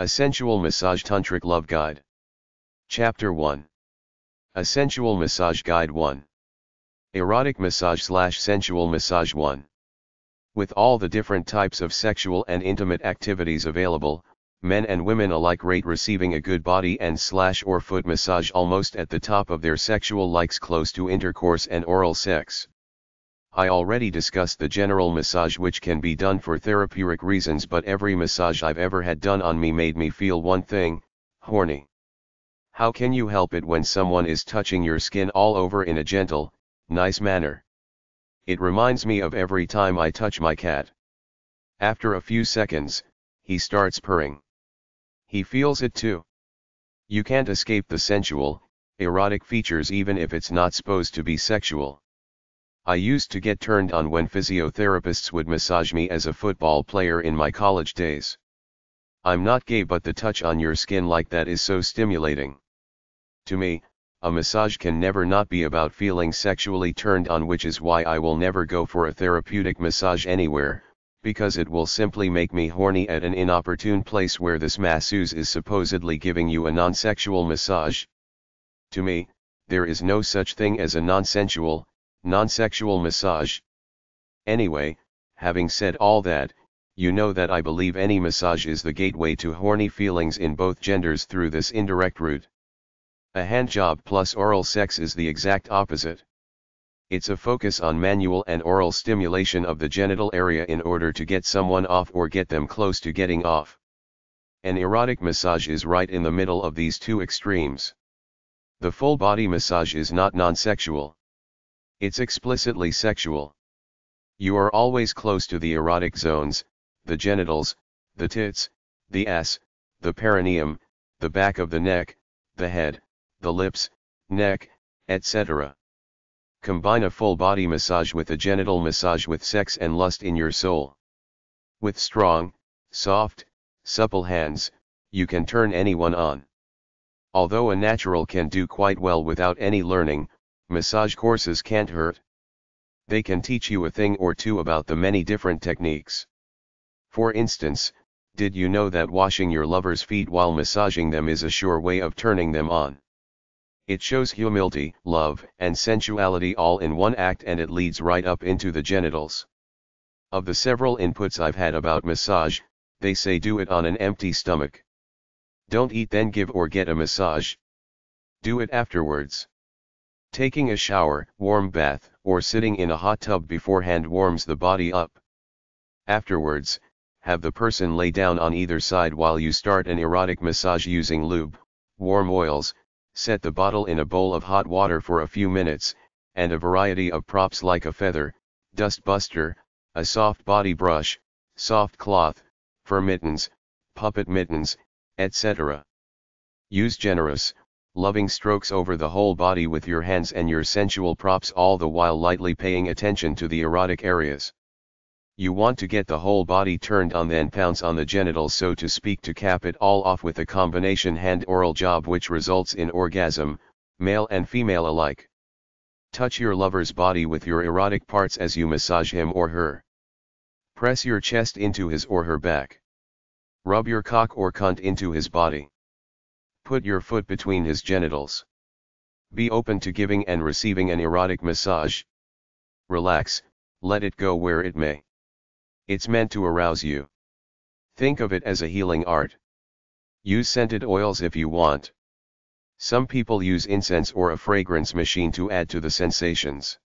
A Sensual Massage-Tantric Love Guide. Chapter 1. A Sensual Massage Guide 1. Erotic Massage/Sensual Massage 1. With all the different types of sexual and intimate activities available, men and women alike rate receiving a good body and/or foot massage almost at the top of their sexual likes, close to intercourse and oral sex. I already discussed the general massage, which can be done for therapeutic reasons, but every massage I've ever had done on me made me feel one thing: horny. How can you help it when someone is touching your skin all over in a gentle, nice manner? It reminds me of every time I touch my cat. After a few seconds, he starts purring. He feels it too. You can't escape the sensual, erotic features even if it's not supposed to be sexual. I used to get turned on when physiotherapists would massage me as a football player in my college days. I'm not gay, but the touch on your skin like that is so stimulating. To me, a massage can never not be about feeling sexually turned on, which is why I will never go for a therapeutic massage anywhere, because it will simply make me horny at an inopportune place where this masseuse is supposedly giving you a non-sexual massage. To me, there is no such thing as a non-sensual, non-sexual massage. Anyway, having said all that, you know that I believe any massage is the gateway to horny feelings in both genders through this indirect route. A handjob plus oral sex is the exact opposite. It's a focus on manual and oral stimulation of the genital area in order to get someone off or get them close to getting off. An erotic massage is right in the middle of these two extremes. The full body massage is not non-sexual. It's explicitly sexual. You are always close to the erotic zones: the genitals, the tits, the ass, the perineum, the back of the neck, the head, the lips, neck, etc. Combine a full body massage with a genital massage with sex and lust in your soul. With strong, soft, supple hands, you can turn anyone on. Although a natural can do quite well without any learning, massage courses can't hurt. They can teach you a thing or two about the many different techniques. For instance, did you know that washing your lover's feet while massaging them is a sure way of turning them on? It shows humility, love, and sensuality all in one act, and it leads right up into the genitals. Of the several inputs I've had about massage, they say do it on an empty stomach. Don't eat then give or get a massage. Do it afterwards. Taking a shower, warm bath, or sitting in a hot tub beforehand warms the body up. Afterwards, have the person lay down on either side while you start an erotic massage using lube, warm oils. Set the bottle in a bowl of hot water for a few minutes, and a variety of props like a feather, dust buster, a soft body brush, soft cloth, fur mittens, puppet mittens, etc. Use generous, loving strokes over the whole body with your hands and your sensual props, all the while lightly paying attention to the erotic areas. You want to get the whole body turned on, then pounce on the genitals, so to speak, to cap it all off with a combination hand-oral job which results in orgasm, male and female alike. Touch your lover's body with your erotic parts as you massage him or her. Press your chest into his or her back. Rub your cock or cunt into his body. Put your foot between his genitals. Be open to giving and receiving an erotic massage. Relax, let it go where it may. It's meant to arouse you. Think of it as a healing art. Use scented oils if you want. Some people use incense or a fragrance machine to add to the sensations.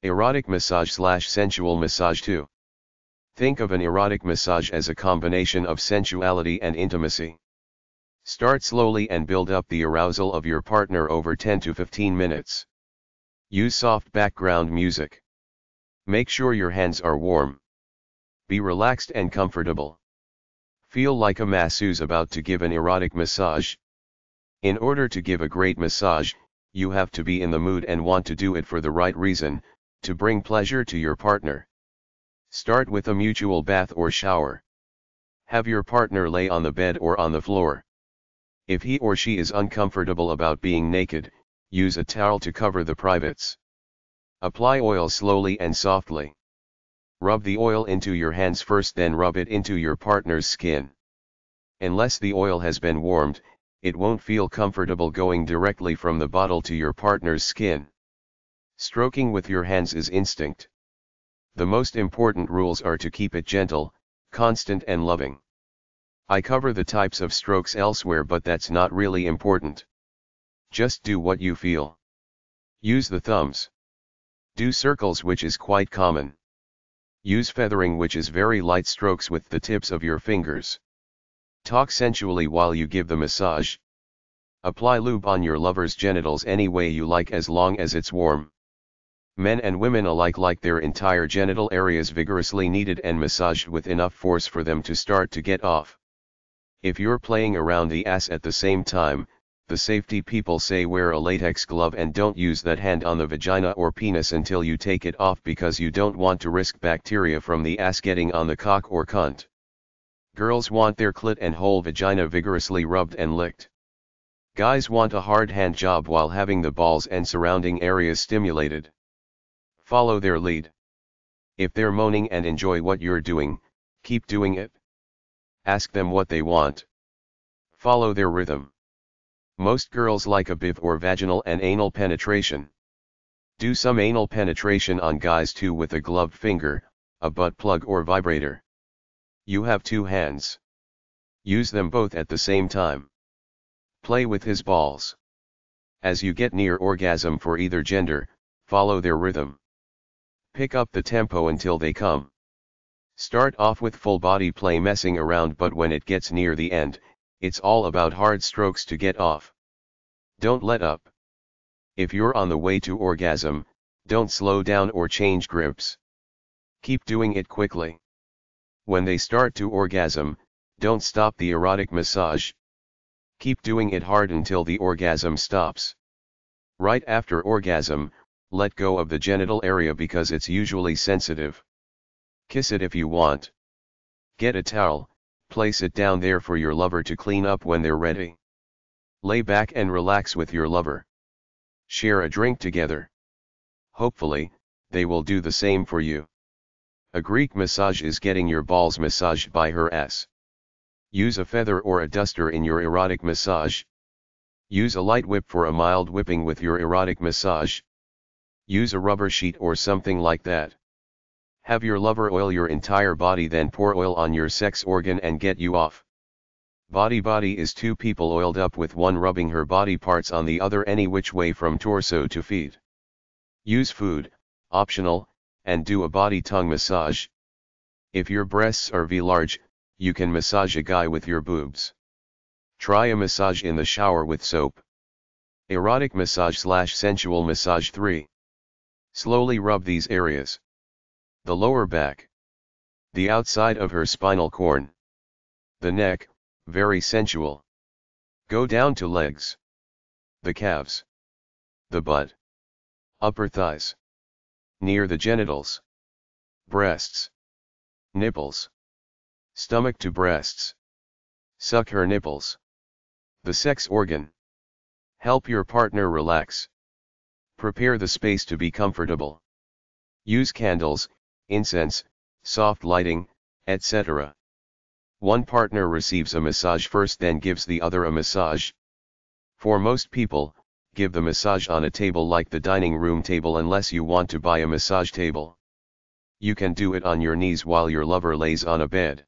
Erotic massage/sensual massage 2. Think of an erotic massage as a combination of sensuality and intimacy. Start slowly and build up the arousal of your partner over 10 to 15 minutes. Use soft background music. Make sure your hands are warm. Be relaxed and comfortable. Feel like a masseuse about to give an erotic massage. In order to give a great massage, you have to be in the mood and want to do it for the right reason, to bring pleasure to your partner. Start with a mutual bath or shower. Have your partner lay on the bed or on the floor. If he or she is uncomfortable about being naked, use a towel to cover the privates. Apply oil slowly and softly. Rub the oil into your hands first, then rub it into your partner's skin. Unless the oil has been warmed, it won't feel comfortable going directly from the bottle to your partner's skin. Stroking with your hands is instinct. The most important rules are to keep it gentle, constant and loving. I cover the types of strokes elsewhere, but that's not really important. Just do what you feel. Use the thumbs. Do circles, which is quite common. Use feathering, which is very light strokes with the tips of your fingers. Talk sensually while you give the massage. Apply lube on your lover's genitals any way you like as long as it's warm. Men and women alike like their entire genital areas vigorously kneaded and massaged with enough force for them to start to get off. If you're playing around the ass at the same time, the safety people say wear a latex glove and don't use that hand on the vagina or penis until you take it off, because you don't want to risk bacteria from the ass getting on the cock or cunt. Girls want their clit and whole vagina vigorously rubbed and licked. Guys want a hard hand job while having the balls and surrounding areas stimulated. Follow their lead. If they're moaning and enjoy what you're doing, keep doing it. Ask them what they want. Follow their rhythm. Most girls like a BIV or vaginal and anal penetration. Do some anal penetration on guys too with a gloved finger, a butt plug or vibrator. You have two hands. Use them both at the same time. Play with his balls. As you get near orgasm for either gender, follow their rhythm. Pick up the tempo until they come. Start off with full body play messing around, but when it gets near the end, it's all about hard strokes to get off. Don't let up. If you're on the way to orgasm, don't slow down or change grips. Keep doing it quickly. When they start to orgasm, don't stop the erotic massage. Keep doing it hard until the orgasm stops. Right after orgasm, let go of the genital area because it's usually sensitive. Kiss it if you want. Get a towel, place it down there for your lover to clean up when they're ready. Lay back and relax with your lover. Share a drink together. Hopefully, they will do the same for you. A Greek massage is getting your balls massaged by her ass. Use a feather or a duster in your erotic massage. Use a light whip for a mild whipping with your erotic massage. Use a rubber sheet or something like that. Have your lover oil your entire body, then pour oil on your sex organ and get you off. Body is two people oiled up with one rubbing her body parts on the other any which way from torso to feet. Use food, optional, and do a body tongue massage. If your breasts are V-large, you can massage a guy with your boobs. Try a massage in the shower with soap. Erotic massage/sensual massage 3. Slowly rub these areas. The lower back. The outside of her spinal cord. The neck, very sensual. Go down to legs. The calves. The butt. Upper thighs. Near the genitals. Breasts. Nipples. Stomach to breasts. Suck her nipples. The sex organ. Help your partner relax. Prepare the space to be comfortable. Use candles, incense, soft lighting, etc. One partner receives a massage first, then gives the other a massage. For most people, give the massage on a table like the dining room table unless you want to buy a massage table. You can do it on your knees while your lover lays on a bed.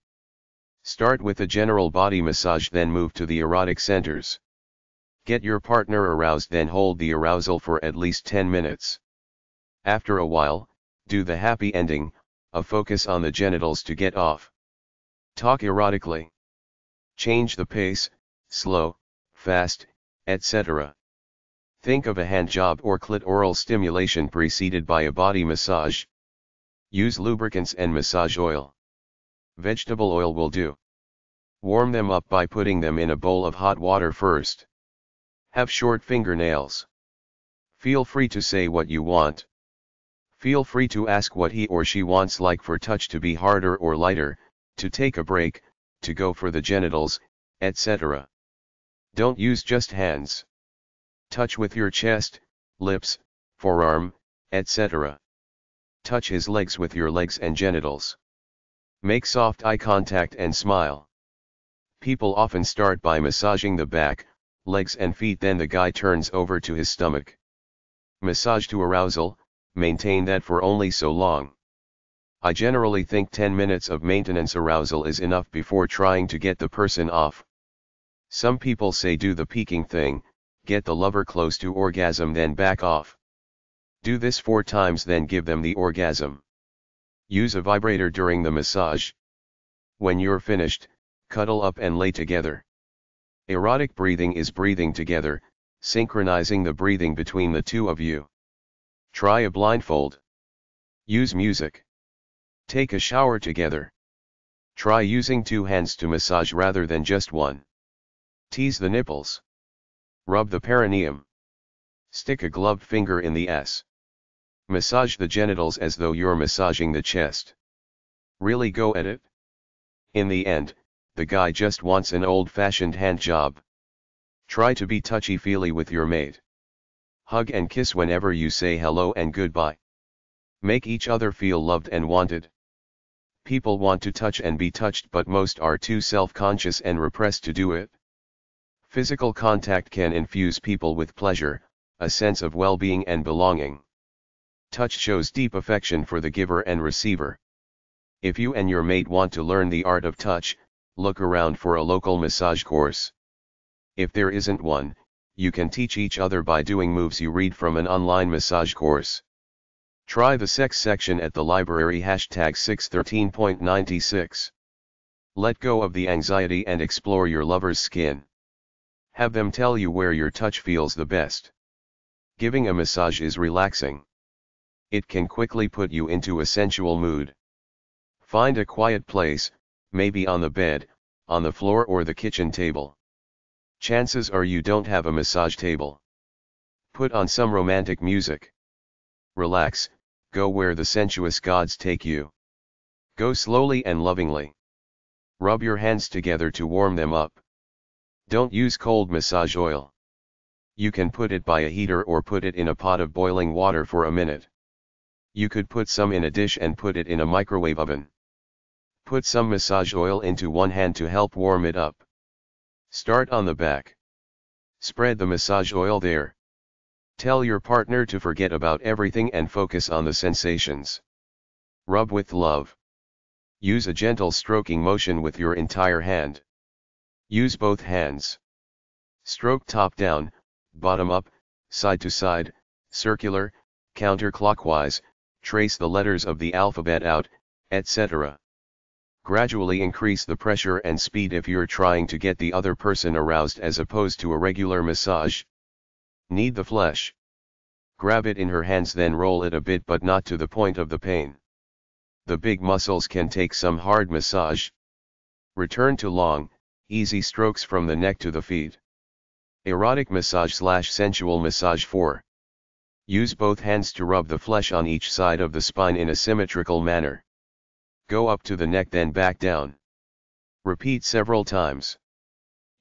Start with a general body massage, then move to the erotic centers. Get your partner aroused, then hold the arousal for at least 10 minutes. After a while, do the happy ending, a focus on the genitals to get off. Talk erotically. Change the pace, slow, fast, etc. Think of a hand job or clit oral stimulation preceded by a body massage. Use lubricants and massage oil. Vegetable oil will do. Warm them up by putting them in a bowl of hot water first. Have short fingernails. Feel free to say what you want. Feel free to ask what he or she wants, like for touch to be harder or lighter, to take a break, to go for the genitals, etc. Don't use just hands. Touch with your chest, lips, forearm, etc. Touch his legs with your legs and genitals. Make soft eye contact and smile. People often start by massaging the back, legs and feet, then the guy turns over to his stomach. Massage to arousal, maintain that for only so long. I generally think 10 minutes of maintenance arousal is enough before trying to get the person off. Some people say do the peaking thing, get the lover close to orgasm then back off. Do this 4 times then give them the orgasm. Use a vibrator during the massage. When you're finished, cuddle up and lay together. Erotic breathing is breathing together, synchronizing the breathing between the two of you. Try a blindfold. Use music. Take a shower together. Try using 2 hands to massage rather than just one. Tease the nipples. Rub the perineum. Stick a gloved finger in the ass. Massage the genitals as though you're massaging the chest. Really go at it. In the end, the guy just wants an old-fashioned hand job. Try to be touchy-feely with your mate. Hug and kiss whenever you say hello and goodbye. Make each other feel loved and wanted. People want to touch and be touched, but most are too self-conscious and repressed to do it. Physical contact can infuse people with pleasure, a sense of well-being and belonging. Touch shows deep affection for the giver and receiver. If you and your mate want to learn the art of touch, look around for a local massage course. If there isn't one, you can teach each other by doing moves you read from an online massage course. Try the sex section at the library #613.96. Let go of the anxiety and explore your lover's skin. Have them tell you where your touch feels the best. Giving a massage is relaxing. It can quickly put you into a sensual mood. Find a quiet place, maybe on the bed, on the floor or the kitchen table. Chances are you don't have a massage table. Put on some romantic music. Relax, go where the sensuous gods take you. Go slowly and lovingly. Rub your hands together to warm them up. Don't use cold massage oil. You can put it by a heater or put it in a pot of boiling water for a minute. You could put some in a dish and put it in a microwave oven. Put some massage oil into one hand to help warm it up. Start on the back. Spread the massage oil there. Tell your partner to forget about everything and focus on the sensations. Rub with love. Use a gentle stroking motion with your entire hand. Use both hands. Stroke top down, bottom up, side to side, circular, counterclockwise, trace the letters of the alphabet out, etc. Gradually increase the pressure and speed if you're trying to get the other person aroused as opposed to a regular massage. Knead the flesh. Grab it in her hands then roll it a bit but not to the point of the pain. The big muscles can take some hard massage. Return to long, easy strokes from the neck to the feet. Erotic massage/sensual massage 4. Use both hands to rub the flesh on each side of the spine in a symmetrical manner. Go up to the neck then back down. Repeat several times.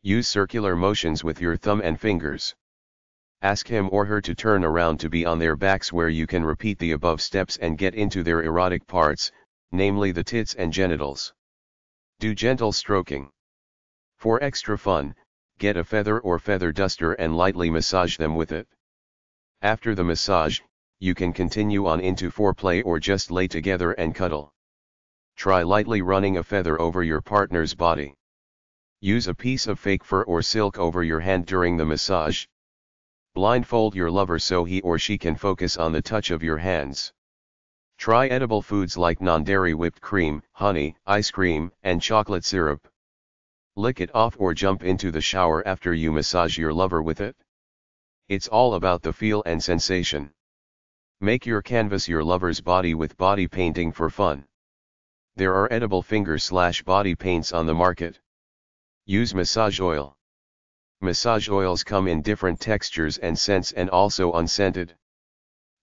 Use circular motions with your thumb and fingers. Ask him or her to turn around to be on their backs where you can repeat the above steps and get into their erotic parts, namely the tits and genitals. Do gentle stroking. For extra fun, get a feather or feather duster and lightly massage them with it. After the massage, you can continue on into foreplay or just lay together and cuddle. Try lightly running a feather over your partner's body. Use a piece of fake fur or silk over your hand during the massage. Blindfold your lover so he or she can focus on the touch of your hands. Try edible foods like non-dairy whipped cream, honey, ice cream, and chocolate syrup. Lick it off or jump into the shower after you massage your lover with it. It's all about the feel and sensation. Make your canvas your lover's body with body painting for fun. There are edible finger/body paints on the market. Use massage oil. Massage oils come in different textures and scents and also unscented.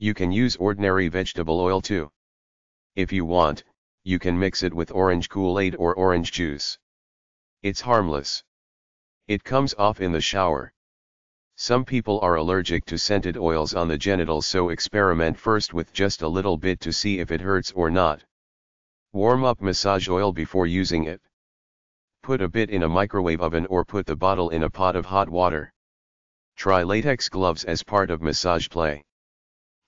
You can use ordinary vegetable oil too. If you want, you can mix it with orange Kool-Aid or orange juice. It's harmless. It comes off in the shower. Some people are allergic to scented oils on the genitals, so experiment first with just a little bit to see if it hurts or not. Warm up massage oil before using it. Put a bit in a microwave oven or put the bottle in a pot of hot water. Try latex gloves as part of massage play.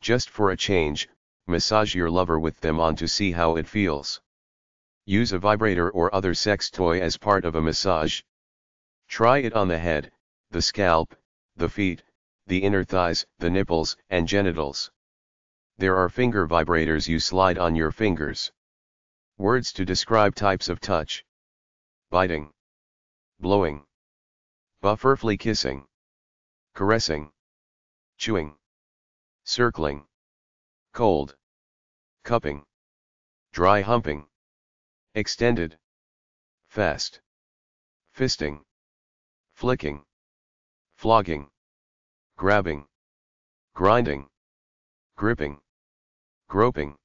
Just for a change, massage your lover with them on to see how it feels. Use a vibrator or other sex toy as part of a massage. Try it on the head, the scalp, the feet, the inner thighs, the nipples, and genitals. There are finger vibrators you slide on your fingers. Words to describe types of touch: biting, blowing, bufferfully kissing, caressing, chewing, circling, cold, cupping, dry humping, extended, fast, fisting, flicking, flogging, grabbing, grinding, gripping, groping,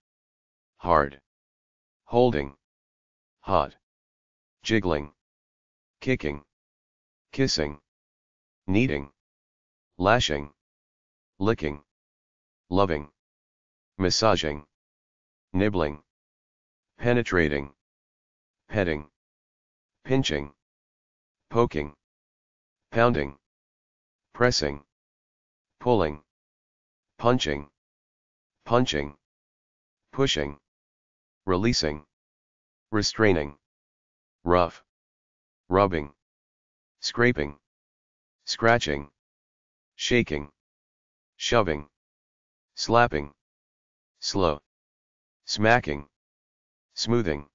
hard, holding, hot, jiggling, kicking, kissing, kneading, lashing, licking, loving, massaging, nibbling, penetrating, petting, pinching, poking, pounding, pressing, pulling, punching, punching, pushing, releasing, restraining, rough, rubbing, scraping, scratching, shaking, shoving, slapping, slow, smacking, smoothing,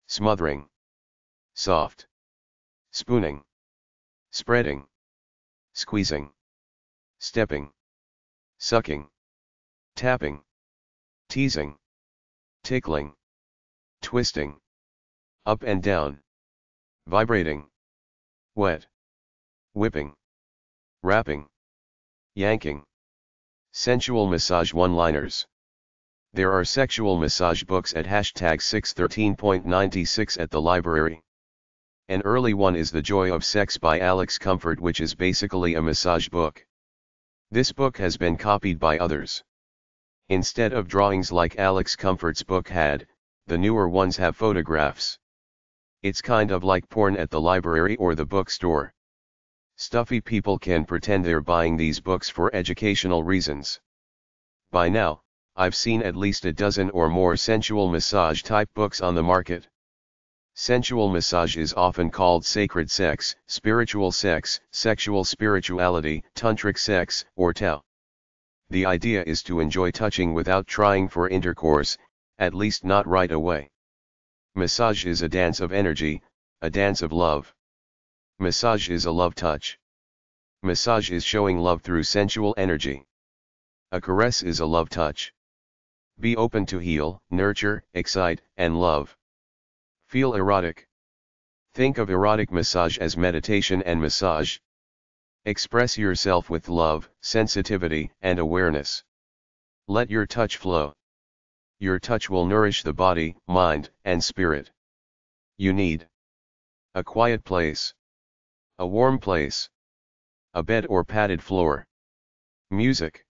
smothering, soft, spooning, spreading, squeezing, stepping, sucking, tapping, teasing, tickling, twisting, up and down, vibrating, wet, whipping, wrapping, yanking. Sensual massage one-liners. There are sexual massage books at #613.96 at the library. An early one is The Joy of Sex by Alex Comfort, which is basically a massage book. This book has been copied by others. Instead of drawings like Alex Comfort's book had, the newer ones have photographs. It's kind of like porn at the library or the bookstore. Stuffy people can pretend they're buying these books for educational reasons. By now, I've seen at least a dozen or more sensual massage type books on the market. Sensual massage is often called sacred sex, spiritual sex, sexual spirituality, tantric sex, or Tao. The idea is to enjoy touching without trying for intercourse, at least not right away. Massage is a dance of energy, a dance of love. Massage is a love touch. Massage is showing love through sensual energy. A caress is a love touch. Be open to heal, nurture, excite, and love. Feel erotic. Think of erotic massage as meditation and massage. Express yourself with love, sensitivity, and awareness. Let your touch flow. Your touch will nourish the body, mind, and spirit. You need a quiet place, a warm place, a bed or padded floor, music,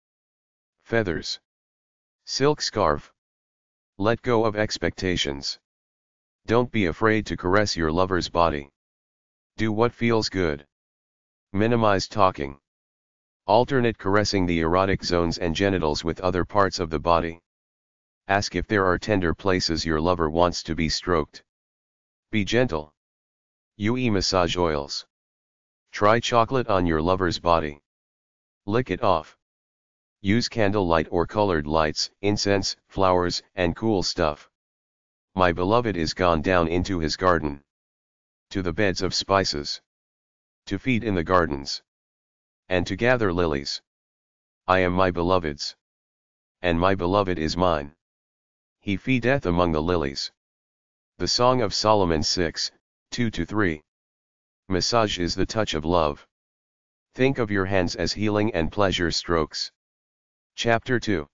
feathers, silk scarf. Let go of expectations. Don't be afraid to caress your lover's body. Do what feels good. Minimize talking. Alternate caressing the erotic zones and genitals with other parts of the body. Ask if there are tender places your lover wants to be stroked. Be gentle. UE massage oils. Try chocolate on your lover's body. Lick it off. Use candlelight or colored lights, incense, flowers, and cool stuff. My beloved is gone down into his garden. To the beds of spices. To feed in the gardens. And to gather lilies. I am my beloved's. And my beloved is mine. He feedeth among the lilies. The Song of Solomon 6, 2-3. Massage is the touch of love. Think of your hands as healing and pleasure strokes. Chapter 2.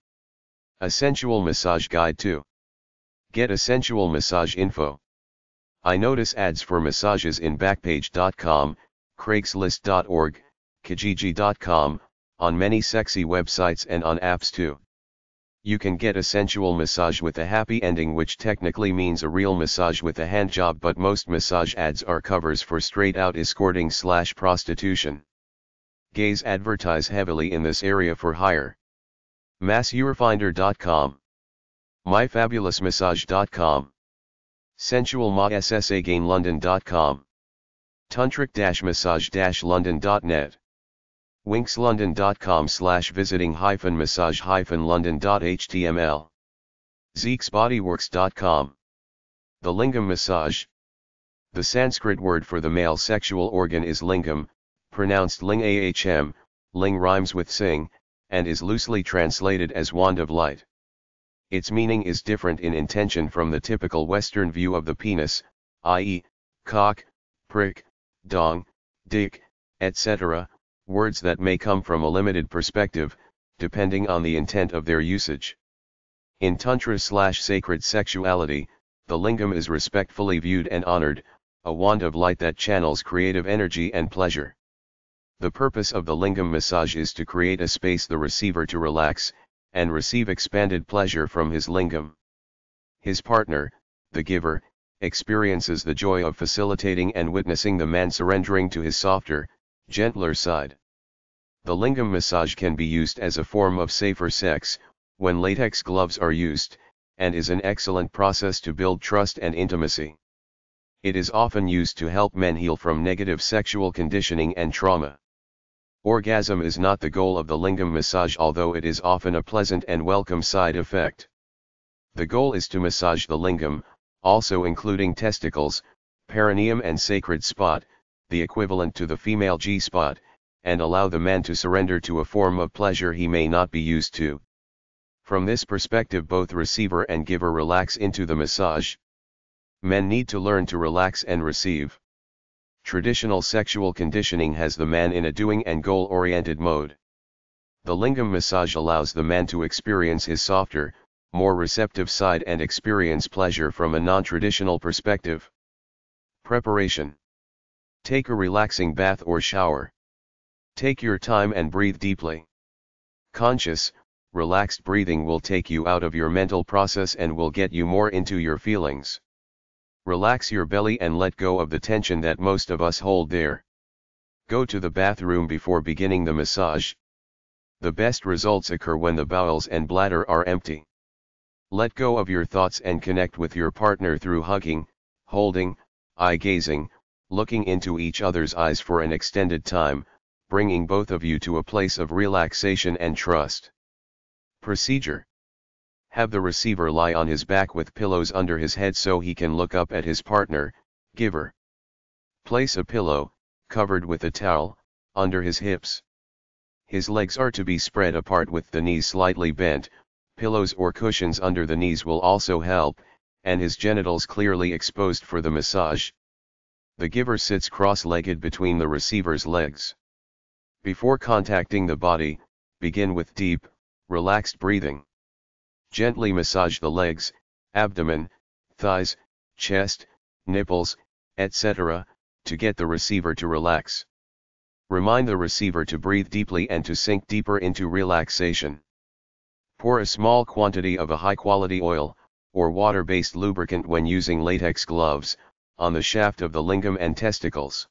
A Sensual Massage Guide 2. Get a sensual massage info. I notice ads for massages in Backpage.com, Craigslist.org, Kijiji.com, on many sexy websites and on apps too. You can get a sensual massage with a happy ending, which technically means a real massage with a hand job, but most massage ads are covers for straight out escorting / prostitution. Gays advertise heavily in this area for hire. MassYourFinder.com, MyFabulousMassage.com, SensualMassagainLondon.com, Tantric-massage-london.net, winxlondon.com/visiting-massage-london.html, ZeeksBodyworks.com. The lingam massage. The Sanskrit word for the male sexual organ is lingam, pronounced ling-ahm. Ling rhymes with sing, and is loosely translated as wand of light. Its meaning is different in intention from the typical Western view of the penis, i.e., cock, prick, dong, dick, etc., words that may come from a limited perspective, depending on the intent of their usage. In Tantra/sacred sexuality, the lingam is respectfully viewed and honored, a wand of light that channels creative energy and pleasure. The purpose of the lingam massage is to create a space the receiver to relax, and receive expanded pleasure from his lingam. His partner, the giver, experiences the joy of facilitating and witnessing the man surrendering to his softer, gentler side. The lingam massage can be used as a form of safer sex, when latex gloves are used, and is an excellent process to build trust and intimacy. It is often used to help men heal from negative sexual conditioning and trauma. Orgasm is not the goal of the lingam massage, although it is often a pleasant and welcome side effect. The goal is to massage the lingam, also including testicles, perineum and sacred spot, the equivalent to the female G-spot, and allow the man to surrender to a form of pleasure he may not be used to. From this perspective, both receiver and giver relax into the massage. Men need to learn to relax and receive. Traditional sexual conditioning has the man in a doing and goal-oriented mode. The lingam massage allows the man to experience his softer, more receptive side and experience pleasure from a non-traditional perspective. Preparation. Take a relaxing bath or shower. Take your time and breathe deeply. Conscious, relaxed breathing will take you out of your mental process and will get you more into your feelings. Relax your belly and let go of the tension that most of us hold there. Go to the bathroom before beginning the massage. The best results occur when the bowels and bladder are empty. Let go of your thoughts and connect with your partner through hugging, holding, eye-gazing, looking into each other's eyes for an extended time, bringing both of you to a place of relaxation and trust. Procedure. Have the receiver lie on his back with pillows under his head so he can look up at his partner, giver. Place a pillow, covered with a towel, under his hips. His legs are to be spread apart with the knees slightly bent. Pillows or cushions under the knees will also help, and his genitals clearly exposed for the massage. The giver sits cross-legged between the receiver's legs. Before contacting the body, begin with deep, relaxed breathing. Gently massage the legs, abdomen, thighs, chest, nipples, etc., to get the receiver to relax. Remind the receiver to breathe deeply and to sink deeper into relaxation. Pour a small quantity of a high-quality oil, or water-based lubricant when using latex gloves, on the shaft of the lingam and testicles.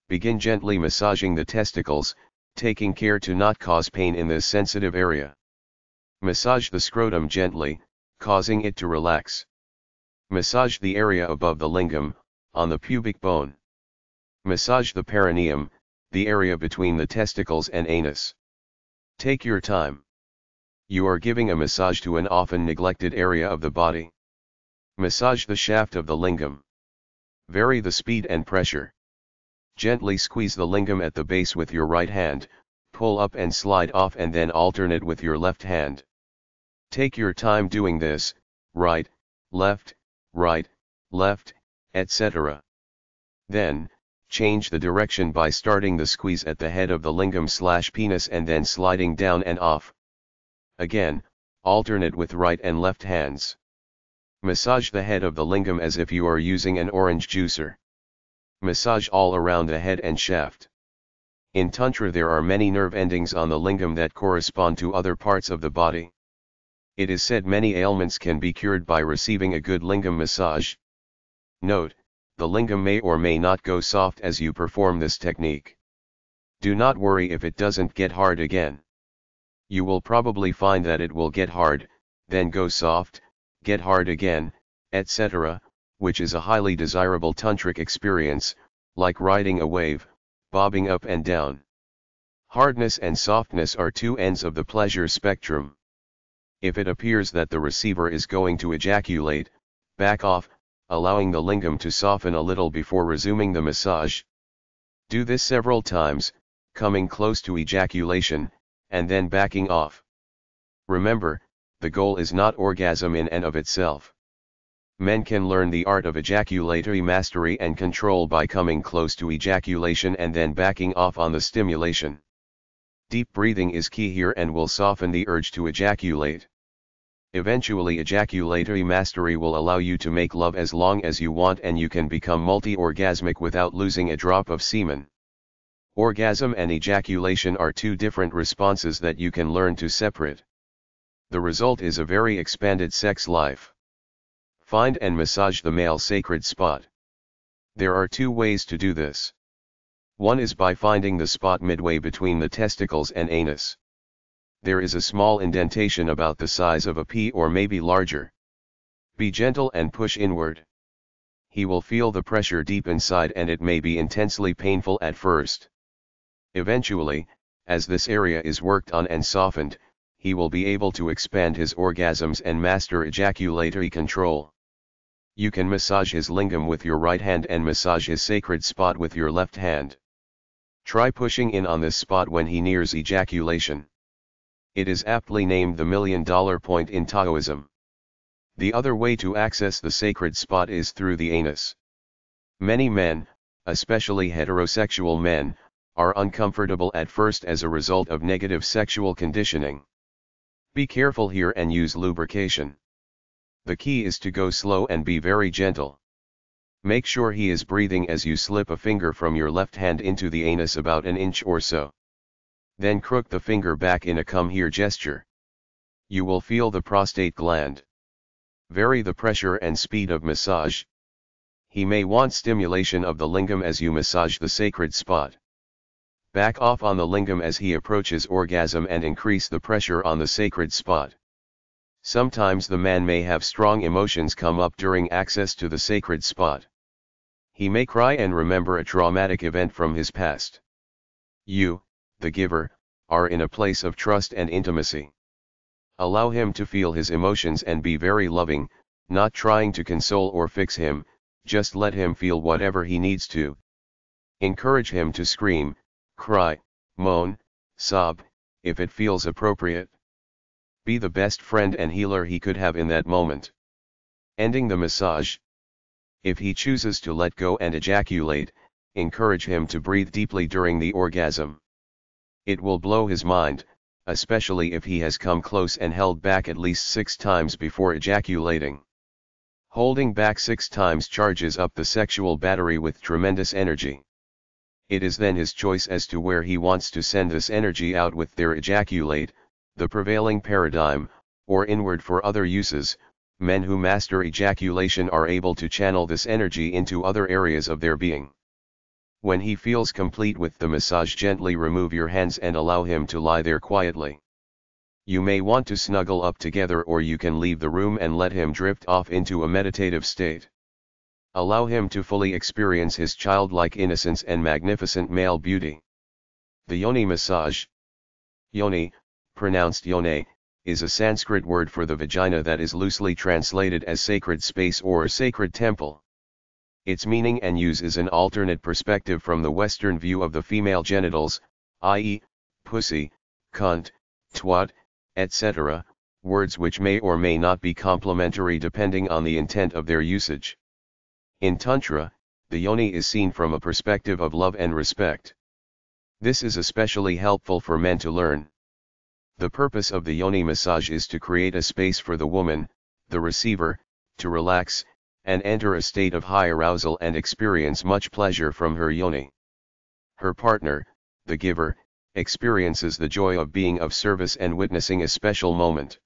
Begin gently massaging the testicles, taking care to not cause pain in this sensitive area. Massage the scrotum gently, causing it to relax. Massage the area above the lingam, on the pubic bone. Massage the perineum, the area between the testicles and anus. Take your time. You are giving a massage to an often neglected area of the body. Massage the shaft of the lingam. Vary the speed and pressure. Gently squeeze the lingam at the base with your right hand, pull up and slide off and then alternate with your left hand. Take your time doing this, right, left, etc. Then, change the direction by starting the squeeze at the head of the lingam/penis and then sliding down and off. Again, alternate with right and left hands. Massage the head of the lingam as if you are using an orange juicer. Massage all around the head and shaft. In Tantra there are many nerve endings on the lingam that correspond to other parts of the body. It is said many ailments can be cured by receiving a good lingam massage. Note, the lingam may or may not go soft as you perform this technique. Do not worry if it doesn't get hard again. You will probably find that it will get hard, then go soft, get hard again, etc., which is a highly desirable tantric experience, like riding a wave, bobbing up and down. Hardness and softness are two ends of the pleasure spectrum. If it appears that the receiver is going to ejaculate, back off, allowing the lingam to soften a little before resuming the massage. Do this several times, coming close to ejaculation, and then backing off. Remember, the goal is not orgasm in and of itself. Men can learn the art of ejaculatory mastery and control by coming close to ejaculation and then backing off on the stimulation. Deep breathing is key here and will soften the urge to ejaculate. Eventually, ejaculatory mastery will allow you to make love as long as you want, and you can become multi-orgasmic without losing a drop of semen. Orgasm and ejaculation are two different responses that you can learn to separate. The result is a very expanded sex life. Find and massage the male sacred spot. There are two ways to do this. One is by finding the spot midway between the testicles and anus. There is a small indentation about the size of a pea or maybe larger. Be gentle and push inward. He will feel the pressure deep inside and it may be intensely painful at first. Eventually, as this area is worked on and softened, he will be able to expand his orgasms and master ejaculatory control. You can massage his lingam with your right hand and massage his sacred spot with your left hand. Try pushing in on this spot when he nears ejaculation. It is aptly named the $1 million point in Taoism. The other way to access the sacred spot is through the anus. Many men, especially heterosexual men, are uncomfortable at first as a result of negative sexual conditioning. Be careful here and use lubrication. The key is to go slow and be very gentle. Make sure he is breathing as you slip a finger from your left hand into the anus about an inch or so. Then crook the finger back in a come here gesture. You will feel the prostate gland. Vary the pressure and speed of massage. He may want stimulation of the lingam as you massage the sacred spot. Back off on the lingam as he approaches orgasm and increase the pressure on the sacred spot. Sometimes the man may have strong emotions come up during access to the sacred spot. He may cry and remember a traumatic event from his past. You, the giver, are in a place of trust and intimacy. Allow him to feel his emotions and be very loving, not trying to console or fix him, just let him feel whatever he needs to. Encourage him to scream, cry, moan, sob, if it feels appropriate. Be the best friend and healer he could have in that moment. Ending the massage. If he chooses to let go and ejaculate, encourage him to breathe deeply during the orgasm. It will blow his mind, especially if he has come close and held back at least 6 times before ejaculating. Holding back 6 times charges up the sexual battery with tremendous energy. It is then his choice as to where he wants to send this energy out with their ejaculate, the prevailing paradigm, or inward for other uses. Men who master ejaculation are able to channel this energy into other areas of their being. When he feels complete with the massage, gently remove your hands and allow him to lie there quietly. You may want to snuggle up together, or you can leave the room and let him drift off into a meditative state. Allow him to fully experience his childlike innocence and magnificent male beauty. The yoni massage. Yoni, pronounced yone, is a Sanskrit word for the vagina that is loosely translated as sacred space or sacred temple. Its meaning and use is an alternate perspective from the Western view of the female genitals, i.e., pussy, cunt, twat, etc., words which may or may not be complementary depending on the intent of their usage. In Tantra, the yoni is seen from a perspective of love and respect. This is especially helpful for men to learn. The purpose of the yoni massage is to create a space for the woman, the receiver, to relax, and enter a state of high arousal and experience much pleasure from her yoni. Her partner, the giver, experiences the joy of being of service and witnessing a special moment.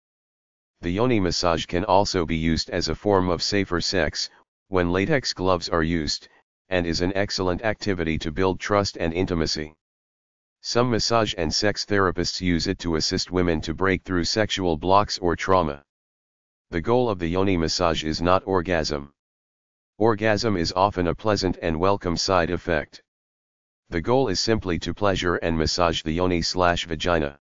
The yoni massage can also be used as a form of safer sex, when latex gloves are used, and is an excellent activity to build trust and intimacy. Some massage and sex therapists use it to assist women to break through sexual blocks or trauma. The goal of the yoni massage is not orgasm. Orgasm is often a pleasant and welcome side effect. The goal is simply to pleasure and massage the yoni/vagina.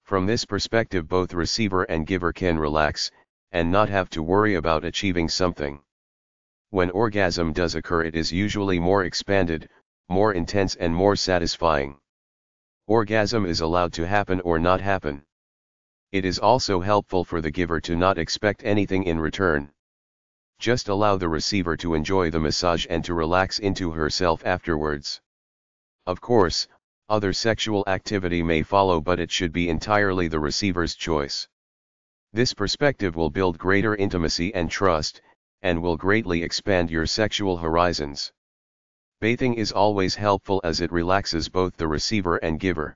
From this perspective, both receiver and giver can relax, and not have to worry about achieving something. When orgasm does occur, it is usually more expanded, more intense and more satisfying. Orgasm is allowed to happen or not happen. It is also helpful for the giver to not expect anything in return. Just allow the receiver to enjoy the massage and to relax into herself afterwards. Of course, other sexual activity may follow, but it should be entirely the receiver's choice. This perspective will build greater intimacy and trust, and will greatly expand your sexual horizons. Bathing is always helpful as it relaxes both the receiver and giver.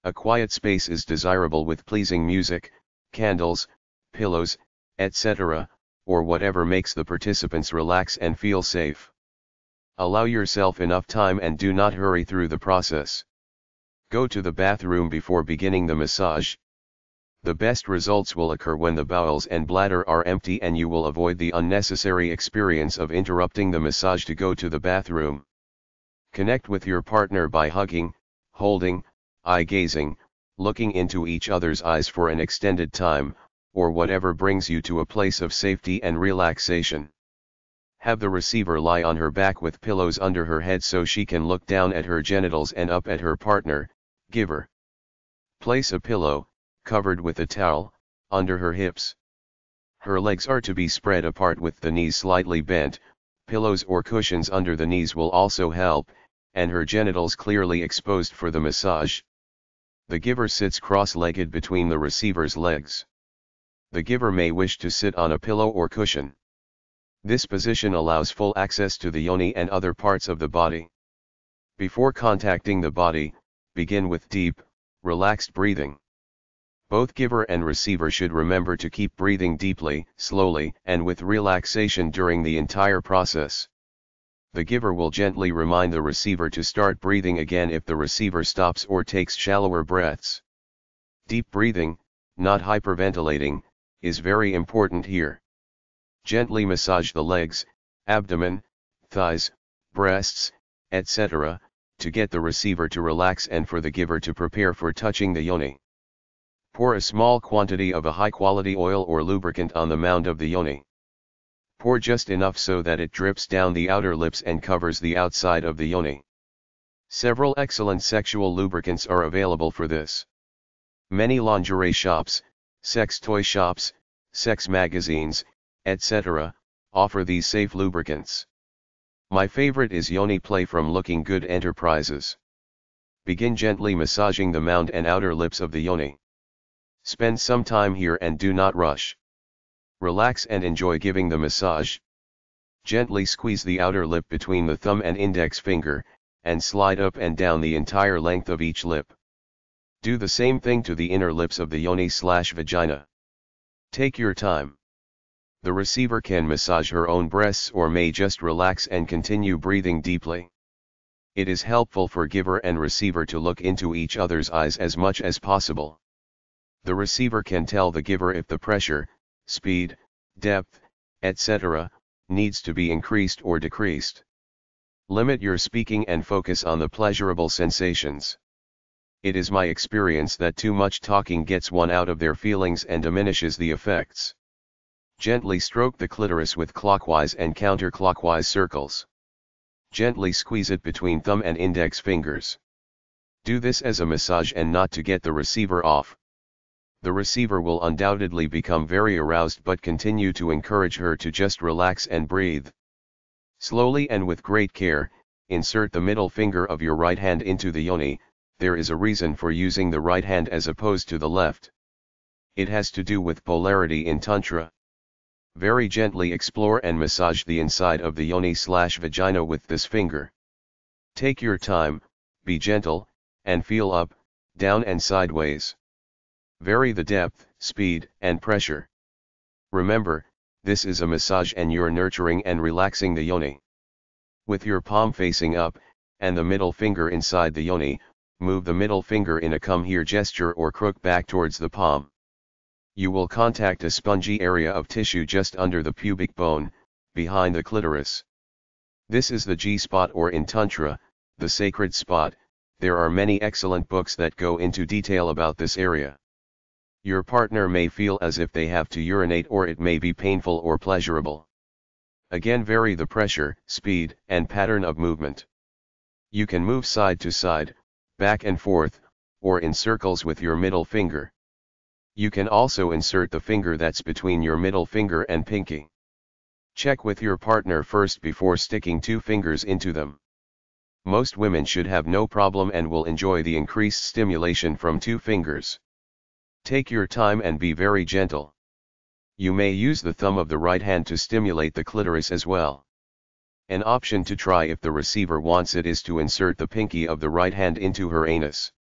A quiet space is desirable with pleasing music, candles, pillows, etc., or whatever makes the participants relax and feel safe. Allow yourself enough time and do not hurry through the process. Go to the bathroom before beginning the massage. The best results will occur when the bowels and bladder are empty, and you will avoid the unnecessary experience of interrupting the massage to go to the bathroom. Connect with your partner by hugging, holding, eye-gazing, looking into each other's eyes for an extended time, or whatever brings you to a place of safety and relaxation. Have the receiver lie on her back with pillows under her head so she can look down at her genitals and up at her partner, giver. Place a pillow, covered with a towel, under her hips. Her legs are to be spread apart with the knees slightly bent. Pillows or cushions under the knees will also help, and her genitals clearly exposed for the massage. The giver sits cross-legged between the receiver's legs. The giver may wish to sit on a pillow or cushion. This position allows full access to the yoni and other parts of the body. Before contacting the body, begin with deep, relaxed breathing. Both giver and receiver should remember to keep breathing deeply, slowly, and with relaxation during the entire process. The giver will gently remind the receiver to start breathing again if the receiver stops or takes shallower breaths. Deep breathing, not hyperventilating, is very important here. Gently massage the legs, abdomen, thighs, breasts, etc., to get the receiver to relax and for the giver to prepare for touching the yoni. Pour a small quantity of a high-quality oil or lubricant on the mound of the yoni. Pour just enough so that it drips down the outer lips and covers the outside of the yoni. Several excellent sexual lubricants are available for this. Many lingerie shops, sex toy shops, sex magazines, etc., offer these safe lubricants. My favorite is Yoni Play from Looking Good Enterprises. Begin gently massaging the mound and outer lips of the yoni. Spend some time here and do not rush. Relax and enjoy giving the massage. Gently squeeze the outer lip between the thumb and index finger, and slide up and down the entire length of each lip. Do the same thing to the inner lips of the yoni/vagina. Take your time. The receiver can massage her own breasts or may just relax and continue breathing deeply. It is helpful for giver and receiver to look into each other's eyes as much as possible. The receiver can tell the giver if the pressure, speed, depth, etc., needs to be increased or decreased. Limit your speaking and focus on the pleasurable sensations. It is my experience that too much talking gets one out of their feelings and diminishes the effects. Gently stroke the clitoris with clockwise and counterclockwise circles. Gently squeeze it between thumb and index fingers. Do this as a massage and not to get the receiver off. The receiver will undoubtedly become very aroused, but continue to encourage her to just relax and breathe. Slowly and with great care, insert the middle finger of your right hand into the yoni. There is a reason for using the right hand as opposed to the left. It has to do with polarity in Tantra. Very gently explore and massage the inside of the yoni/vagina with this finger. Take your time, be gentle, and feel up, down and sideways. Vary the depth, speed, and pressure. Remember, this is a massage and you're nurturing and relaxing the yoni. With your palm facing up, and the middle finger inside the yoni, move the middle finger in a come here gesture or crook back towards the palm. You will contact a spongy area of tissue just under the pubic bone, behind the clitoris. This is the G-spot, or in Tantra, the sacred spot. There are many excellent books that go into detail about this area. Your partner may feel as if they have to urinate, or it may be painful or pleasurable. Again, vary the pressure, speed, and pattern of movement. You can move side to side, back and forth, or in circles with your middle finger. You can also insert the finger that's between your middle finger and pinky. Check with your partner first before sticking 2 fingers into them. Most women should have no problem and will enjoy the increased stimulation from 2 fingers. Take your time and be very gentle. You may use the thumb of the right hand to stimulate the clitoris as well. An option to try if the receiver wants it is to insert the pinky of the right hand into her anus.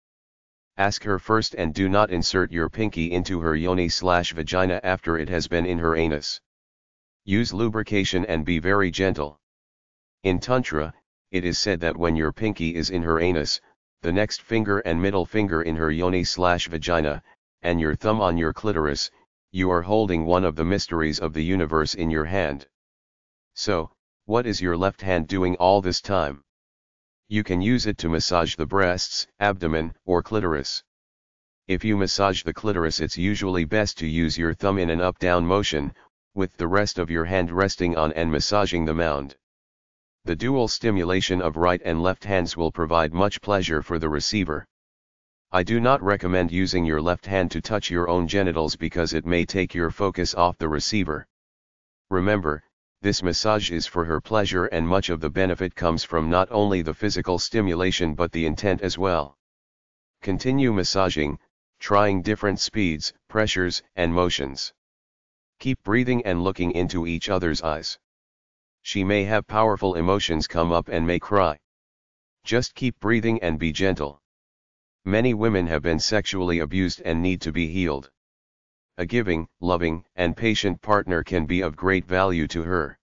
Ask her first and do not insert your pinky into her yoni/vagina after it has been in her anus. Use lubrication and be very gentle. In Tantra, it is said that when your pinky is in her anus, the next finger and middle finger in her yoni/vagina, and your thumb on your clitoris, you are holding one of the mysteries of the universe in your hand. So, what is your left hand doing all this time? You can use it to massage the breasts, abdomen, or clitoris. If you massage the clitoris, it's usually best to use your thumb in an up-down motion, with the rest of your hand resting on and massaging the mound. The dual stimulation of right and left hands will provide much pleasure for the receiver. I do not recommend using your left hand to touch your own genitals because it may take your focus off the receiver. Remember, this massage is for her pleasure, and much of the benefit comes from not only the physical stimulation but the intent as well. Continue massaging, trying different speeds, pressures, and motions. Keep breathing and looking into each other's eyes. She may have powerful emotions come up and may cry. Just keep breathing and be gentle. Many women have been sexually abused and need to be healed. A giving, loving, and patient partner can be of great value to her.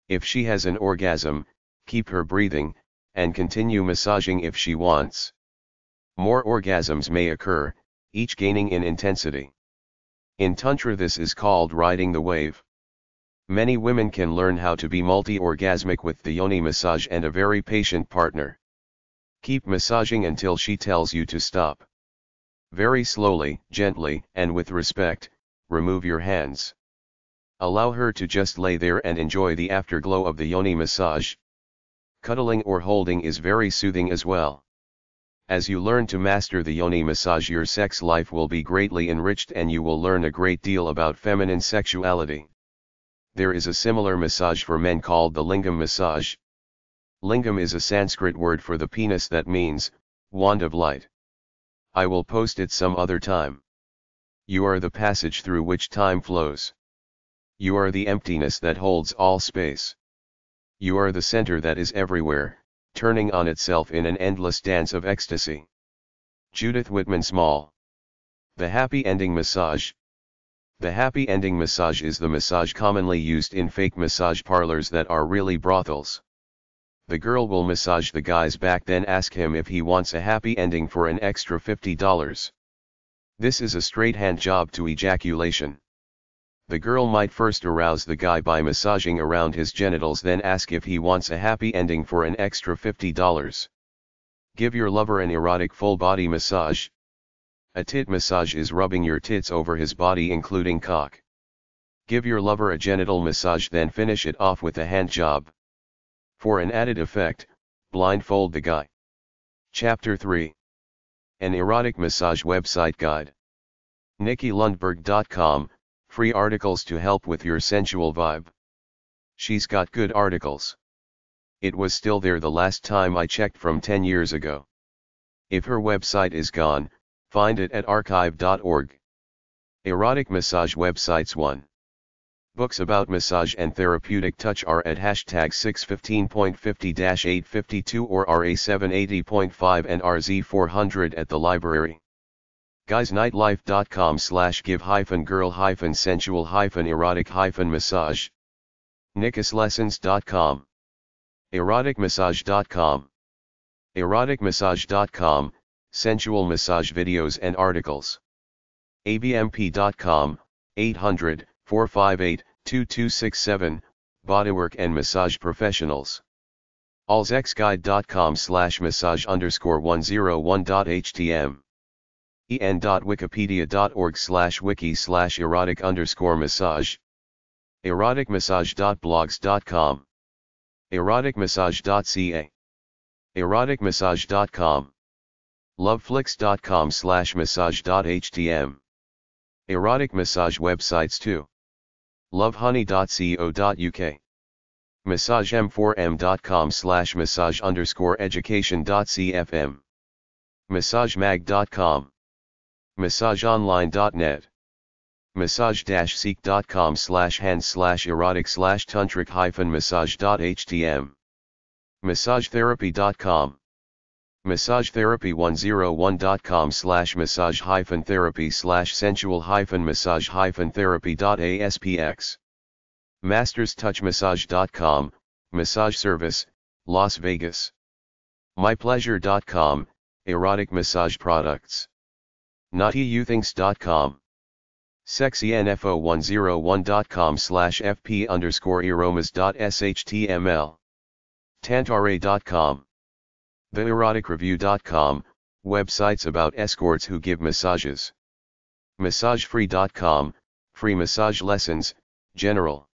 If she has an orgasm, keep her breathing, and continue massaging if she wants. More orgasms may occur, each gaining in intensity. In Tantra, this is called riding the wave. Many women can learn how to be multi-orgasmic with the yoni massage and a very patient partner. Keep massaging until she tells you to stop. Very slowly, gently, and with respect, remove your hands. Allow her to just lay there and enjoy the afterglow of the yoni massage. Cuddling or holding is very soothing as well. As you learn to master the yoni massage, your sex life will be greatly enriched and you will learn a great deal about feminine sexuality. There is a similar massage for men called the lingam massage. Lingam is a Sanskrit word for the penis that means wand of light. I will post it some other time. You are the passage through which time flows. You are the emptiness that holds all space. You are the center that is everywhere, turning on itself in an endless dance of ecstasy. Judith Whitman Small. The happy ending massage. The happy ending massage is the massage commonly used in fake massage parlors that are really brothels. The girl will massage the guy's back, then ask him if he wants a happy ending for an extra $50. This is a straight hand job to ejaculation. The girl might first arouse the guy by massaging around his genitals, then ask if he wants a happy ending for an extra $50. Give your lover an erotic full body massage. A tit massage is rubbing your tits over his body including cock. Give your lover a genital massage, then finish it off with a hand job. For an added effect, blindfold the guy. Chapter 3. An Erotic Massage Website Guide. NikkiLundberg.com, free articles to help with your sensual vibe. She's got good articles. It was still there the last time I checked from 10 years ago. If her website is gone, find it at archive.org. Erotic Massage Websites 1. Books about massage and therapeutic touch are at hashtag 615.50-852 or RA780.5 and RZ400 at the library. guysnightlife.com/give-girl-sensual-erotic-massage. nikislessons.com. eroticmassage.com. eroticmassage.com, sensual massage videos and articles. abmp.com, 800-458-2267, bodywork and massage professionals. allsexguide.com/massage_101.htm. en.wikipedia.org/wiki/erotic_massage. eroticmassage.blogs.com. eroticmassage.ca. eroticmassage.com. loveflix.com/massage.htm. erotic massage websites too. lovehoney.co.uk. massagem4m.com/massage_education.cfm. massagemag.com. massageonline.net. massage-seek.com/hands/erotic/tantric-massage.htm. massagetherapy.com. massagetherapy101.com/massage-therapy/sensual-massage-therapy.aspx. masterstouchmassage.com, massage service, Las Vegas. mypleasure.com, erotic massage products. naughtyyouthings.com. sexynfo101.com/fp_eromas.shtml. tantare.com. theeroticreview.com, websites about escorts who give massages. massagefree.com, free massage lessons, general.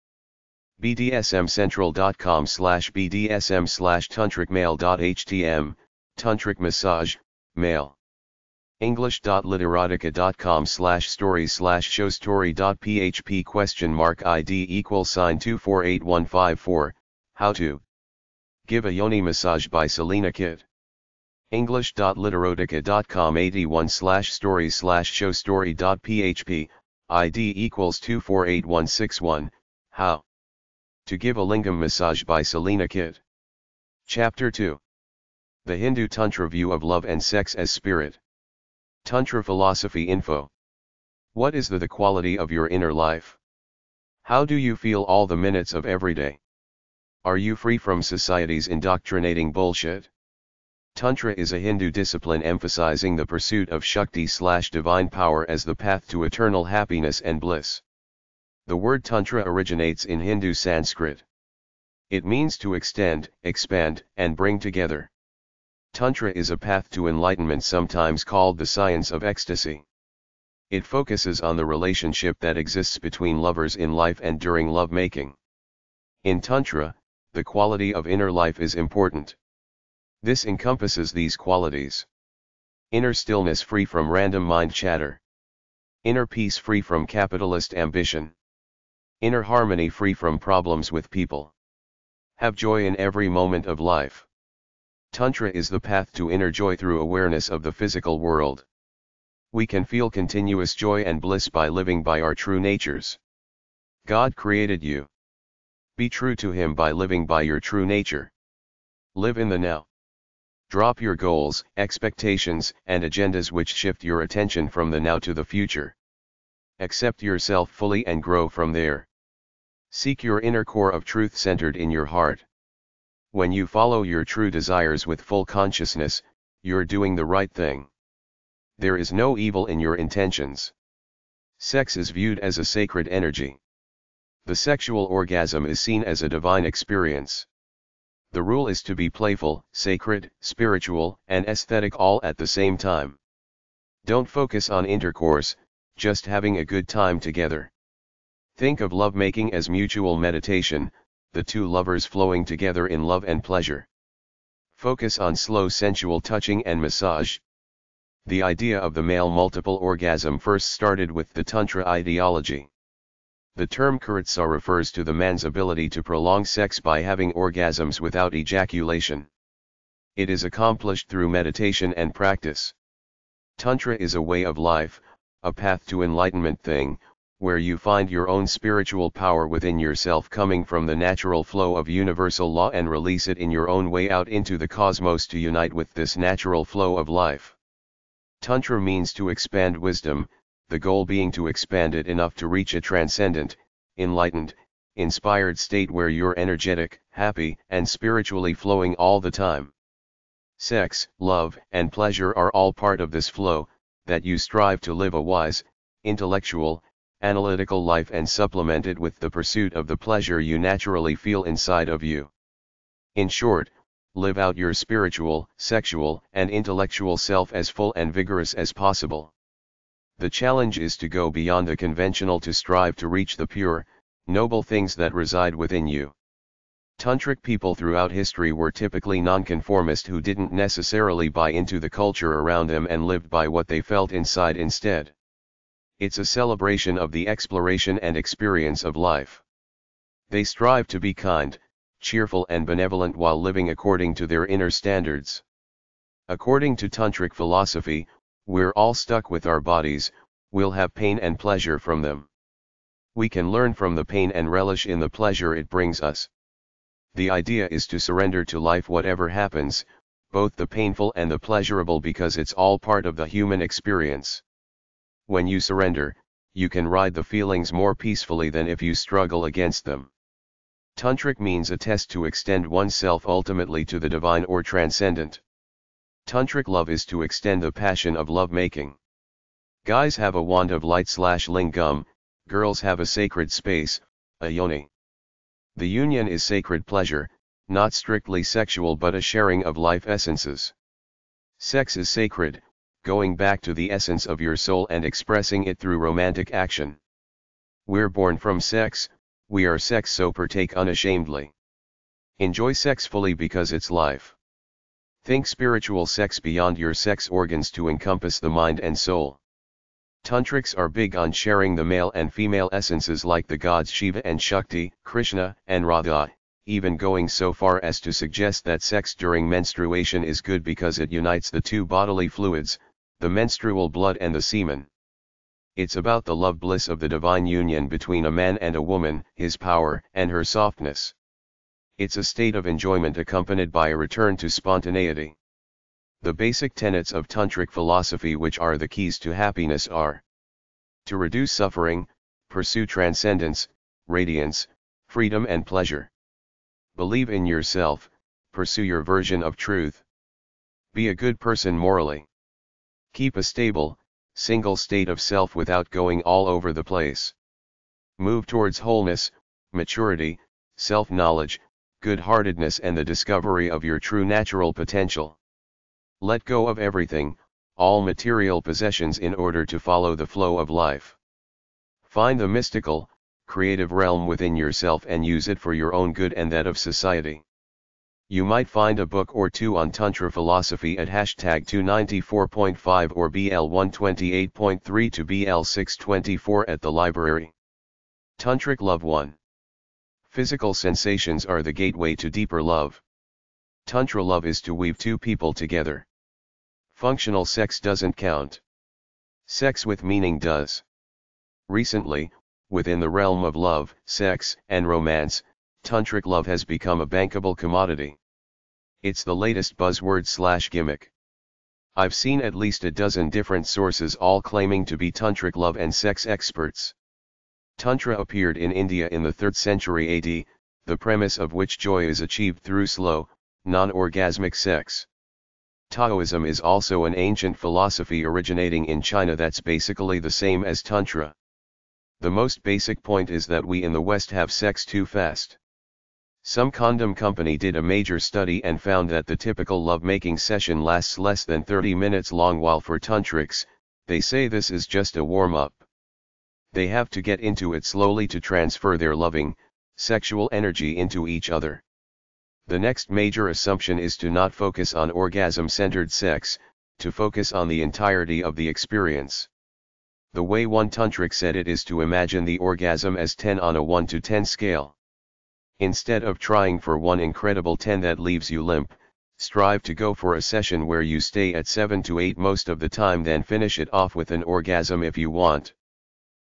bdsm/central.com/bdsm/tantricmail.htm, tantric massage, male. english.literatotica.com/story/showstory.php?ID =2481154, how to give a yoni massage by Selena Kidd. english.literotica.com 81/stories/showstory.php, ID =2481161, how to give a lingam massage by Selena Kidd. Chapter 2. The Hindu Tantra View of Love and Sex as Spirit. Tantra Philosophy Info. What is the quality of your inner life? How do you feel all the minutes of every day? Are you free from society's indoctrinating bullshit? Tantra is a Hindu discipline emphasizing the pursuit of Shakti/divine power as the path to eternal happiness and bliss. The word Tantra originates in Hindu Sanskrit. It means to extend, expand, and bring together. Tantra is a path to enlightenment, sometimes called the science of ecstasy. It focuses on the relationship that exists between lovers in life and during lovemaking. In Tantra, the quality of inner life is important. This encompasses these qualities: inner stillness free from random mind chatter, inner peace free from capitalist ambition, inner harmony free from problems with people. Have joy in every moment of life. Tantra is the path to inner joy through awareness of the physical world. We can feel continuous joy and bliss by living by our true natures. God created you. Be true to Him by living by your true nature. Live in the now. Drop your goals, expectations, and agendas which shift your attention from the now to the future. Accept yourself fully and grow from there. Seek your inner core of truth centered in your heart. When you follow your true desires with full consciousness, you're doing the right thing. There is no evil in your intentions. Sex is viewed as a sacred energy. The sexual orgasm is seen as a divine experience. The rule is to be playful, sacred, spiritual, and aesthetic all at the same time. Don't focus on intercourse, just having a good time together. Think of lovemaking as mutual meditation, the two lovers flowing together in love and pleasure. Focus on slow sensual touching and massage. The idea of the male multiple orgasm first started with the Tantra ideology. The term karitsa refers to the man's ability to prolong sex by having orgasms without ejaculation. It is accomplished through meditation and practice. Tantra is a way of life, a path to enlightenment thing, where you find your own spiritual power within yourself coming from the natural flow of universal law and release it in your own way out into the cosmos to unite with this natural flow of life. Tantra means to expand wisdom, the goal being to expand it enough to reach a transcendent, enlightened, inspired state where you're energetic, happy, and spiritually flowing all the time. Sex, love, and pleasure are all part of this flow, that you strive to live a wise, intellectual, analytical life and supplement it with the pursuit of the pleasure you naturally feel inside of you. In short, live out your spiritual, sexual, and intellectual self as full and vigorous as possible. The challenge is to go beyond the conventional to strive to reach the pure, noble things that reside within you. Tantric people throughout history were typically nonconformist who didn't necessarily buy into the culture around them and lived by what they felt inside instead. It's a celebration of the exploration and experience of life. They strive to be kind, cheerful and benevolent while living according to their inner standards. According to Tantric philosophy, we're all stuck with our bodies, we'll have pain and pleasure from them. We can learn from the pain and relish in the pleasure it brings us. The idea is to surrender to life whatever happens, both the painful and the pleasurable because it's all part of the human experience. When you surrender, you can ride the feelings more peacefully than if you struggle against them. Tantric means a test to extend oneself ultimately to the divine or transcendent. Tantric love is to extend the passion of lovemaking. Guys have a wand of light/lingam, girls have a sacred space, a yoni. The union is sacred pleasure, not strictly sexual but a sharing of life essences. Sex is sacred, going back to the essence of your soul and expressing it through romantic action. We're born from sex, we are sex, so partake unashamedly. Enjoy sex fully because it's life. Think spiritual sex beyond your sex organs to encompass the mind and soul. Tantrics are big on sharing the male and female essences like the gods Shiva and Shakti, Krishna and Radha, even going so far as to suggest that sex during menstruation is good because it unites the two bodily fluids, the menstrual blood and the semen. It's about the love bliss of the divine union between a man and a woman, his power and her softness. It's a state of enjoyment accompanied by a return to spontaneity. The basic tenets of Tantric philosophy, which are the keys to happiness, are to reduce suffering, pursue transcendence, radiance, freedom and pleasure. Believe in yourself, pursue your version of truth. Be a good person morally. Keep a stable, single state of self without going all over the place. Move towards wholeness, maturity, self-knowledge, good-heartedness and the discovery of your true natural potential. Let go of everything, all material possessions in order to follow the flow of life. Find the mystical, creative realm within yourself and use it for your own good and that of society. You might find a book or two on Tantra philosophy at #294.5 or BL 128.3 to BL 624 at the library. Tantric Love 1. Physical sensations are the gateway to deeper love. Tantra love is to weave two people together. Functional sex doesn't count. Sex with meaning does. Recently, within the realm of love, sex, and romance, Tantric love has become a bankable commodity. It's the latest buzzword/gimmick. I've seen at least a dozen different sources all claiming to be Tantric love and sex experts. Tantra appeared in India in the 3rd century AD, the premise of which joy is achieved through slow, non-orgasmic sex. Taoism is also an ancient philosophy originating in China that's basically the same as Tantra. The most basic point is that we in the West have sex too fast. Some condom company did a major study and found that the typical lovemaking session lasts less than 30 minutes long, while for tantrics, they say this is just a warm-up. They have to get into it slowly to transfer their loving, sexual energy into each other. The next major assumption is to not focus on orgasm-centered sex, to focus on the entirety of the experience. The way one tantric said it is to imagine the orgasm as 10 on a 1 to 10 scale. Instead of trying for one incredible 10 that leaves you limp, strive to go for a session where you stay at 7 to 8 most of the time, then finish it off with an orgasm if you want.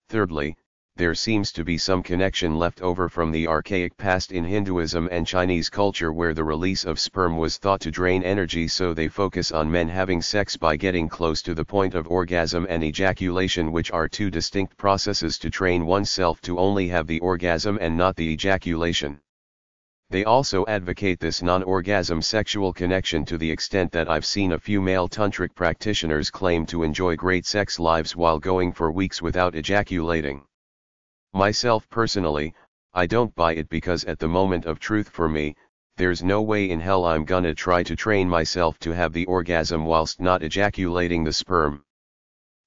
Thirdly, there seems to be some connection left over from the archaic past in Hinduism and Chinese culture where the release of sperm was thought to drain energy, so they focus on men having sex by getting close to the point of orgasm and ejaculation, which are two distinct processes to train oneself to only have the orgasm and not the ejaculation. They also advocate this non-orgasm sexual connection to the extent that I've seen a few male tantric practitioners claim to enjoy great sex lives while going for weeks without ejaculating. Myself personally, I don't buy it, because at the moment of truth for me, there's no way in hell I'm gonna try to train myself to have the orgasm whilst not ejaculating the sperm.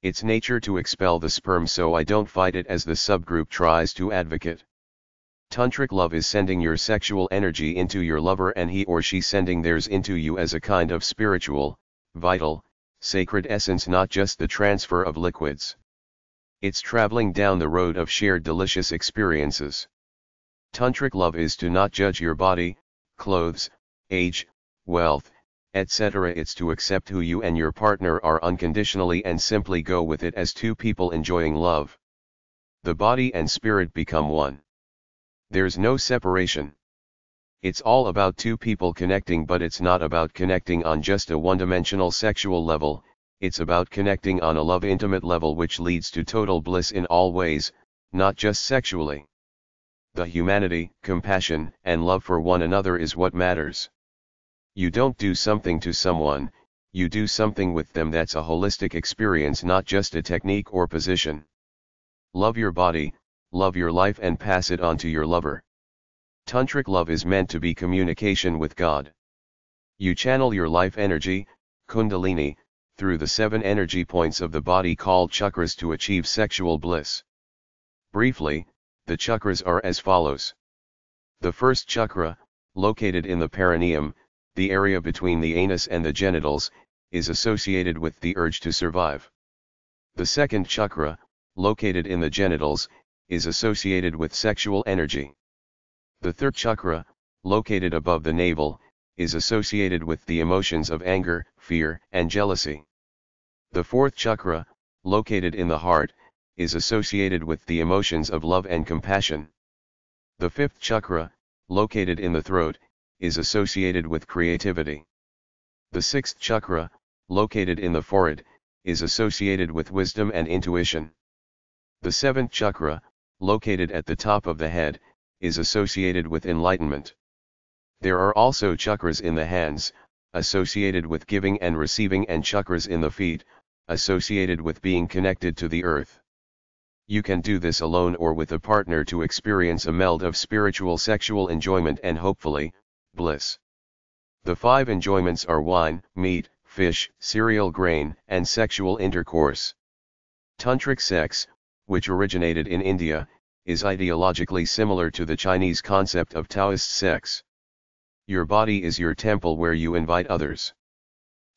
It's nature to expel the sperm, so I don't fight it as the subgroup tries to advocate. Tantric love is sending your sexual energy into your lover and he or she sending theirs into you as a kind of spiritual, vital, sacred essence, not just the transfer of liquids. It's traveling down the road of shared delicious experiences. Tantric love is to not judge your body, clothes, age, wealth, etc. It's to accept who you and your partner are unconditionally and simply go with it as two people enjoying love. The body and spirit become one. There's no separation. It's all about two people connecting, but it's not about connecting on just a one-dimensional sexual level. It's about connecting on a love intimate level, which leads to total bliss in all ways, not just sexually. The humanity, compassion, and love for one another is what matters. You don't do something to someone, you do something with them. That's a holistic experience, not just a technique or position. Love your body, love your life, and pass it on to your lover. Tantric love is meant to be communication with God. You channel your life energy, Kundalini, through the 7 energy points of the body called chakras to achieve sexual bliss. Briefly, the chakras are as follows. The first chakra, located in the perineum, the area between the anus and the genitals, is associated with the urge to survive. The second chakra, located in the genitals, is associated with sexual energy. The third chakra, located above the navel, is associated with the emotions of anger, fear, and jealousy. The fourth chakra, located in the heart, is associated with the emotions of love and compassion. The fifth chakra, located in the throat, is associated with creativity. The sixth chakra, located in the forehead, is associated with wisdom and intuition. The seventh chakra, located at the top of the head, is associated with enlightenment. There are also chakras in the hands, associated with giving and receiving, and chakras in the feet, associated with being connected to the earth. You can do this alone or with a partner to experience a meld of spiritual sexual enjoyment and hopefully, bliss. The 5 enjoyments are wine, meat, fish, cereal, grain, and sexual intercourse. Tantric sex, which originated in India, is ideologically similar to the Chinese concept of Taoist sex. Your body is your temple where you invite others.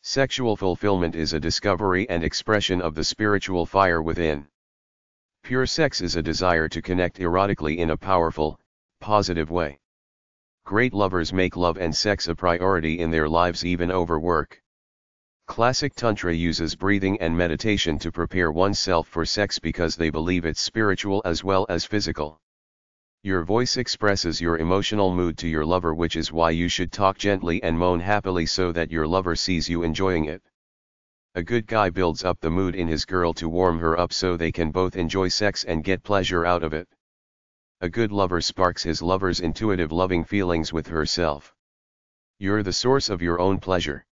Sexual fulfillment is a discovery and expression of the spiritual fire within. Pure sex is a desire to connect erotically in a powerful, positive way. Great lovers make love and sex a priority in their lives, even over work. Classic Tantra uses breathing and meditation to prepare oneself for sex because they believe it's spiritual as well as physical. Your voice expresses your emotional mood to your lover, which is why you should talk gently and moan happily so that your lover sees you enjoying it. A good guy builds up the mood in his girl to warm her up so they can both enjoy sex and get pleasure out of it. A good lover sparks his lover's intuitive loving feelings with herself. You're the source of your own pleasure.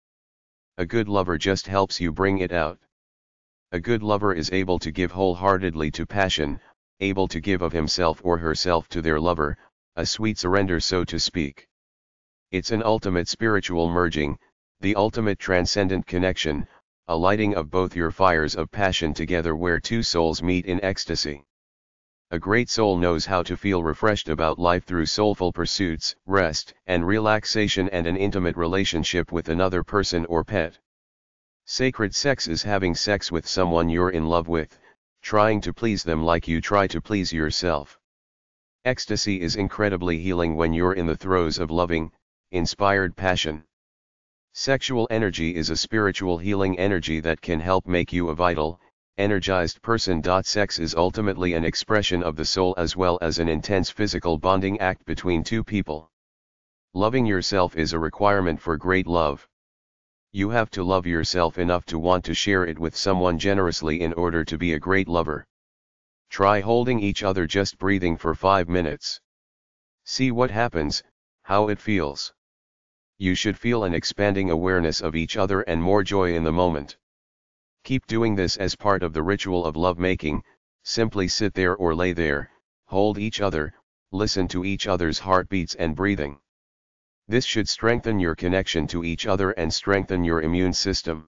A good lover just helps you bring it out. A good lover is able to give wholeheartedly to passion, able to give of himself or herself to their lover, a sweet surrender so to speak. It's an ultimate spiritual merging, the ultimate transcendent connection, a lighting of both your fires of passion together where two souls meet in ecstasy. A great soul knows how to feel refreshed about life through soulful pursuits, rest, and relaxation, and an intimate relationship with another person or pet. Sacred sex is having sex with someone you're in love with, trying to please them like you try to please yourself. Ecstasy is incredibly healing when you're in the throes of loving, inspired passion. Sexual energy is a spiritual healing energy that can help make you a vital, Energized person. Sex is ultimately an expression of the soul as well as an intense physical bonding act between two people. Loving yourself is a requirement for great love. You have to love yourself enough to want to share it with someone generously in order to be a great lover. Try holding each other, just breathing for 5 minutes. See what happens, how it feels. You should feel an expanding awareness of each other and more joy in the moment. Keep doing this as part of the ritual of lovemaking. Simply sit there or lay there, hold each other, listen to each other's heartbeats and breathing. This should strengthen your connection to each other and strengthen your immune system.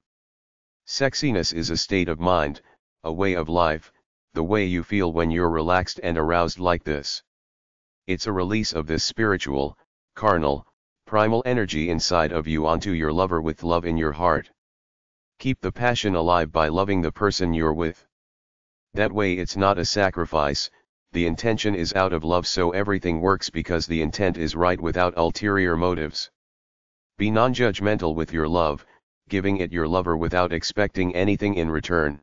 Sexiness is a state of mind, a way of life, the way you feel when you're relaxed and aroused like this. It's a release of this spiritual, carnal, primal energy inside of you onto your lover with love in your heart. Keep the passion alive by loving the person you're with. That way it's not a sacrifice, the intention is out of love, so everything works because the intent is right without ulterior motives. Be non-judgmental with your love, giving it your lover without expecting anything in return.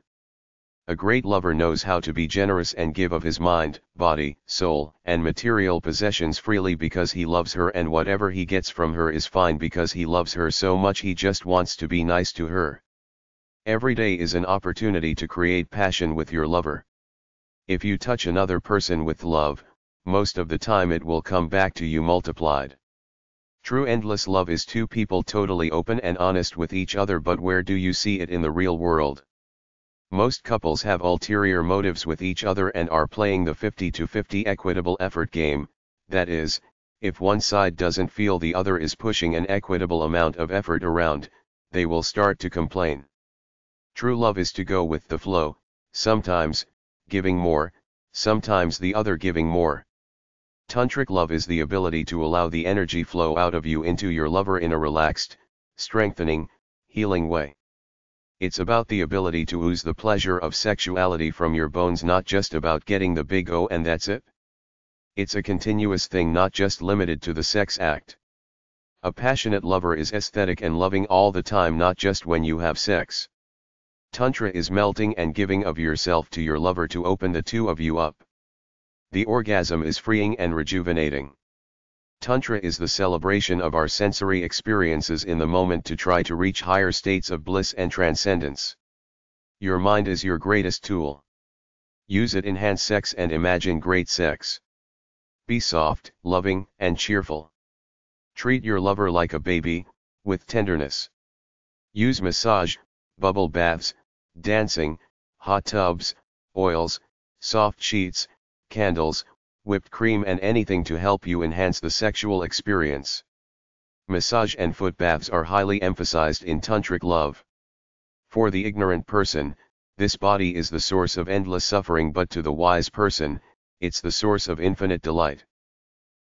A great lover knows how to be generous and give of his mind, body, soul, and material possessions freely because he loves her, and whatever he gets from her is fine because he loves her so much he just wants to be nice to her. Every day is an opportunity to create passion with your lover. If you touch another person with love, most of the time it will come back to you multiplied. True endless love is two people totally open and honest with each other, but where do you see it in the real world? Most couples have ulterior motives with each other and are playing the 50-50 equitable effort game, that is, if one side doesn't feel the other is pushing an equitable amount of effort around, they will start to complain. True love is to go with the flow, sometimes giving more, sometimes the other giving more. Tantric love is the ability to allow the energy flow out of you into your lover in a relaxed, strengthening, healing way. It's about the ability to ooze the pleasure of sexuality from your bones, not just about getting the big O and that's it. It's a continuous thing, not just limited to the sex act. A passionate lover is aesthetic and loving all the time, not just when you have sex. Tantra is melting and giving of yourself to your lover to open the two of you up. The orgasm is freeing and rejuvenating. Tantra is the celebration of our sensory experiences in the moment to try to reach higher states of bliss and transcendence. Your mind is your greatest tool. Use it, enhance sex and imagine great sex. Be soft, loving, and cheerful. Treat your lover like a baby, with tenderness. Use massage, bubble baths, dancing, hot tubs, oils, soft sheets, candles, whipped cream, and anything to help you enhance the sexual experience. Massage and foot baths are highly emphasized in tantric love. For the ignorant person, this body is the source of endless suffering, but to the wise person, it's the source of infinite delight.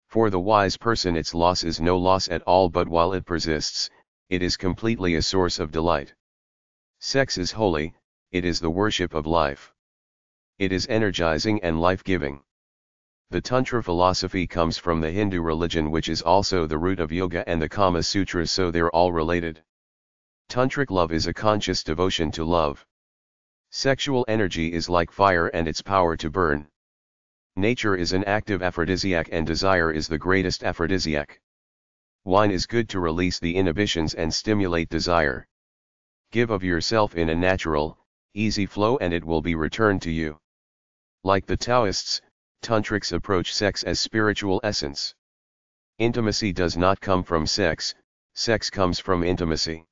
For the wise person, its loss is no loss at all, but while it persists, it is completely a source of delight. Sex is holy, it is the worship of life. It is energizing and life-giving. The Tantra philosophy comes from the Hindu religion, which is also the root of yoga and the Kama Sutras, so they're all related. Tantric love is a conscious devotion to love. Sexual energy is like fire and its power to burn. Nature is an active aphrodisiac and desire is the greatest aphrodisiac. Wine is good to release the inhibitions and stimulate desire. Give of yourself in a natural, easy flow and it will be returned to you. Like the Taoists, Tantrics approach sex as spiritual essence. Intimacy does not come from sex, sex comes from intimacy.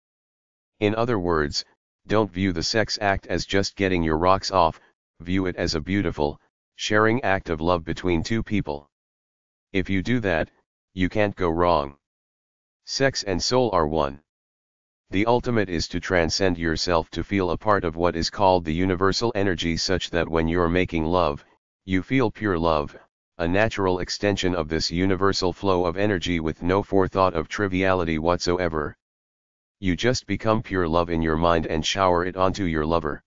In other words, don't view the sex act as just getting your rocks off, view it as a beautiful, sharing act of love between two people. If you do that, you can't go wrong. Sex and soul are one. The ultimate is to transcend yourself, to feel a part of what is called the universal energy, such that when you're making love, you feel pure love, a natural extension of this universal flow of energy with no forethought of triviality whatsoever. You just become pure love in your mind and shower it onto your lover.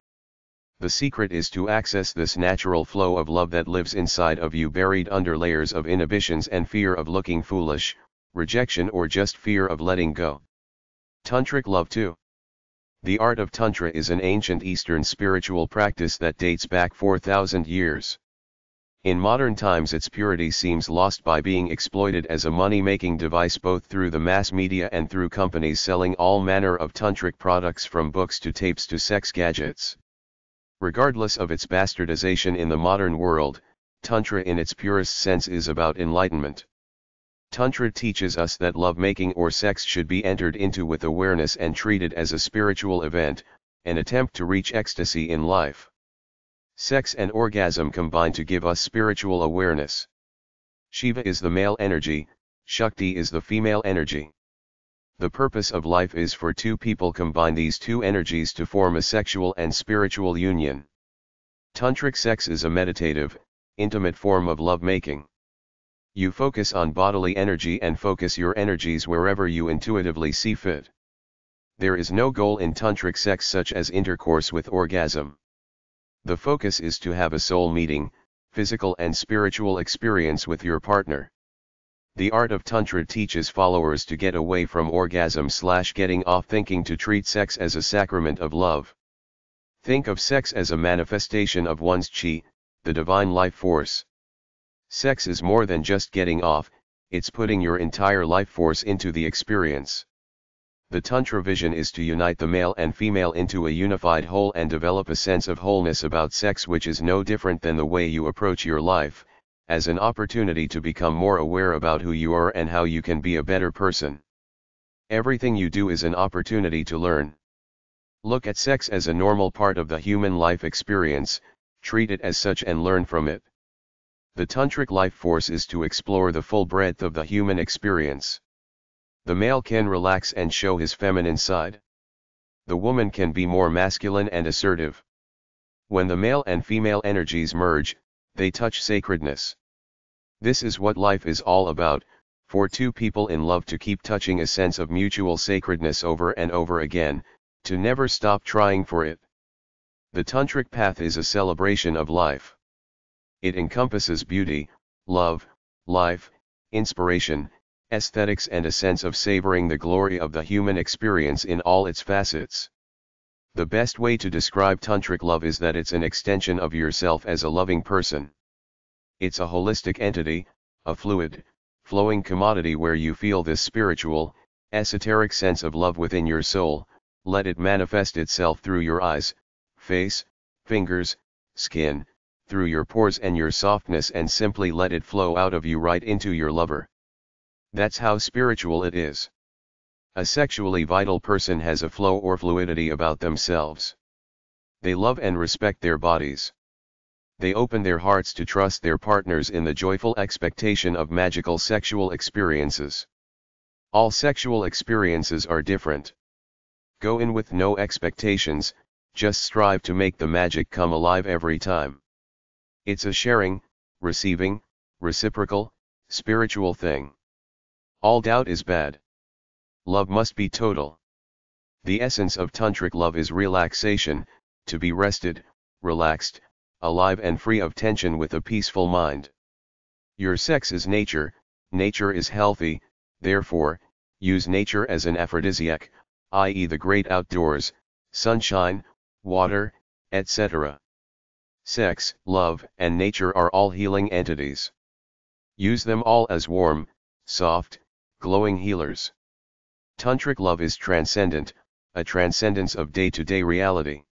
The secret is to access this natural flow of love that lives inside of you, buried under layers of inhibitions and fear of looking foolish, rejection, or just fear of letting go. Tantric love 2. The art of Tantra is an ancient Eastern spiritual practice that dates back 4,000 years. In modern times its purity seems lost by being exploited as a money-making device both through the mass media and through companies selling all manner of tantric products from books to tapes to sex gadgets. Regardless of its bastardization in the modern world, Tantra in its purest sense is about enlightenment. Tantra teaches us that lovemaking or sex should be entered into with awareness and treated as a spiritual event, an attempt to reach ecstasy in life. Sex and orgasm combine to give us spiritual awareness. Shiva is the male energy, Shakti is the female energy. The purpose of life is for two people combine these two energies to form a sexual and spiritual union. Tantric sex is a meditative, intimate form of lovemaking. You focus on bodily energy and focus your energies wherever you intuitively see fit. There is no goal in tantric sex such as intercourse with orgasm. The focus is to have a soul meeting, physical and spiritual experience with your partner. The art of Tantra teaches followers to get away from orgasm/getting off thinking to treat sex as a sacrament of love. Think of sex as a manifestation of one's chi, the divine life force. Sex is more than just getting off, it's putting your entire life force into the experience. The Tantra vision is to unite the male and female into a unified whole and develop a sense of wholeness about sex which is no different than the way you approach your life, as an opportunity to become more aware about who you are and how you can be a better person. Everything you do is an opportunity to learn. Look at sex as a normal part of the human life experience, treat it as such and learn from it. The tantric life force is to explore the full breadth of the human experience. The male can relax and show his feminine side. The woman can be more masculine and assertive. When the male and female energies merge, they touch sacredness. This is what life is all about, for two people in love to keep touching a sense of mutual sacredness over and over again, to never stop trying for it. The tantric path is a celebration of life. It encompasses beauty, love, life, inspiration, aesthetics and a sense of savoring the glory of the human experience in all its facets. The best way to describe tantric love is that it's an extension of yourself as a loving person. It's a holistic entity, a fluid, flowing commodity where you feel this spiritual, esoteric sense of love within your soul, let it manifest itself through your eyes, face, fingers, skin, through your pores and your softness and simply let it flow out of you right into your lover. That's how spiritual it is. A sexually vital person has a flow or fluidity about themselves. They love and respect their bodies. They open their hearts to trust their partners in the joyful expectation of magical sexual experiences. All sexual experiences are different. Go in with no expectations, just strive to make the magic come alive every time. It's a sharing, receiving, reciprocal, spiritual thing. All doubt is bad. Love must be total. The essence of tantric love is relaxation, to be rested, relaxed, alive and free of tension with a peaceful mind. Your sex is nature, nature is healthy, therefore, use nature as an aphrodisiac, i.e. the great outdoors, sunshine, water, etc. Sex, love, and nature are all healing entities. Use them all as warm, soft, glowing healers. Tantric love is transcendent, a transcendence of day-to-day reality.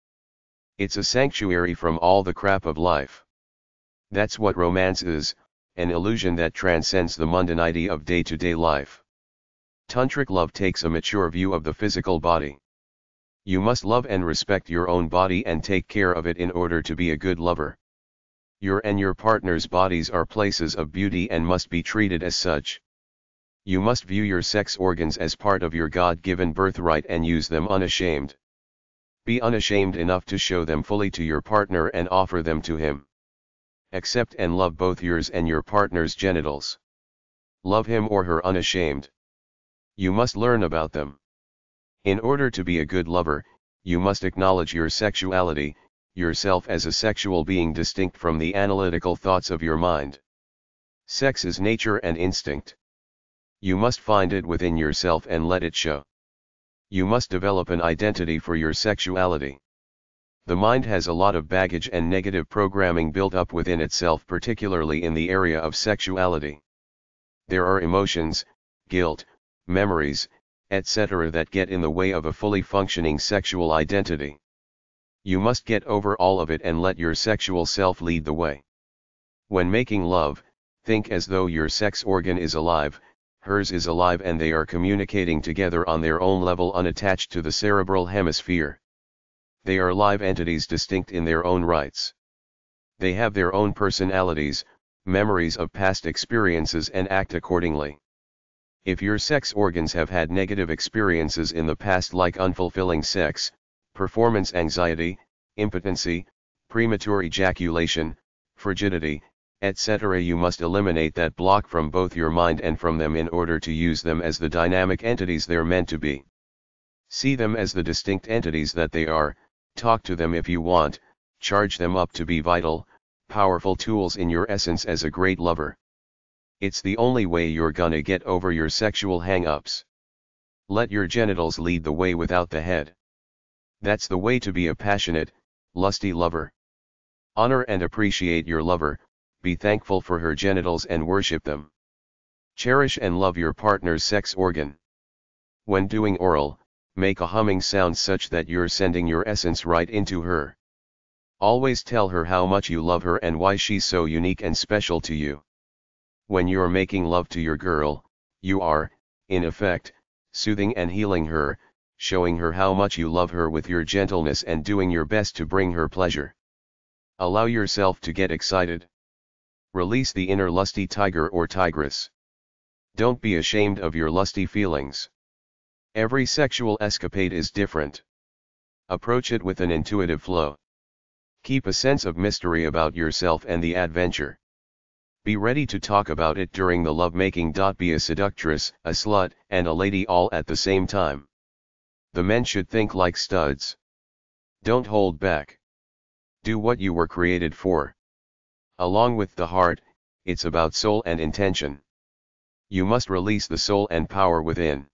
It's a sanctuary from all the crap of life. That's what romance is, an illusion that transcends the mundanity of day-to-day life. Tantric love takes a mature view of the physical body. You must love and respect your own body and take care of it in order to be a good lover. Your and your partner's bodies are places of beauty and must be treated as such. You must view your sex organs as part of your God-given birthright and use them unashamed. Be unashamed enough to show them fully to your partner and offer them to him. Accept and love both yours and your partner's genitals. Love him or her unashamed. You must learn about them. In order to be a good lover, you must acknowledge your sexuality, yourself as a sexual being distinct from the analytical thoughts of your mind. Sex is nature and instinct. You must find it within yourself and let it show. You must develop an identity for your sexuality. The mind has a lot of baggage and negative programming built up within itself, particularly in the area of sexuality. There are emotions, guilt, memories, etc. that get in the way of a fully functioning sexual identity. You must get over all of it and let your sexual self lead the way. When making love, think as though your sex organ is alive, hers is alive, and they are communicating together on their own level, unattached to the cerebral hemisphere. They are live entities, distinct in their own rights. They have their own personalities, memories of past experiences, and act accordingly. If your sex organs have had negative experiences in the past, like unfulfilling sex, performance anxiety, impotency, premature ejaculation, frigidity, etc., you must eliminate that block from both your mind and from them in order to use them as the dynamic entities they're meant to be. See them as the distinct entities that they are, talk to them if you want, charge them up to be vital, powerful tools in your essence as a great lover. It's the only way you're gonna get over your sexual hang-ups. Let your genitals lead the way without the head. That's the way to be a passionate, lusty lover. Honor and appreciate your lover, be thankful for her genitals and worship them. Cherish and love your partner's sex organ. When doing oral, make a humming sound such that you're sending your essence right into her. Always tell her how much you love her and why she's so unique and special to you. When you're making love to your girl, you are, in effect, soothing and healing her, showing her how much you love her with your gentleness and doing your best to bring her pleasure. Allow yourself to get excited. Release the inner lusty tiger or tigress. Don't be ashamed of your lusty feelings. Every sexual escapade is different. Approach it with an intuitive flow. Keep a sense of mystery about yourself and the adventure. Be ready to talk about it during the lovemaking. Be a seductress, a slut, and a lady all at the same time. The men should think like studs. Don't hold back. Do what you were created for. Along with the heart, it's about soul and intention. You must release the soul and power within.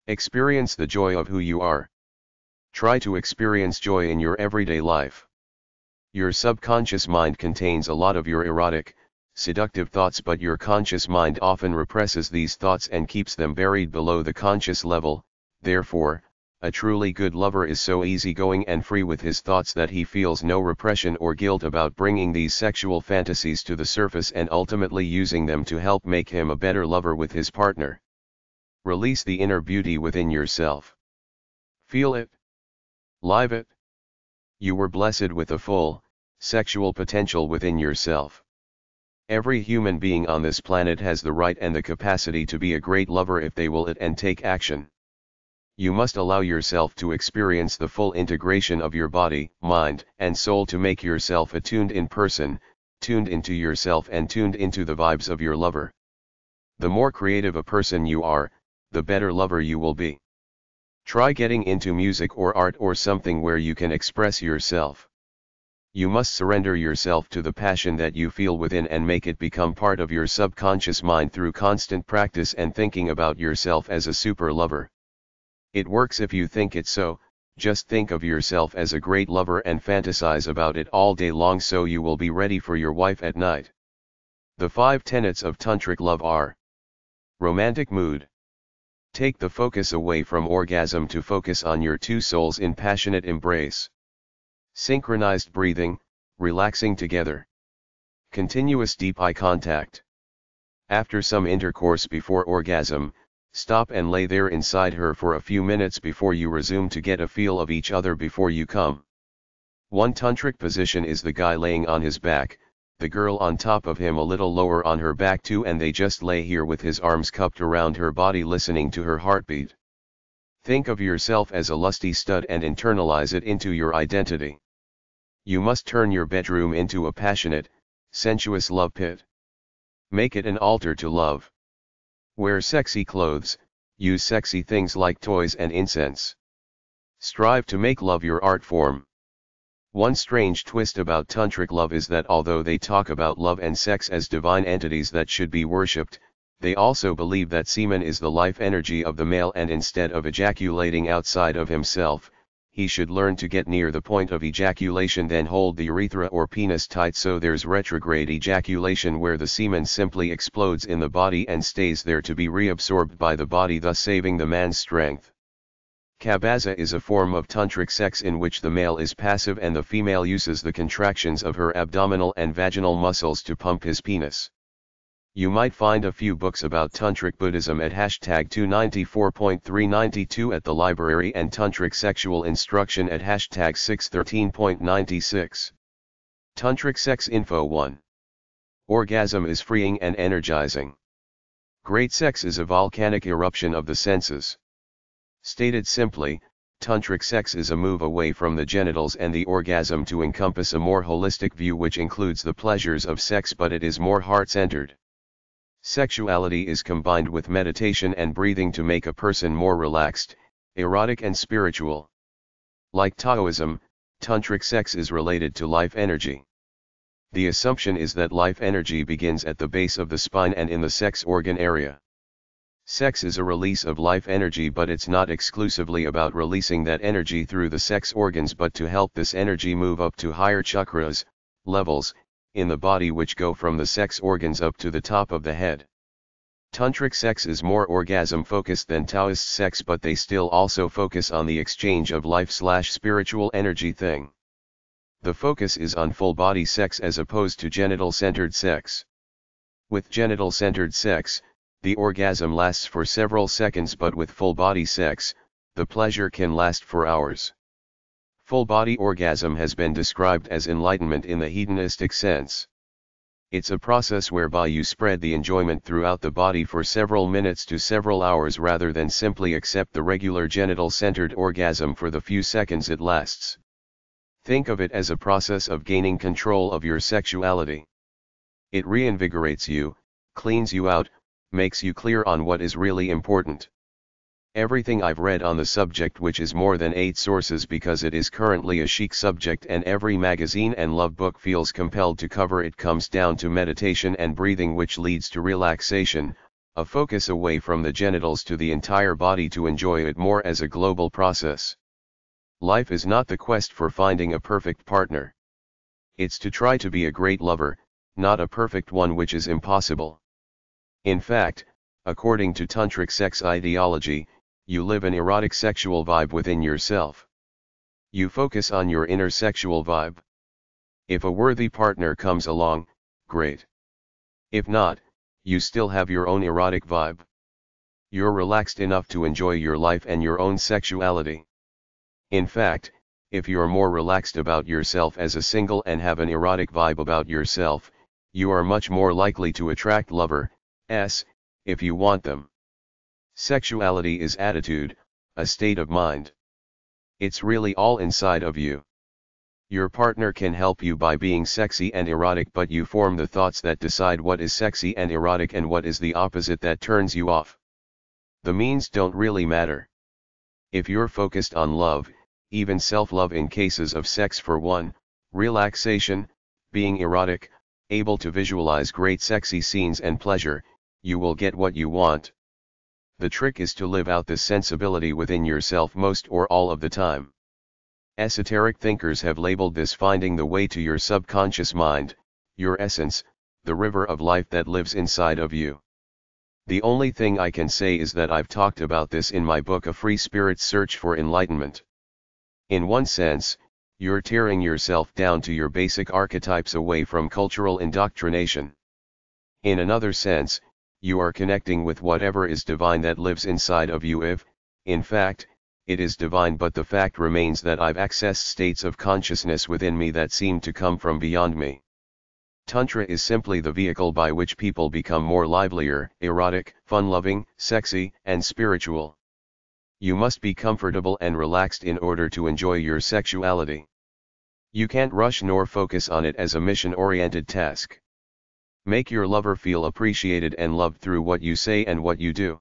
Experience the joy of who you are. Try to experience joy in your everyday life. Your subconscious mind contains a lot of your erotic, seductive thoughts, but your conscious mind often represses these thoughts and keeps them buried below the conscious level. Therefore, a truly good lover is so easygoing and free with his thoughts that he feels no repression or guilt about bringing these sexual fantasies to the surface and ultimately using them to help make him a better lover with his partner. Release the inner beauty within yourself. Feel it. Live it. You were blessed with a full, sexual potential within yourself. Every human being on this planet has the right and the capacity to be a great lover if they will it and take action. You must allow yourself to experience the full integration of your body, mind, and soul to make yourself attuned in person, tuned into yourself and tuned into the vibes of your lover. The more creative a person you are, the better lover you will be. Try getting into music or art or something where you can express yourself. You must surrender yourself to the passion that you feel within and make it become part of your subconscious mind through constant practice and thinking about yourself as a super lover. It works if you think it so. Just think of yourself as a great lover and fantasize about it all day long so you will be ready for your wife at night. The 5 tenets of tantric love are: romantic mood. Take the focus away from orgasm to focus on your two souls in passionate embrace. Synchronized breathing, relaxing together. Continuous deep eye contact. After some intercourse before orgasm, stop and lay there inside her for a few minutes before you resume to get a feel of each other before you come. One tantric position is the guy laying on his back, the girl on top of him a little lower on her back too, and they just lay here with his arms cupped around her body listening to her heartbeat. Think of yourself as a lusty stud and internalize it into your identity. You must turn your bedroom into a passionate, sensuous love pit. Make it an altar to love. Wear sexy clothes, use sexy things like toys and incense. Strive to make love your art form. One strange twist about tantric love is that although they talk about love and sex as divine entities that should be worshipped, They also believe that semen is the life energy of the male, and instead of ejaculating outside of himself, he should learn to get near the point of ejaculation, then hold the urethra or penis tight so there's retrograde ejaculation where the semen simply explodes in the body and stays there to be reabsorbed by the body, thus saving the man's strength. Kabaza is a form of tantric sex in which the male is passive and the female uses the contractions of her abdominal and vaginal muscles to pump his penis. You might find a few books about Tantric Buddhism at hashtag 294.392 at the library, and Tantric Sexual Instruction at hashtag 613.96. Tantric Sex Info 1. Orgasm is freeing and energizing. Great sex is a volcanic eruption of the senses. Stated simply, Tantric sex is a move away from the genitals and the orgasm to encompass a more holistic view which includes the pleasures of sex, but it is more heart-centered. Sexuality is combined with meditation and breathing to make a person more relaxed, erotic and spiritual. Like Taoism, Tantric sex is related to life energy. The assumption is that life energy begins at the base of the spine and in the sex organ area. Sex is a release of life energy, but it's not exclusively about releasing that energy through the sex organs, but to help this energy move up to higher chakras, levels, in the body, which go from the sex organs up to the top of the head. Tantric sex is more orgasm focused than Taoist sex, but they still also focus on the exchange of life/spiritual energy thing. The focus is on full body sex as opposed to genital centered sex. With genital centered sex, the orgasm lasts for several seconds, but with full body sex, the pleasure can last for hours. Full body orgasm has been described as enlightenment in the hedonistic sense. It's a process whereby you spread the enjoyment throughout the body for several minutes to several hours rather than simply accept the regular genital-centered orgasm for the few seconds it lasts. Think of it as a process of gaining control of your sexuality. It reinvigorates you, cleans you out, makes you clear on what is really important. Everything I've read on the subject, which is more than 8 sources because it is currently a chic subject and every magazine and love book feels compelled to cover it, comes down to meditation and breathing, which leads to relaxation, a focus away from the genitals to the entire body to enjoy it more as a global process. Life is not the quest for finding a perfect partner. It's to try to be a great lover, not a perfect one, which is impossible. In fact, according to Tantric sex ideology, you live an erotic sexual vibe within yourself. You focus on your inner sexual vibe. If a worthy partner comes along, great. If not, you still have your own erotic vibe. You're relaxed enough to enjoy your life and your own sexuality. In fact, if you're more relaxed about yourself as a single and have an erotic vibe about yourself, you are much more likely to attract lovers, if you want them. Sexuality is attitude, a state of mind. It's really all inside of you. Your partner can help you by being sexy and erotic, but you form the thoughts that decide what is sexy and erotic and what is the opposite that turns you off. The means don't really matter. If you're focused on love, even self-love in cases of sex for one, relaxation, being erotic, able to visualize great sexy scenes and pleasure, you will get what you want. The trick is to live out this sensibility within yourself most or all of the time. Esoteric thinkers have labeled this finding the way to your subconscious mind, your essence, the river of life that lives inside of you. The only thing I can say is that I've talked about this in my book A Free Spirit's Search for Enlightenment. In one sense, you're tearing yourself down to your basic archetypes away from cultural indoctrination. In another sense, you are connecting with whatever is divine that lives inside of you if, in fact, it is divine, but the fact remains that I've accessed states of consciousness within me that seem to come from beyond me. Tantra is simply the vehicle by which people become more livelier, erotic, fun-loving, sexy, and spiritual. You must be comfortable and relaxed in order to enjoy your sexuality. You can't rush nor focus on it as a mission-oriented task. Make your lover feel appreciated and loved through what you say and what you do.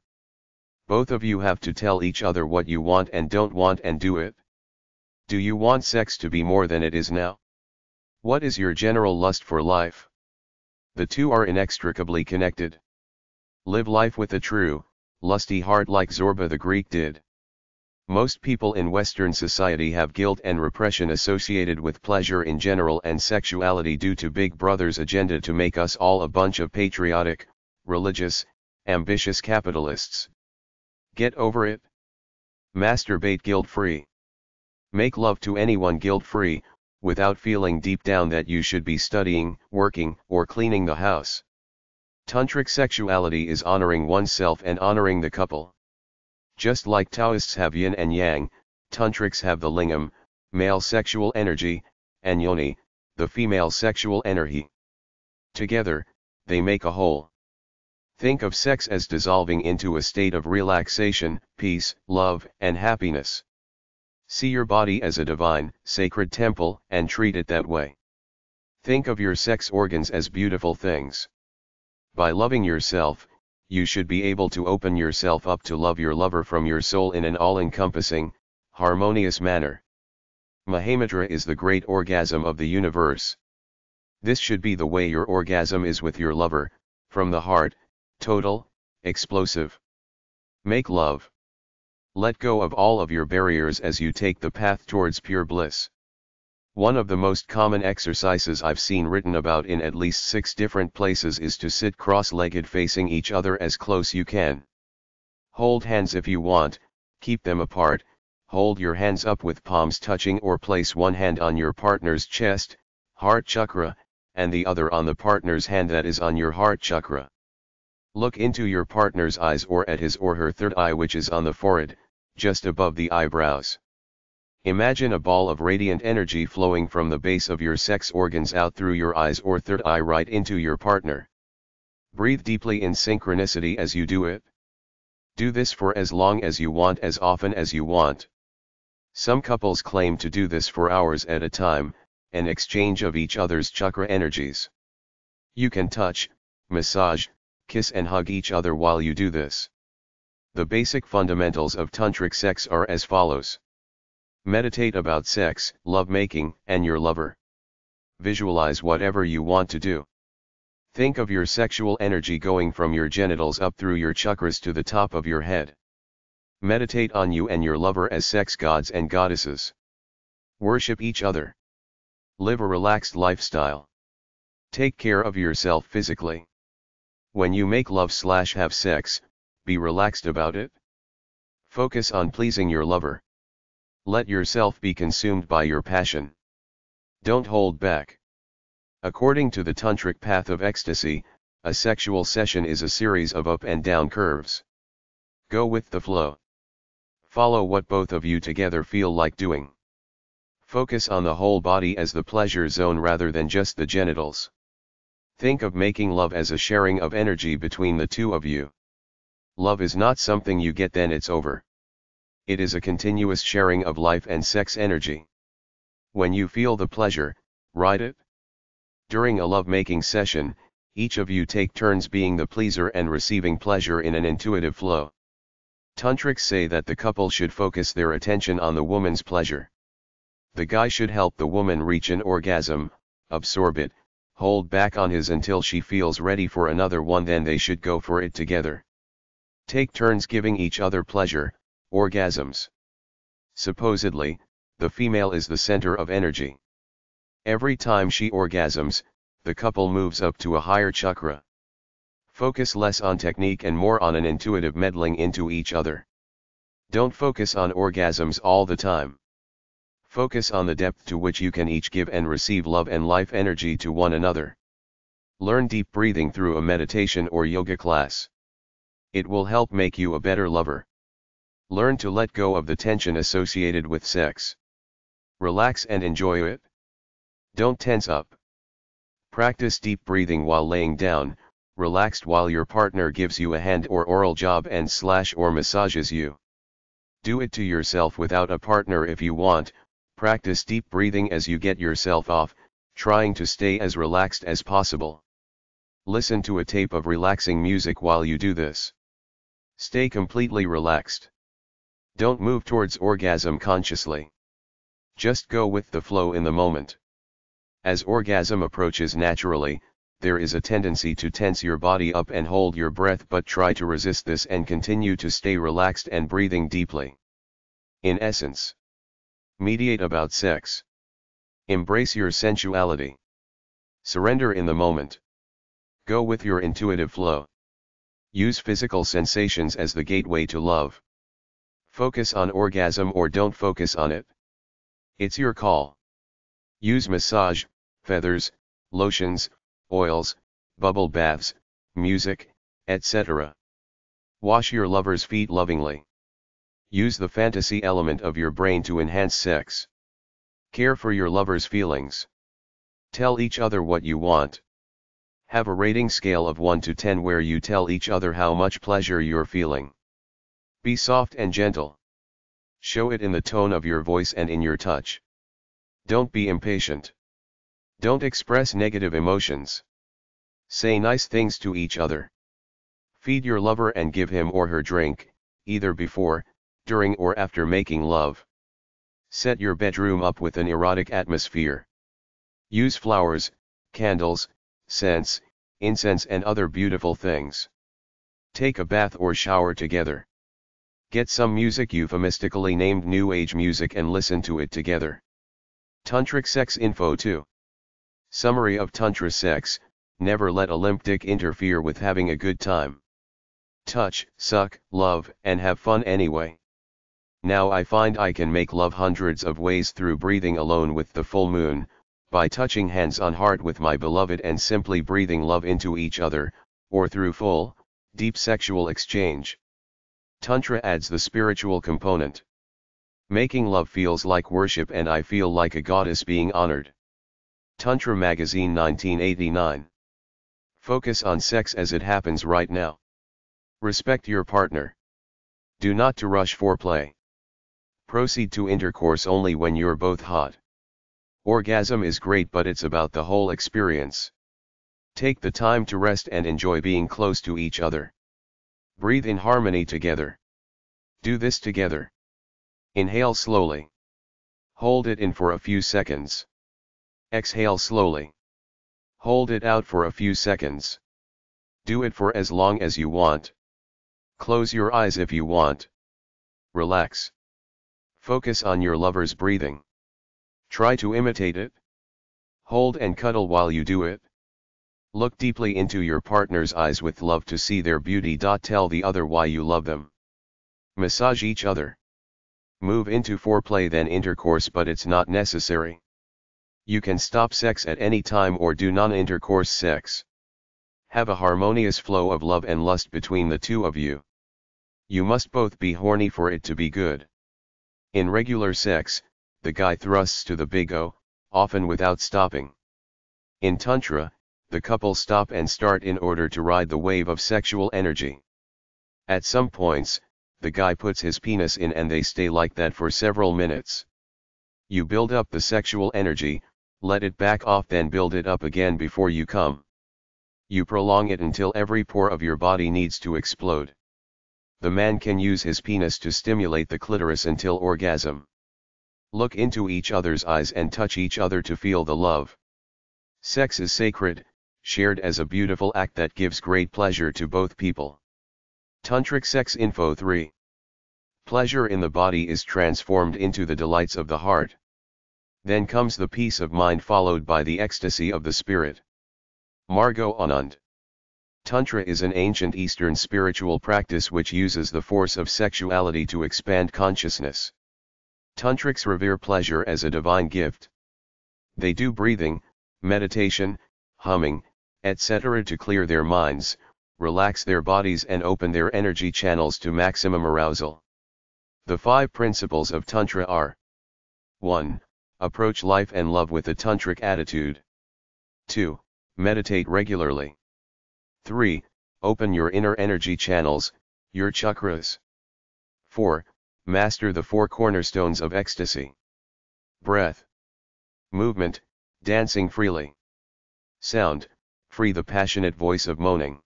Both of you have to tell each other what you want and don't want and do it. Do you want sex to be more than it is now? What is your general lust for life? The two are inextricably connected. Live life with a true, lusty heart like Zorba the Greek did. Most people in Western society have guilt and repression associated with pleasure in general and sexuality due to Big Brother's agenda to make us all a bunch of patriotic, religious, ambitious capitalists. Get over it. Masturbate guilt-free. Make love to anyone guilt-free, without feeling deep down that you should be studying, working, or cleaning the house. Tantric sexuality is honoring oneself and honoring the couple. Just like Taoists have yin and yang, Tantrics have the lingam, male sexual energy, and yoni, the female sexual energy. Together, they make a whole. Think of sex as dissolving into a state of relaxation, peace, love, and happiness. See your body as a divine, sacred temple, and treat it that way. Think of your sex organs as beautiful things. By loving yourself, you should be able to open yourself up to love your lover from your soul in an all-encompassing, harmonious manner. Mahamudra is the great orgasm of the universe. This should be the way your orgasm is with your lover, from the heart, total, explosive. Make love. Let go of all of your barriers as you take the path towards pure bliss. One of the most common exercises I've seen written about in at least 6 different places is to sit cross-legged facing each other as close you can. Hold hands if you want, keep them apart, hold your hands up with palms touching or place one hand on your partner's chest, heart chakra, and the other on the partner's hand that is on your heart chakra. Look into your partner's eyes or at his or her third eye which is on the forehead, just above the eyebrows. Imagine a ball of radiant energy flowing from the base of your sex organs out through your eyes or third eye right into your partner. Breathe deeply in synchronicity as you do it. Do this for as long as you want, as often as you want. Some couples claim to do this for hours at a time, an exchange of each other's chakra energies. You can touch, massage, kiss and hug each other while you do this. The basic fundamentals of tantric sex are as follows. Meditate about sex, lovemaking, and your lover. Visualize whatever you want to do. Think of your sexual energy going from your genitals up through your chakras to the top of your head. Meditate on you and your lover as sex gods and goddesses. Worship each other. Live a relaxed lifestyle. Take care of yourself physically. When you make love/have sex, be relaxed about it. Focus on pleasing your lover. Let yourself be consumed by your passion. Don't hold back. According to the tantric path of ecstasy, a sexual session is a series of up and down curves. Go with the flow. Follow what both of you together feel like doing. Focus on the whole body as the pleasure zone rather than just the genitals. Think of making love as a sharing of energy between the two of you. Love is not something you get then it's over. It is a continuous sharing of life and sex energy. When you feel the pleasure, ride it. During a love-making session, each of you take turns being the pleaser and receiving pleasure in an intuitive flow. Tantrics say that the couple should focus their attention on the woman's pleasure. The guy should help the woman reach an orgasm, absorb it, hold back on his until she feels ready for another one, then they should go for it together. Take turns giving each other pleasure, orgasms. Supposedly, the female is the center of energy. Every time she orgasms, the couple moves up to a higher chakra. Focus less on technique and more on an intuitive meddling into each other. Don't focus on orgasms all the time. Focus on the depth to which you can each give and receive love and life energy to one another. Learn deep breathing through a meditation or yoga class. It will help make you a better lover. Learn to let go of the tension associated with sex. Relax and enjoy it. Don't tense up. Practice deep breathing while laying down, relaxed while your partner gives you a hand or oral job and/or massages you. Do it to yourself without a partner if you want. Practice deep breathing as you get yourself off, trying to stay as relaxed as possible. Listen to a tape of relaxing music while you do this. Stay completely relaxed. Don't move towards orgasm consciously. Just go with the flow in the moment. As orgasm approaches naturally, there is a tendency to tense your body up and hold your breath, but try to resist this and continue to stay relaxed and breathing deeply. In essence, meditate about sex. Embrace your sensuality. Surrender in the moment. Go with your intuitive flow. Use physical sensations as the gateway to love. Focus on orgasm or don't focus on it. It's your call. Use massage, feathers, lotions, oils, bubble baths, music, etc. Wash your lover's feet lovingly. Use the fantasy element of your brain to enhance sex. Care for your lover's feelings. Tell each other what you want. Have a rating scale of 1 to 10 where you tell each other how much pleasure you're feeling. Be soft and gentle. Show it in the tone of your voice and in your touch. Don't be impatient. Don't express negative emotions. Say nice things to each other. Feed your lover and give him or her drink, either before, during or after making love. Set your bedroom up with an erotic atmosphere. Use flowers, candles, scents, incense and other beautiful things. Take a bath or shower together. Get some music euphemistically named New Age music and listen to it together. Tantric sex info 2. Summary of Tantra sex: never let a limp dick interfere with having a good time. Touch, suck, love, and have fun anyway. Now I find I can make love hundreds of ways: through breathing alone with the full moon, by touching hands on heart with my beloved and simply breathing love into each other, or through full, deep sexual exchange. Tantra adds the spiritual component. Making love feels like worship and I feel like a goddess being honored. Tantra Magazine 1989. Focus on sex as it happens right now. Respect your partner. Do not to rush foreplay. Proceed to intercourse only when you're both hot. Orgasm is great, but it's about the whole experience. Take the time to rest and enjoy being close to each other. Breathe in harmony together. Do this together. Inhale slowly. Hold it in for a few seconds. Exhale slowly. Hold it out for a few seconds. Do it for as long as you want. Close your eyes if you want. Relax. Focus on your lover's breathing. Try to imitate it. Hold and cuddle while you do it. Look deeply into your partner's eyes with love to see their beauty. Tell the other why you love them. Massage each other. Move into foreplay then intercourse, but it's not necessary. You can stop sex at any time or do non-intercourse sex. Have a harmonious flow of love and lust between the two of you. You must both be horny for it to be good. In regular sex, the guy thrusts to the big O, often without stopping. In Tantra, the couple stop and start in order to ride the wave of sexual energy. At some points, the guy puts his penis in and they stay like that for several minutes. You build up the sexual energy, let it back off, then build it up again before you come. You prolong it until every pore of your body needs to explode. The man can use his penis to stimulate the clitoris until orgasm. Look into each other's eyes and touch each other to feel the love. Sex is sacred, shared as a beautiful act that gives great pleasure to both people. Tantric sex info 3. Pleasure in the body is transformed into the delights of the heart. Then comes the peace of mind, followed by the ecstasy of the spirit. Margot Anand. Tantra is an ancient Eastern spiritual practice which uses the force of sexuality to expand consciousness. Tantrics revere pleasure as a divine gift. They do breathing, meditation, humming, etc. to clear their minds, relax their bodies and open their energy channels to maximum arousal. The 5 principles of Tantra are: 1. Approach life and love with a tantric attitude. 2. Meditate regularly. 3. Open your inner energy channels, your chakras. 4. Master the 4 cornerstones of ecstasy. Breath. Movement, dancing freely. Sound, free the passionate voice of moaning.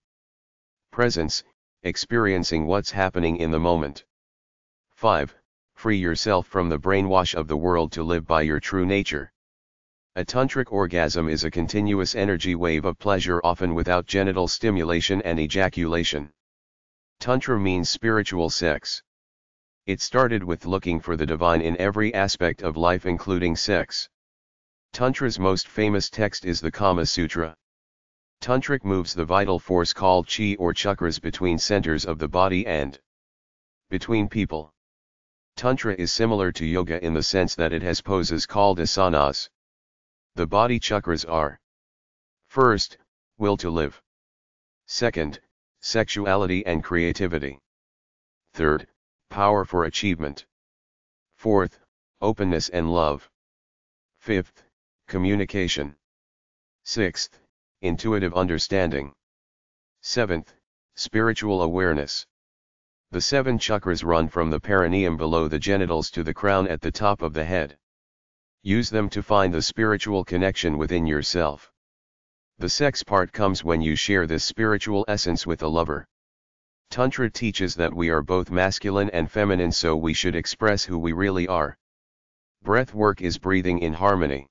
Presence, experiencing what's happening in the moment. 5. Free yourself from the brainwash of the world to live by your true nature. A tantric orgasm is a continuous energy wave of pleasure, often without genital stimulation and ejaculation. Tantra means spiritual sex. It started with looking for the divine in every aspect of life, including sex. Tantra's most famous text is the Kama Sutra. Tantric moves the vital force called chi or chakras between centers of the body and between people. Tantra is similar to yoga in the sense that it has poses called asanas. The body chakras are: first, will to live; second, sexuality and creativity; third, power for achievement; fourth, openness and love; fifth, communication; sixth, intuitive understanding; seventh, spiritual awareness. The 7 chakras run from the perineum below the genitals to the crown at the top of the head. Use them to find the spiritual connection within yourself. The sex part comes when you share this spiritual essence with a lover. Tantra teaches that we are both masculine and feminine, so we should express who we really are. Breath work is breathing in harmony.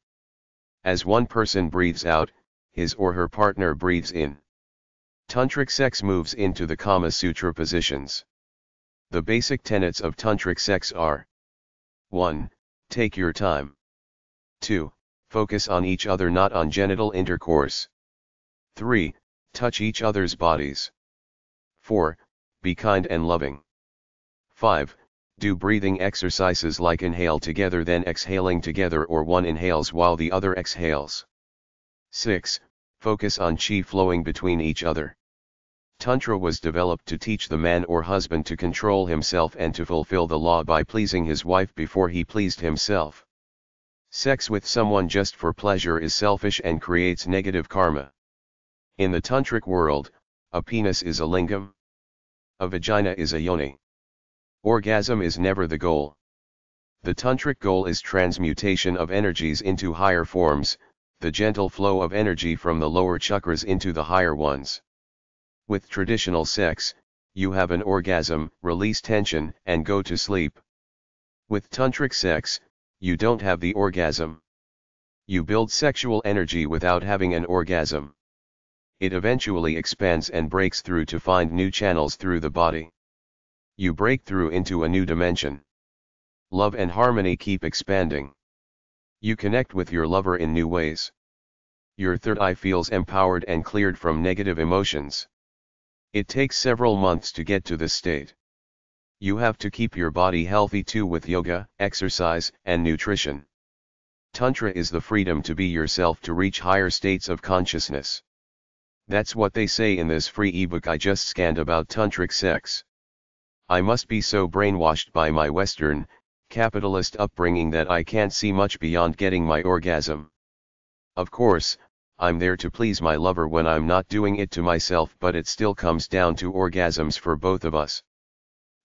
As one person breathes out, his or her partner breathes in. Tantric sex moves into the Kama Sutra positions. The basic tenets of tantric sex are: 1. Take your time. 2. Focus on each other, not on genital intercourse. 3. Touch each other's bodies. 4. Be kind and loving. 5. Do breathing exercises like inhale together then exhaling together, or one inhales while the other exhales. 6. Focus on chi flowing between each other. Tantra was developed to teach the man or husband to control himself and to fulfill the law by pleasing his wife before he pleased himself. Sex with someone just for pleasure is selfish and creates negative karma. In the tantric world, a penis is a lingam. A vagina is a yoni. Orgasm is never the goal. The tantric goal is transmutation of energies into higher forms, the gentle flow of energy from the lower chakras into the higher ones. With traditional sex, you have an orgasm, release tension, and go to sleep. With tantric sex, you don't have the orgasm. You build sexual energy without having an orgasm. It eventually expands and breaks through to find new channels through the body. You break through into a new dimension. Love and harmony keep expanding. You connect with your lover in new ways. Your third eye feels empowered and cleared from negative emotions. It takes several months to get to this state. You have to keep your body healthy too with yoga, exercise, and nutrition. Tantra is the freedom to be yourself to reach higher states of consciousness. That's what they say in this free ebook I just scanned about tantric sex. I must be so brainwashed by my Western, capitalist upbringing that I can't see much beyond getting my orgasm. Of course, I'm there to please my lover when I'm not doing it to myself, but it still comes down to orgasms for both of us.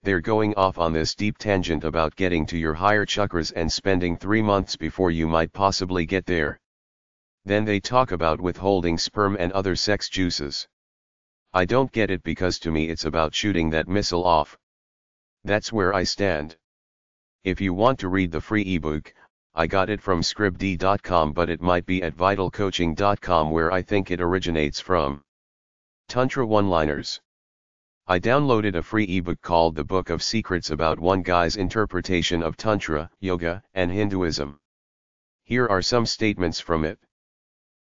They're going off on this deep tangent about getting to your higher chakras and spending 3 months before you might possibly get there. Then they talk about withholding sperm and other sex juices. I don't get it, because to me it's about shooting that missile off. That's where I stand. If you want to read the free ebook, I got it from scribd.com, but it might be at vitalcoaching.com where I think it originates from. Tantra One-Liners. I downloaded a free ebook called The Book of Secrets about one guy's interpretation of Tantra, Yoga, and Hinduism. Here are some statements from it.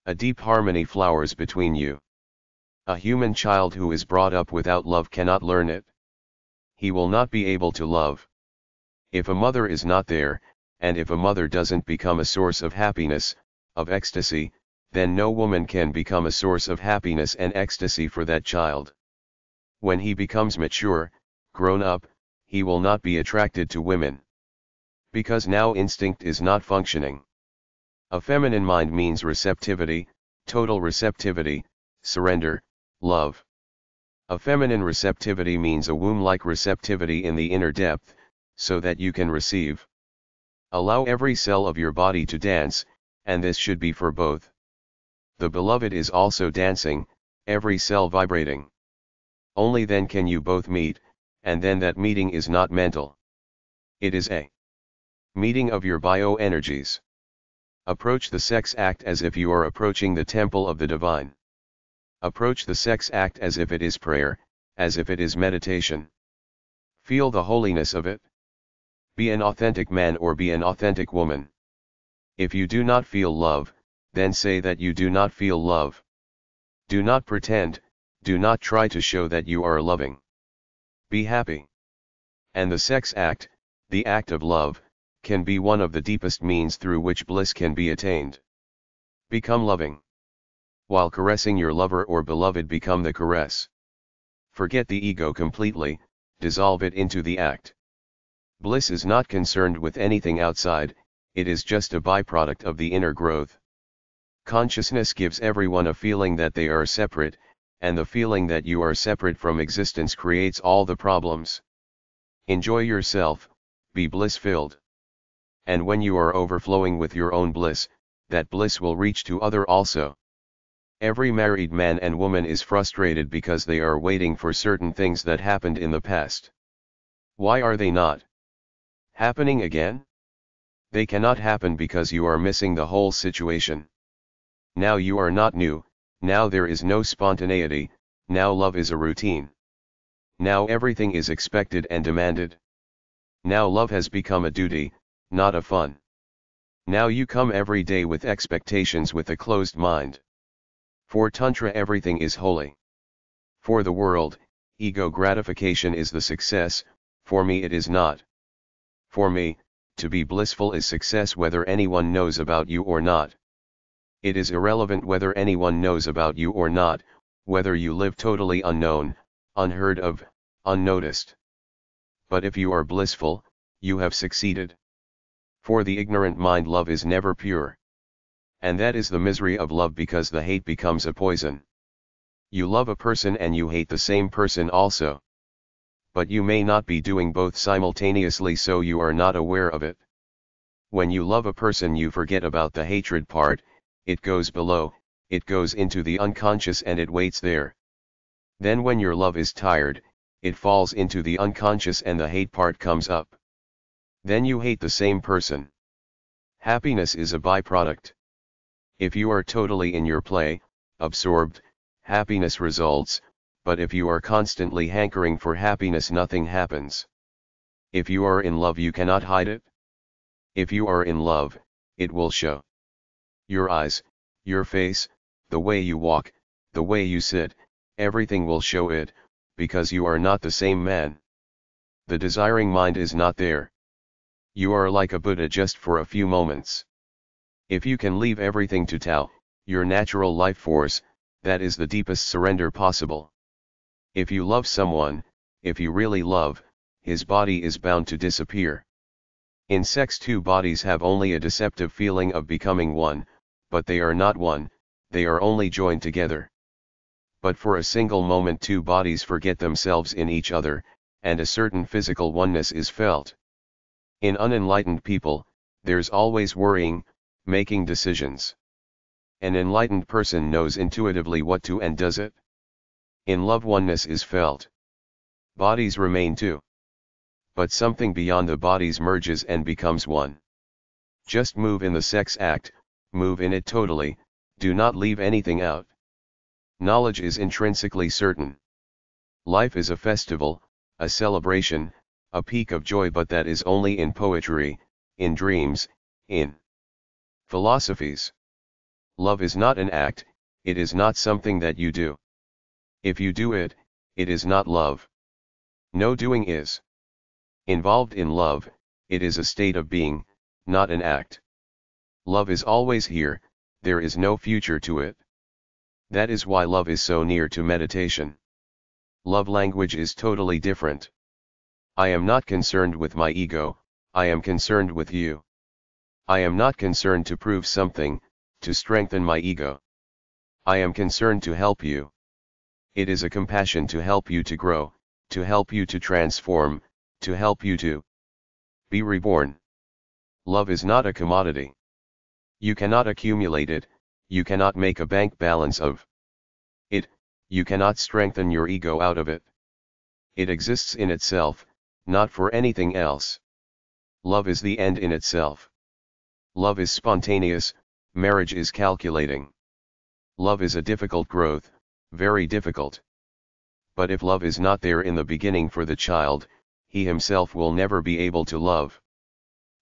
A deep harmony flowers between you. A human child who is brought up without love cannot learn it. He will not be able to love. If a mother is not there, and if a mother doesn't become a source of happiness, of ecstasy, then no woman can become a source of happiness and ecstasy for that child. When he becomes mature, grown up, he will not be attracted to women. Because now instinct is not functioning. A feminine mind means receptivity, total receptivity, surrender, love. A feminine receptivity means a womb-like receptivity in the inner depth, so that you can receive. Allow every cell of your body to dance, and this should be for both. The beloved is also dancing, every cell vibrating. Only then can you both meet, and then that meeting is not mental. It is a meeting of your bioenergies. Approach the sex act as if you are approaching the temple of the divine. Approach the sex act as if it is prayer, as if it is meditation. Feel the holiness of it. Be an authentic man or be an authentic woman. If you do not feel love, then say that you do not feel love. Do not pretend, do not try to show that you are loving. Be happy. And the sex act, the act of love, can be one of the deepest means through which bliss can be attained. Become loving. While caressing your lover or beloved, become the caress. Forget the ego completely, dissolve it into the act. Bliss is not concerned with anything outside, it is just a byproduct of the inner growth. Consciousness gives everyone a feeling that they are separate, and the feeling that you are separate from existence creates all the problems. Enjoy yourself, be bliss-filled. And when you are overflowing with your own bliss, that bliss will reach to other also. Every married man and woman is frustrated because they are waiting for certain things that happened in the past. Why are they not happening again? They cannot happen because you are missing the whole situation. Now you are not new, now there is no spontaneity, now love is a routine. Now everything is expected and demanded. Now love has become a duty, not a fun. Now you come every day with expectations with a closed mind. For Tantra everything is holy. For the world, ego gratification is the success, for me it is not. For me, to be blissful is success whether anyone knows about you or not. It is irrelevant whether anyone knows about you or not, whether you live totally unknown, unheard of, unnoticed. But if you are blissful, you have succeeded. For the ignorant mind love is never pure. And that is the misery of love because the hate becomes a poison. You love a person and you hate the same person also. But you may not be doing both simultaneously, so you are not aware of it. When you love a person you forget about the hatred part, it goes below, it goes into the unconscious and it waits there. Then when your love is tired, it falls into the unconscious and the hate part comes up. Then you hate the same person. Happiness is a byproduct. If you are totally in your play, absorbed, happiness results, but if you are constantly hankering for happiness nothing happens. If you are in love you cannot hide it. If you are in love, it will show. Your eyes, your face, the way you walk, the way you sit, everything will show it, because you are not the same man. The desiring mind is not there. You are like a Buddha just for a few moments. If you can leave everything to Tao, your natural life force, that is the deepest surrender possible. If you love someone, if you really love, his body is bound to disappear. In sex two bodies have only a deceptive feeling of becoming one, but they are not one, they are only joined together. But for a single moment two bodies forget themselves in each other, and a certain physical oneness is felt. In unenlightened people, there's always worrying, making decisions. An enlightened person knows intuitively what to and does it. In love oneness is felt. Bodies remain two. But something beyond the bodies merges and becomes one. Just move in the sex act, move in it totally, do not leave anything out. Knowledge is intrinsically certain. Life is a festival, a celebration, a peak of joy, but that is only in poetry, in dreams, in philosophies. Love is not an act, it is not something that you do. If you do it, it is not love. No doing is. Involved in love, it is a state of being, not an act. Love is always here, there is no future to it. That is why love is so near to meditation. Love language is totally different. I am not concerned with my ego, I am concerned with you. I am not concerned to prove something, to strengthen my ego. I am concerned to help you. It is a compassion to help you to grow, to help you to transform, to help you to be reborn. Love is not a commodity. You cannot accumulate it, you cannot make a bank balance of it, you cannot strengthen your ego out of it. It exists in itself, not for anything else. Love is the end in itself. Love is spontaneous, marriage is calculating. Love is a difficult growth, very difficult. But if love is not there in the beginning for the child, he himself will never be able to love.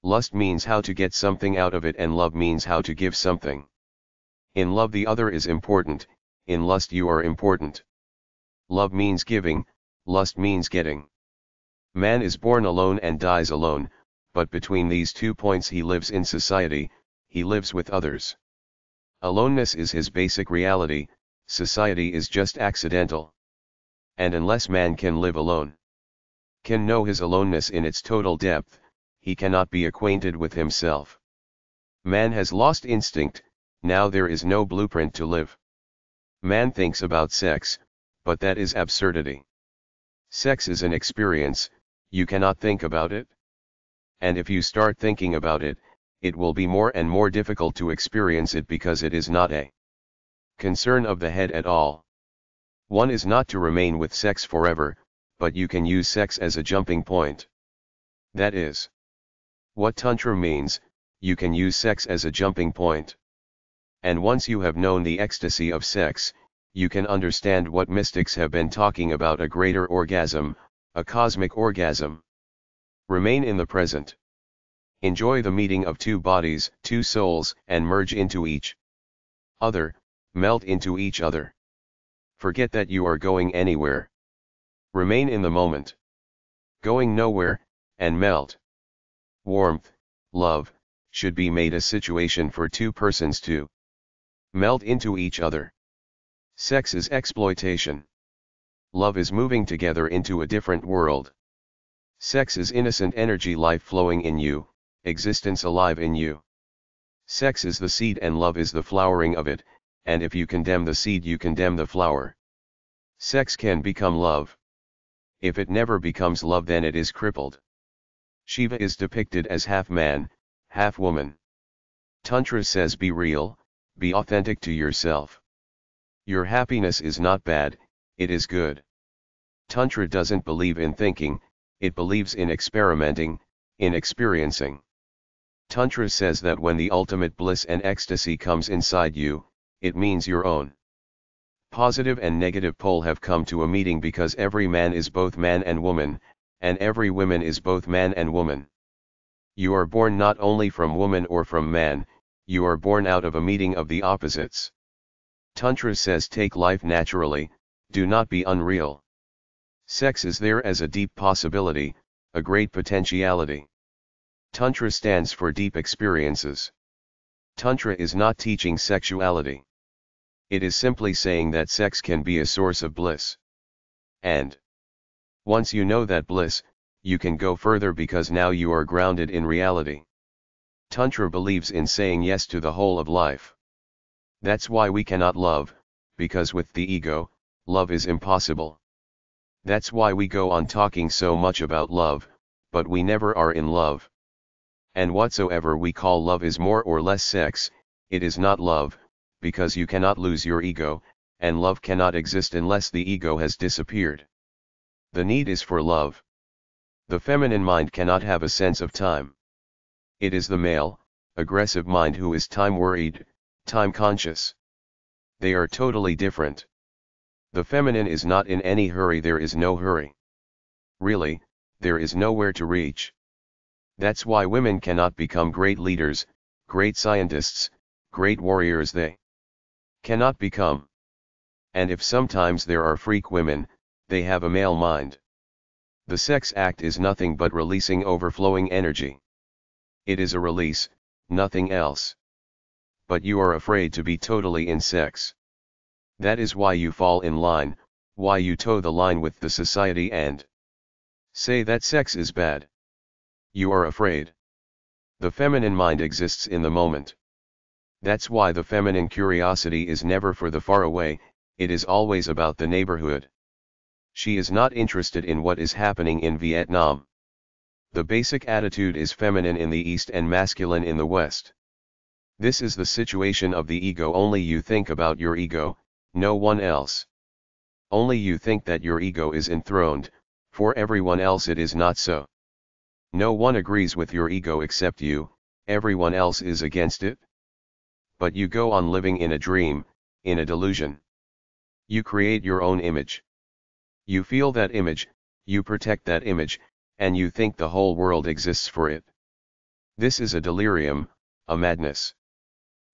Lust means how to get something out of it, and love means how to give something. In love the other is important, in lust you are important. Love means giving, lust means getting. Man is born alone and dies alone, but between these 2 points he lives in society, he lives with others. Aloneness is his basic reality, society is just accidental. And unless man can live alone, can know his aloneness in its total depth, he cannot be acquainted with himself. Man has lost instinct, now there is no blueprint to live. Man thinks about sex, but that is absurdity. Sex is an experience, you cannot think about it. And if you start thinking about it, it will be more and more difficult to experience it because it is not a concern of the head at all. One is not to remain with sex forever, but you can use sex as a jumping point. That is what Tantra means, you can use sex as a jumping point. And once you have known the ecstasy of sex, you can understand what mystics have been talking about: a greater orgasm, a cosmic orgasm. Remain in the present. Enjoy the meeting of 2 bodies, 2 souls, and merge into each other, melt into each other. Forget that you are going anywhere. Remain in the moment. Going nowhere, and melt. Warmth, love, should be made a situation for 2 persons to melt into each other. Sex is exploitation. Love is moving together into a different world. Sex is innocent energy, life flowing in you, existence alive in you. Sex is the seed and love is the flowering of it, and if you condemn the seed you condemn the flower. Sex can become love. If it never becomes love then it is crippled. Shiva is depicted as half man, half woman. Tantra says be real, be authentic to yourself. Your happiness is not bad, it is good. Tantra doesn't believe in thinking, it believes in experimenting, in experiencing. Tantra says that when the ultimate bliss and ecstasy comes inside you, it means your own positive and negative pole have come to a meeting, because every man is both man and woman, and every woman is both man and woman. You are born not only from woman or from man, you are born out of a meeting of the opposites. Tantra says take life naturally, do not be unreal. Sex is there as a deep possibility, a great potentiality. Tantra stands for deep experiences. Tantra is not teaching sexuality. It is simply saying that sex can be a source of bliss. And once you know that bliss, you can go further because now you are grounded in reality. Tantra believes in saying yes to the whole of life. That's why we cannot love, because with the ego, love is impossible. That's why we go on talking so much about love, but we never are in love. And whatsoever we call love is more or less sex, it is not love, because you cannot lose your ego, and love cannot exist unless the ego has disappeared. The need is for love. The feminine mind cannot have a sense of time. It is the male, aggressive mind who is time-worried, time-conscious. They are totally different. The feminine is not in any hurry, there is no hurry. Really, there is nowhere to reach. That's why women cannot become great leaders, great scientists, great warriors, they cannot become. And if sometimes there are freak women, they have a male mind. The sex act is nothing but releasing overflowing energy. It is a release, nothing else. But you are afraid to be totally in sex. That is why you fall in line, why you toe the line with the society and say that sex is bad. You are afraid. The feminine mind exists in the moment. That's why the feminine curiosity is never for the far away, it is always about the neighborhood. She is not interested in what is happening in Vietnam. The basic attitude is feminine in the East and masculine in the West. This is the situation of the ego. Only you think about your ego, no one else. Only you think that your ego is enthroned, for everyone else it is not so. No one agrees with your ego except you, everyone else is against it. But you go on living in a dream, in a delusion. You create your own image. You feel that image, you protect that image, and you think the whole world exists for it. This is a delirium, a madness.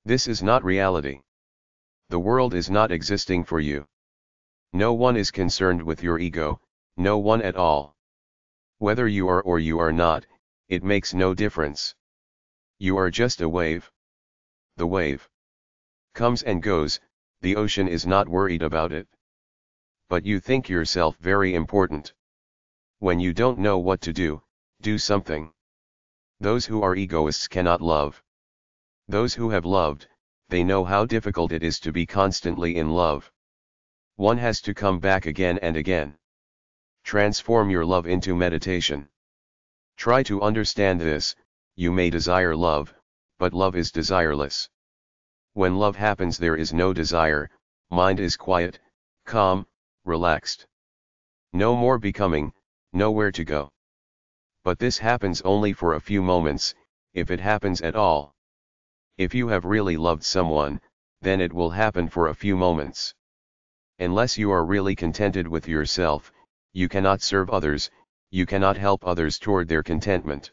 This is not reality. The world is not existing for you. No one is concerned with your ego, no one at all. Whether you are or you are not, it makes no difference. You are just a wave. The wave comes and goes, the ocean is not worried about it. But you think yourself very important. When you don't know what to do something. Those who are egoists cannot love. Those who have loved, they know how difficult it is to be constantly in love. One has to come back again and again. Transform your love into meditation. Try to understand this. You may desire love, but love is desireless. When love happens there is no desire, mind is quiet, calm, relaxed. No more becoming, nowhere to go. But this happens only for a few moments, if it happens at all. If you have really loved someone, then it will happen for a few moments. Unless you are really contented with yourself, you cannot serve others, you cannot help others toward their contentment.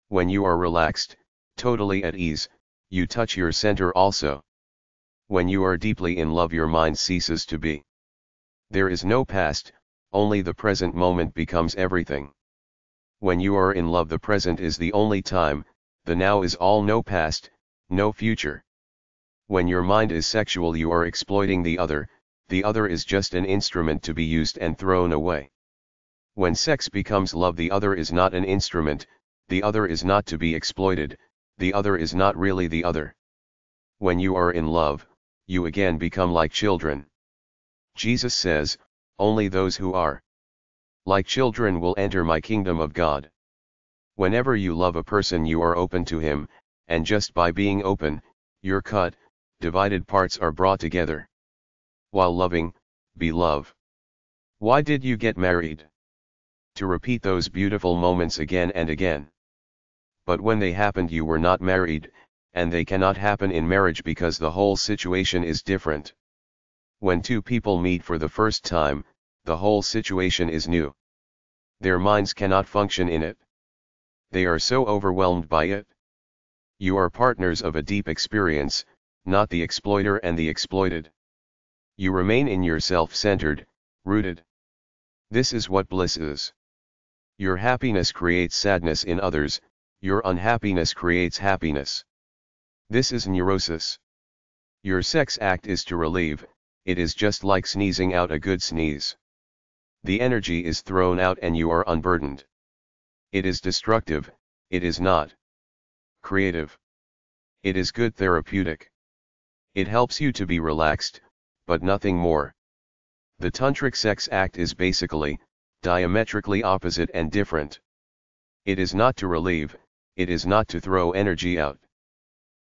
When you are relaxed, totally at ease, you touch your center also. When you are deeply in love your mind ceases to be. There is no past, only the present moment becomes everything. When you are in love the present is the only time, the now is all, no past, no future. When your mind is sexual you are exploiting the other is just an instrument to be used and thrown away. When sex becomes love the other is not an instrument, the other is not to be exploited, the other is not really the other. When you are in love, you again become like children. Jesus says, only those who are like children will enter my kingdom of God. Whenever you love a person you are open to him, and just by being open, your cut, divided parts are brought together. While loving, be love. Why did you get married? To repeat those beautiful moments again and again. But when they happened you were not married, and they cannot happen in marriage because the whole situation is different. When two people meet for the first time, the whole situation is new. Their minds cannot function in it. They are so overwhelmed by it. You are partners of a deep experience, not the exploiter and the exploited. You remain in your self-centered, rooted. This is what bliss is. Your happiness creates sadness in others, your unhappiness creates happiness. This is neurosis. Your sex act is to relieve, it is just like sneezing out a good sneeze. The energy is thrown out and you are unburdened. It is destructive, it is not creative. It is good therapeutic. It helps you to be relaxed, but nothing more. The tantric sex act is basically, diametrically opposite and different. It is not to relieve, it is not to throw energy out.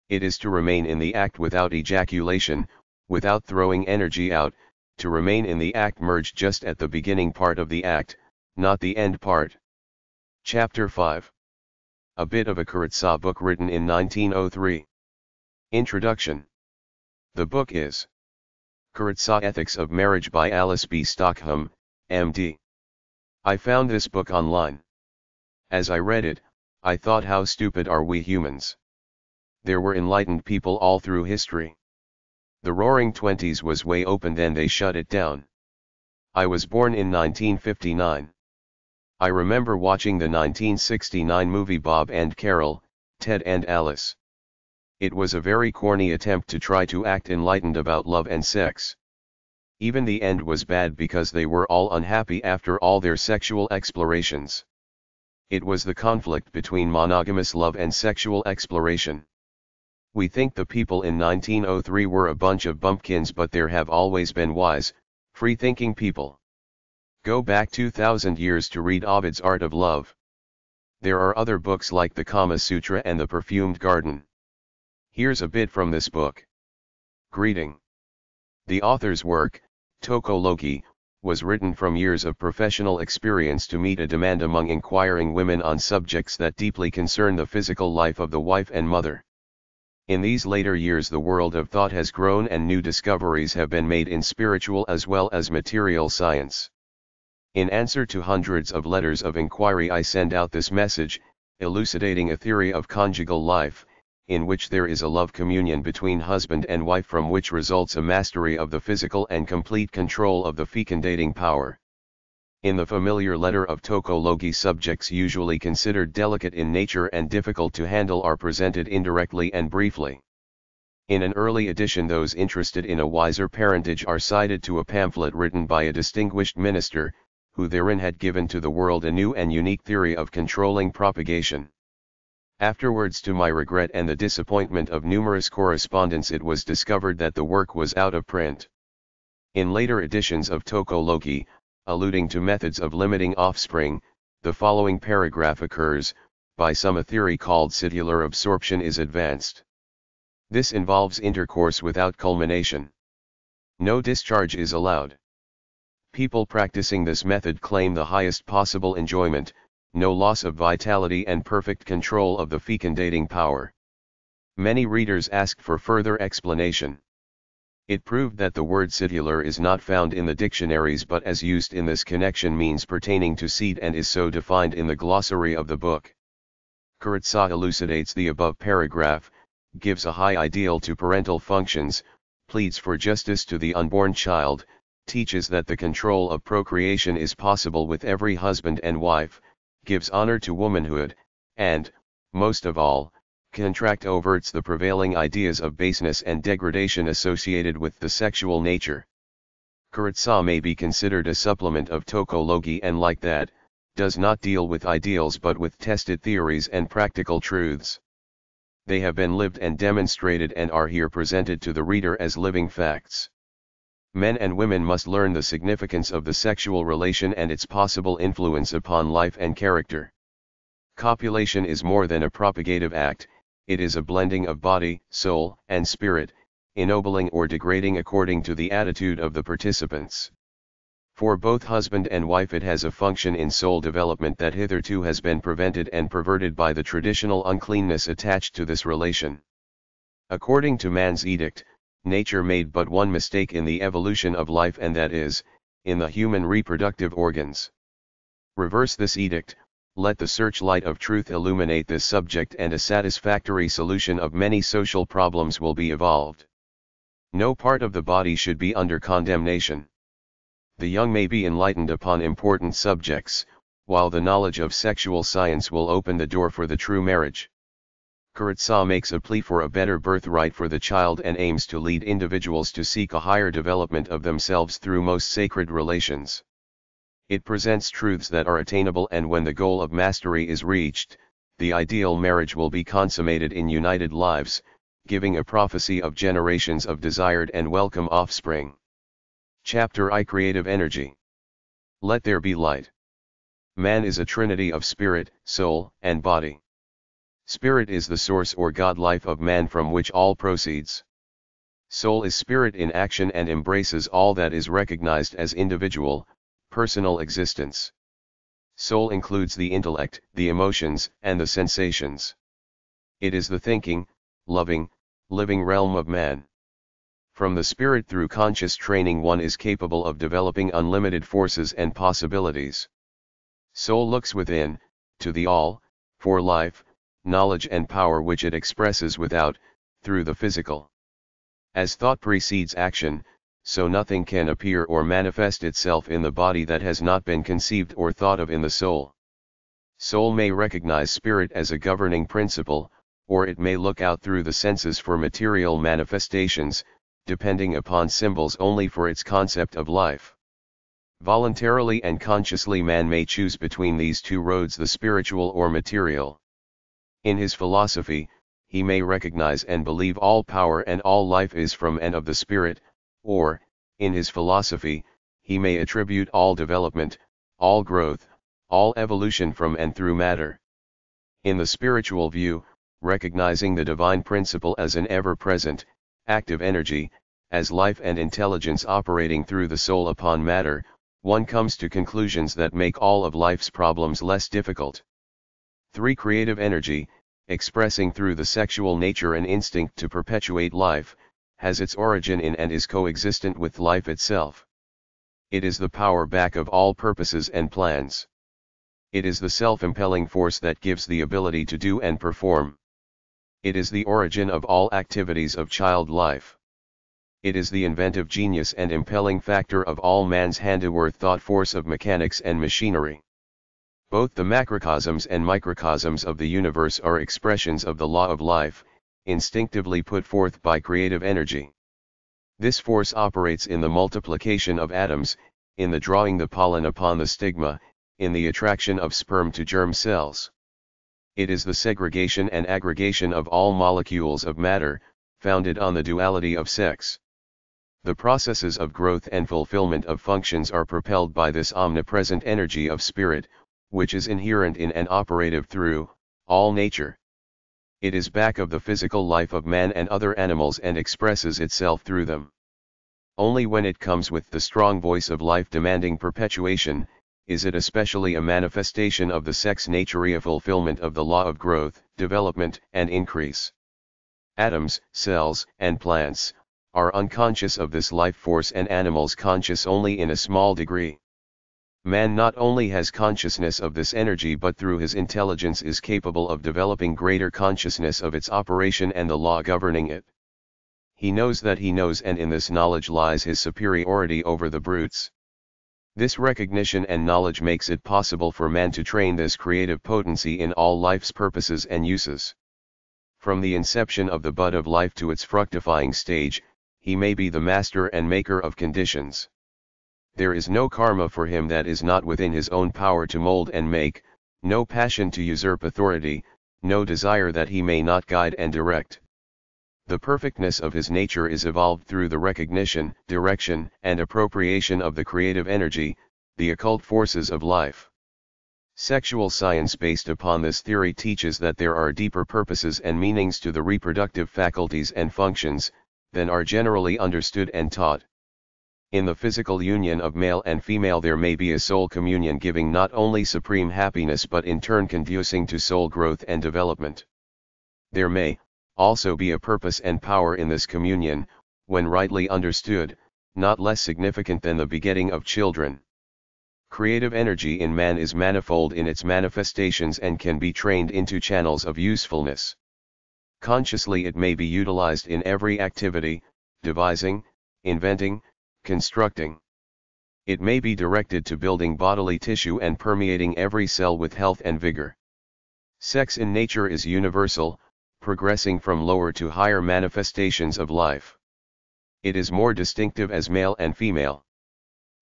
It is to remain in the act without ejaculation, without throwing energy out, to remain in the act merged just at the beginning part of the act, not the end part. Chapter 5. A bit of a Kuratsa book written in 1903. Introduction. The book is Kuratsa Ethics of Marriage by Alice B. Stockholm, M.D. I found this book online. As I read it, I thought, how stupid are we humans? There were enlightened people all through history. The Roaring Twenties was way open, then they shut it down. I was born in 1959. I remember watching the 1969 movie Bob and Carol, Ted and Alice. It was a very corny attempt to try to act enlightened about love and sex. Even the end was bad because they were all unhappy after all their sexual explorations. It was the conflict between monogamous love and sexual exploration. We think the people in 1903 were a bunch of bumpkins, but there have always been wise, free-thinking people. Go back 2,000 years to read Ovid's Art of Love. There are other books like the Kama Sutra and the Perfumed Garden. Here's a bit from this book. Greeting. The author's work, Toko Loki, was written from years of professional experience to meet a demand among inquiring women on subjects that deeply concern the physical life of the wife and mother. In these later years the world of thought has grown and new discoveries have been made in spiritual as well as material science. In answer to hundreds of letters of inquiry I send out this message, elucidating a theory of conjugal life, in which there is a love communion between husband and wife from which results a mastery of the physical and complete control of the fecundating power. In the familiar letter of tautology, subjects usually considered delicate in nature and difficult to handle are presented indirectly and briefly. In an early edition those interested in a wiser parentage are cited to a pamphlet written by a distinguished minister, who therein had given to the world a new and unique theory of controlling propagation. Afterwards, to my regret and the disappointment of numerous correspondents, it was discovered that the work was out of print. In later editions of tautology, alluding to methods of limiting offspring, the following paragraph occurs: by some a theory called cellular absorption is advanced. This involves intercourse without culmination. No discharge is allowed. People practicing this method claim the highest possible enjoyment, no loss of vitality and perfect control of the fecundating power. Many readers asked for further explanation. It proved that the word cellular is not found in the dictionaries but as used in this connection means pertaining to seed and is so defined in the glossary of the book. Kuratsa elucidates the above paragraph, gives a high ideal to parental functions, pleads for justice to the unborn child, teaches that the control of procreation is possible with every husband and wife, gives honor to womanhood, and, most of all, overts the prevailing ideas of baseness and degradation associated with the sexual nature. Kuratsa may be considered a supplement of tautology and, like that, does not deal with ideals but with tested theories and practical truths. They have been lived and demonstrated and are here presented to the reader as living facts. Men and women must learn the significance of the sexual relation and its possible influence upon life and character. Copulation is more than a propagative act, it is a blending of body, soul, and spirit, ennobling or degrading according to the attitude of the participants. For both husband and wife it has a function in soul development that hitherto has been prevented and perverted by the traditional uncleanness attached to this relation. According to man's edict, nature made but one mistake in the evolution of life, and that is, in the human reproductive organs. Reverse this edict, let the searchlight of truth illuminate this subject and a satisfactory solution of many social problems will be evolved. No part of the body should be under condemnation. The young may be enlightened upon important subjects, while the knowledge of sexual science will open the door for the true marriage. Kuratsa makes a plea for a better birthright for the child and aims to lead individuals to seek a higher development of themselves through most sacred relations. It presents truths that are attainable, and when the goal of mastery is reached, the ideal marriage will be consummated in united lives, giving a prophecy of generations of desired and welcome offspring. Chapter I. Creative Energy. Let there be light. Man is a trinity of spirit, soul, and body. Spirit is the source or God life of man from which all proceeds. Soul is spirit in action and embraces all that is recognized as individual, personal existence. Soul includes the intellect, the emotions, and the sensations. It is the thinking, loving, living realm of man. From the spirit through conscious training one is capable of developing unlimited forces and possibilities. Soul looks within, to the all, for life, knowledge and power which it expresses without, through the physical. As thought precedes action, so nothing can appear or manifest itself in the body that has not been conceived or thought of in the soul. Soul may recognize spirit as a governing principle, or it may look out through the senses for material manifestations, depending upon symbols only for its concept of life. Voluntarily and consciously man may choose between these two roads, the spiritual or material. In his philosophy, he may recognize and believe all power and all life is from and of the spirit, or, in his philosophy, he may attribute all development, all growth, all evolution from and through matter. In the spiritual view, recognizing the divine principle as an ever-present, active energy, as life and intelligence operating through the soul upon matter, one comes to conclusions that make all of life's problems less difficult. 3. Creative energy, expressing through the sexual nature and instinct to perpetuate life, has its origin in and is coexistent with life itself. It is the power back of all purposes and plans. It is the self-impelling force that gives the ability to do and perform. It is the origin of all activities of child life. It is the inventive genius and impelling factor of all man's handiwork, thought force of mechanics and machinery. Both the macrocosms and microcosms of the universe are expressions of the law of life, instinctively put forth by creative energy. This force operates in the multiplication of atoms, in the drawing the pollen upon the stigma, in the attraction of sperm to germ cells. It is the segregation and aggregation of all molecules of matter, founded on the duality of sex. The processes of growth and fulfillment of functions are propelled by this omnipresent energy of spirit, which is inherent in and operative through all nature. It is back of the physical life of man and other animals and expresses itself through them. Only when it comes with the strong voice of life demanding perpetuation, is it especially a manifestation of the sex nature, a fulfillment of the law of growth, development, and increase. Atoms, cells, and plants are unconscious of this life force, and animals conscious only in a small degree. Man not only has consciousness of this energy, but through his intelligence is capable of developing greater consciousness of its operation and the law governing it. He knows that he knows, and in this knowledge lies his superiority over the brutes. This recognition and knowledge makes it possible for man to train this creative potency in all life's purposes and uses. From the inception of the bud of life to its fructifying stage, he may be the master and maker of conditions. There is no karma for him that is not within his own power to mold and make, no passion to usurp authority, no desire that he may not guide and direct. The perfectness of his nature is evolved through the recognition, direction, and appropriation of the creative energy, the occult forces of life. Sexual science based upon this theory teaches that there are deeper purposes and meanings to the reproductive faculties and functions, than are generally understood and taught. In the physical union of male and female there may be a soul communion giving not only supreme happiness but in turn conducing to soul growth and development. There may also be a purpose and power in this communion, when rightly understood, not less significant than the begetting of children. Creative energy in man is manifold in its manifestations and can be trained into channels of usefulness. Consciously it may be utilized in every activity, devising, inventing, constructing. It may be directed to building bodily tissue and permeating every cell with health and vigor. Sex in nature is universal, progressing from lower to higher manifestations of life. It is more distinctive as male and female.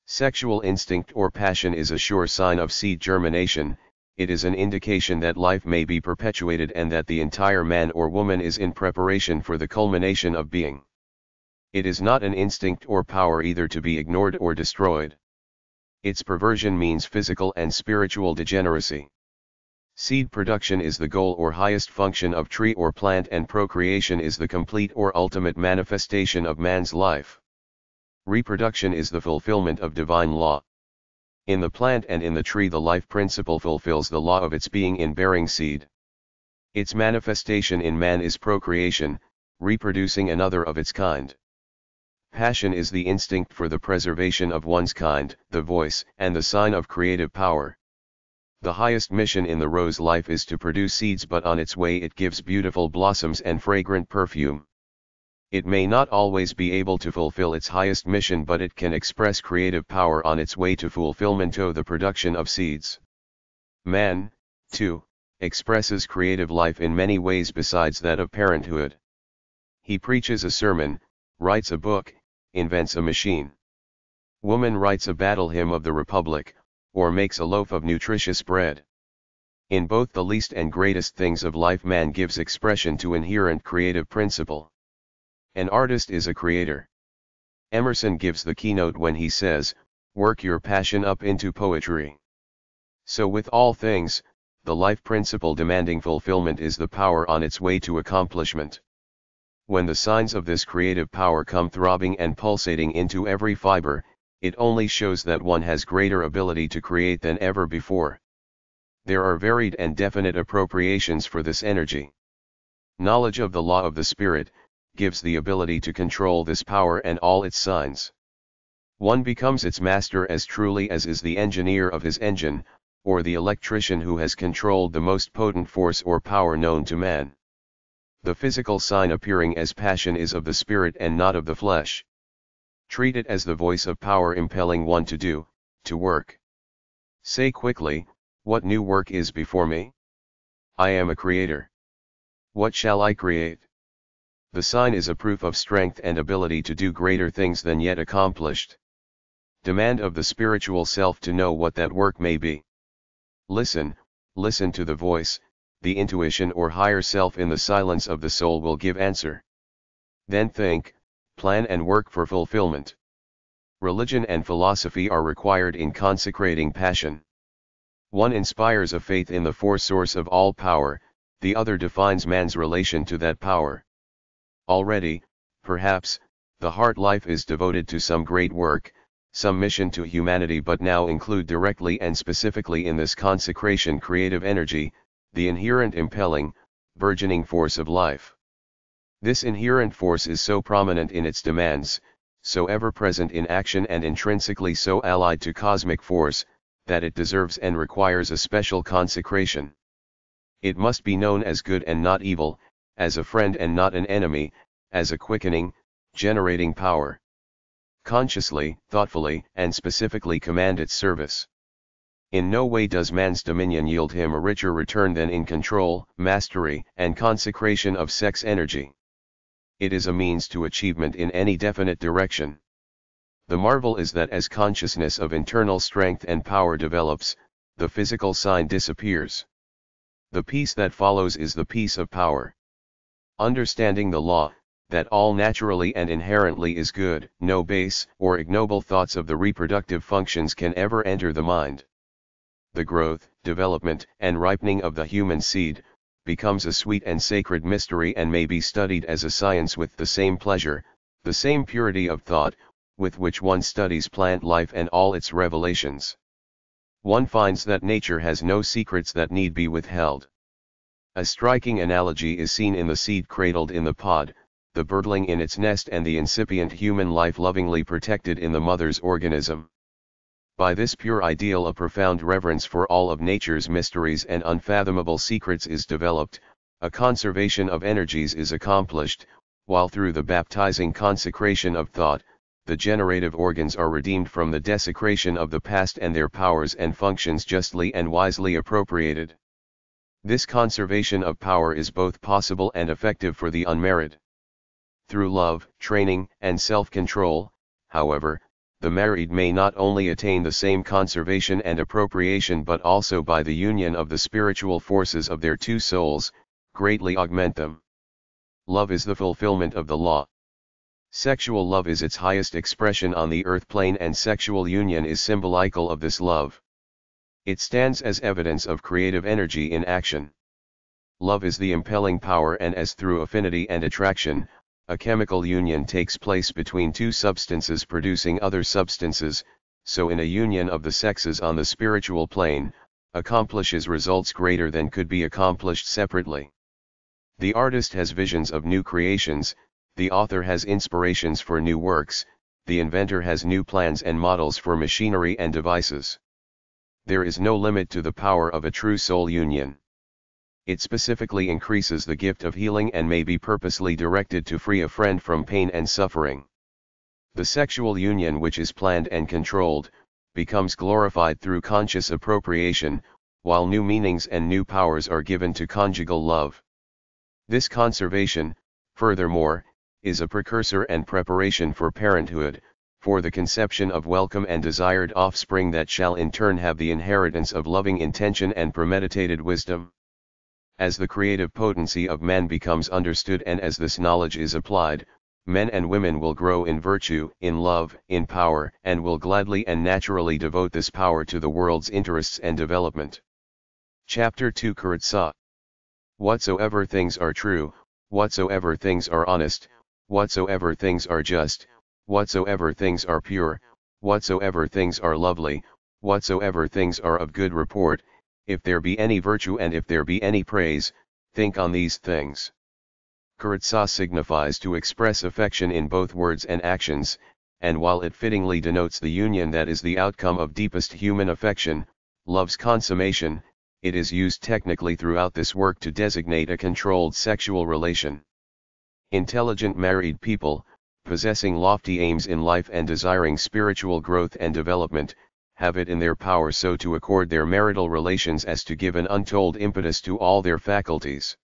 Sexual instinct or passion is a sure sign of seed germination. It is an indication that life may be perpetuated and that the entire man or woman is in preparation for the culmination of being. It is not an instinct or power either to be ignored or destroyed. Its perversion means physical and spiritual degeneracy. Seed production is the goal or highest function of tree or plant, and procreation is the complete or ultimate manifestation of man's life. Reproduction is the fulfillment of divine law. In the plant and in the tree the life principle fulfills the law of its being in bearing seed. Its manifestation in man is procreation, reproducing another of its kind. Passion is the instinct for the preservation of one's kind, the voice and the sign of creative power. The highest mission in the rose life is to produce seeds, but on its way it gives beautiful blossoms and fragrant perfume. It may not always be able to fulfill its highest mission, but it can express creative power on its way to fulfillment of the production of seeds. Man, too, expresses creative life in many ways besides that of parenthood. He preaches a sermon, writes a book, invents a machine. Woman writes a battle hymn of the Republic, or makes a loaf of nutritious bread. In both the least and greatest things of life man gives expression to inherent creative principle. An artist is a creator. Emerson gives the keynote when he says, "Work your passion up into poetry." So with all things, the life principle demanding fulfillment is the power on its way to accomplishment. When the signs of this creative power come throbbing and pulsating into every fiber, it only shows that one has greater ability to create than ever before. There are varied and definite appropriations for this energy. Knowledge of the law of the spirit gives the ability to control this power and all its signs. One becomes its master as truly as is the engineer of his engine, or the electrician who has controlled the most potent force or power known to man. The physical sign appearing as passion is of the spirit and not of the flesh. Treat it as the voice of power impelling one to do, to work. Say quickly, what new work is before me? I am a creator. What shall I create? The sign is a proof of strength and ability to do greater things than yet accomplished. Demand of the spiritual self to know what that work may be. Listen to the voice, the intuition or higher self in the silence of the soul will give answer. Then think, plan and work for fulfillment. Religion and philosophy are required in consecrating passion. One inspires a faith in the foresource of all power, the other defines man's relation to that power. Already, perhaps, the heart life is devoted to some great work, some mission to humanity, but now include directly and specifically in this consecration creative energy, the inherent impelling, burgeoning force of life. This inherent force is so prominent in its demands, so ever present in action and intrinsically so allied to cosmic force, that it deserves and requires a special consecration. It must be known as good and not evil, as a friend and not an enemy, as a quickening, generating power. Consciously, thoughtfully, and specifically command its service. In no way does man's dominion yield him a richer return than in control, mastery, and consecration of sex energy. It is a means to achievement in any definite direction. The marvel is that as consciousness of internal strength and power develops, the physical sign disappears. The peace that follows is the peace of power. Understanding the law, that all naturally and inherently is good, no base or ignoble thoughts of the reproductive functions can ever enter the mind. The growth, development, and ripening of the human seed becomes a sweet and sacred mystery and may be studied as a science with the same pleasure, the same purity of thought, with which one studies plant life and all its revelations. One finds that nature has no secrets that need be withheld. A striking analogy is seen in the seed cradled in the pod, the birdling in its nest, and the incipient human life lovingly protected in the mother's organism. By this pure ideal a profound reverence for all of nature's mysteries and unfathomable secrets is developed, a conservation of energies is accomplished, while through the baptizing consecration of thought, the generative organs are redeemed from the desecration of the past and their powers and functions justly and wisely appropriated. This conservation of power is both possible and effective for the unmarried. Through love, training, and self-control, however, the married may not only attain the same conservation and appropriation but also by the union of the spiritual forces of their two souls, greatly augment them. Love is the fulfillment of the law. Sexual love is its highest expression on the earth plane, and sexual union is symbolical of this love. It stands as evidence of creative energy in action. Love is the impelling power, and as through affinity and attraction, a chemical union takes place between two substances producing other substances, so in a union of the sexes on the spiritual plane, accomplishes results greater than could be accomplished separately. The artist has visions of new creations, the author has inspirations for new works, the inventor has new plans and models for machinery and devices. There is no limit to the power of a true soul union. It specifically increases the gift of healing and may be purposely directed to free a friend from pain and suffering. The sexual union, which is planned and controlled, becomes glorified through conscious appropriation, while new meanings and new powers are given to conjugal love. This conservation, furthermore, is a precursor and preparation for parenthood, for the conception of welcome and desired offspring that shall in turn have the inheritance of loving intention and premeditated wisdom. As the creative potency of man becomes understood and as this knowledge is applied, men and women will grow in virtue, in love, in power, and will gladly and naturally devote this power to the world's interests and development. Chapter 2 Kuratsa. Whatsoever things are true, whatsoever things are honest, whatsoever things are just, whatsoever things are pure, Whatsoever things are lovely, whatsoever things are of good report, if there be any virtue and if there be any praise, think on these things. Kuratsa signifies to express affection in both words and actions, and while it fittingly denotes the union that is the outcome of deepest human affection, love's consummation, it is used technically throughout this work to designate a controlled sexual relation. Intelligent married people, possessing lofty aims in life and desiring spiritual growth and development, have it in their power so to accord their marital relations as to give an untold impetus to all their faculties.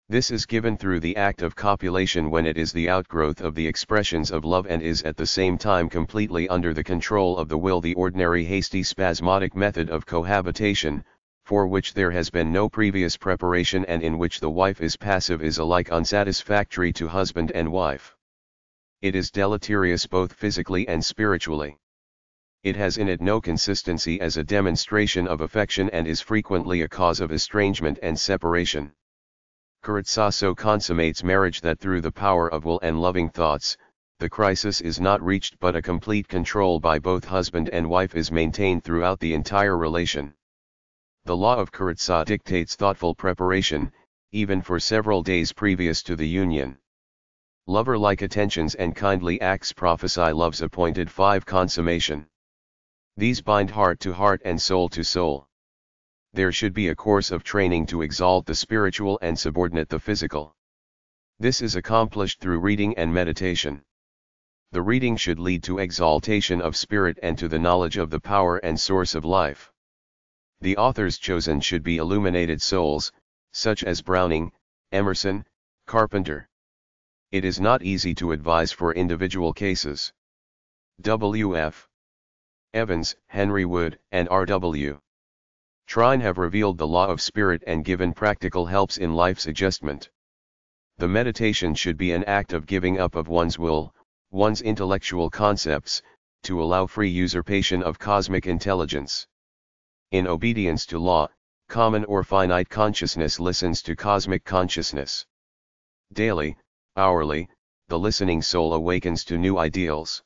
This is given through the act of copulation when it is the outgrowth of the expressions of love and is at the same time completely under the control of the will. The ordinary hasty spasmodic method of cohabitation, for which there has been no previous preparation and in which the wife is passive, is alike unsatisfactory to husband and wife. It is deleterious both physically and spiritually. It has in it no consistency as a demonstration of affection and is frequently a cause of estrangement and separation. Kuratsa so consummates marriage that through the power of will and loving thoughts, the crisis is not reached but a complete control by both husband and wife is maintained throughout the entire relation. The law of Kuratsa dictates thoughtful preparation, even for several days previous to the union. Lover-like attentions and kindly acts prophesy love's appointed 5 consummation. These bind heart to heart and soul to soul. There should be a course of training to exalt the spiritual and subordinate the physical. This is accomplished through reading and meditation. The reading should lead to exaltation of spirit and to the knowledge of the power and source of life. The authors chosen should be illuminated souls, such as Browning, Emerson, Carpenter. It is not easy to advise for individual cases. W.F. Evans, Henry Wood, and R.W. Trine have revealed the law of spirit and given practical helps in life's adjustment. The meditation should be an act of giving up of one's will, one's intellectual concepts, to allow free usurpation of cosmic intelligence. In obedience to law, common or finite consciousness listens to cosmic consciousness. Daily, hourly, the listening soul awakens to new ideals.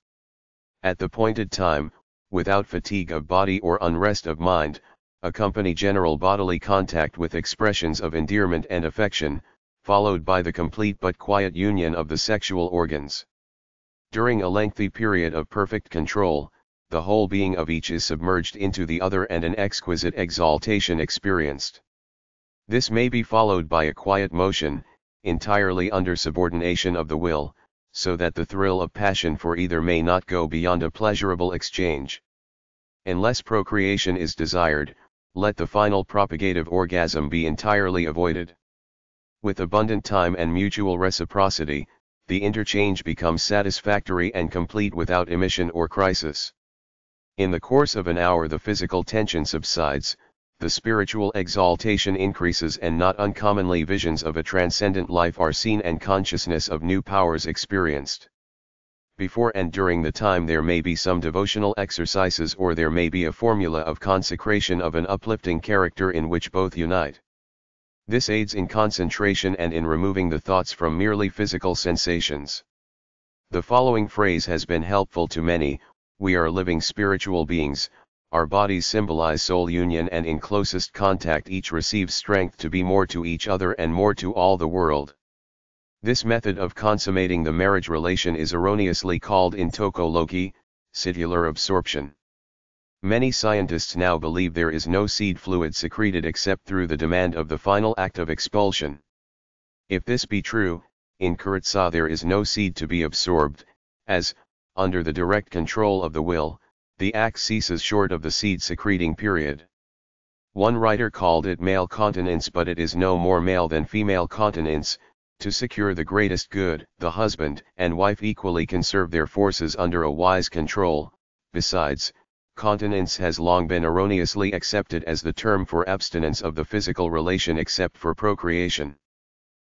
At the appointed time, without fatigue of body or unrest of mind, accompany general bodily contact with expressions of endearment and affection, followed by the complete but quiet union of the sexual organs. During a lengthy period of perfect control, the whole being of each is submerged into the other and an exquisite exaltation experienced. This may be followed by a quiet motion, entirely under subordination of the will, so that the thrill of passion for either may not go beyond a pleasurable exchange. Unless procreation is desired, let the final propagative orgasm be entirely avoided. With abundant time and mutual reciprocity, the interchange becomes satisfactory and complete without emission or crisis. In the course of an hour the physical tension subsides, the spiritual exaltation increases and not uncommonly visions of a transcendent life are seen and consciousness of new powers experienced. Before and during the time there may be some devotional exercises or there may be a formula of consecration of an uplifting character in which both unite. This aids in concentration and in removing the thoughts from merely physical sensations. The following phrase has been helpful to many: we are living spiritual beings, our bodies symbolize soul union and in closest contact each receives strength to be more to each other and more to all the world. This method of consummating the marriage relation is erroneously called intokology, cellular absorption. Many scientists now believe there is no seed fluid secreted except through the demand of the final act of expulsion. If this be true, in Kuratsa there is no seed to be absorbed, as, under the direct control of the will, the act ceases short of the seed secreting period. One writer called it male continence, but it is no more male than female continence. To secure the greatest good, the husband and wife equally conserve their forces under a wise control. Besides, continence has long been erroneously accepted as the term for abstinence of the physical relation except for procreation.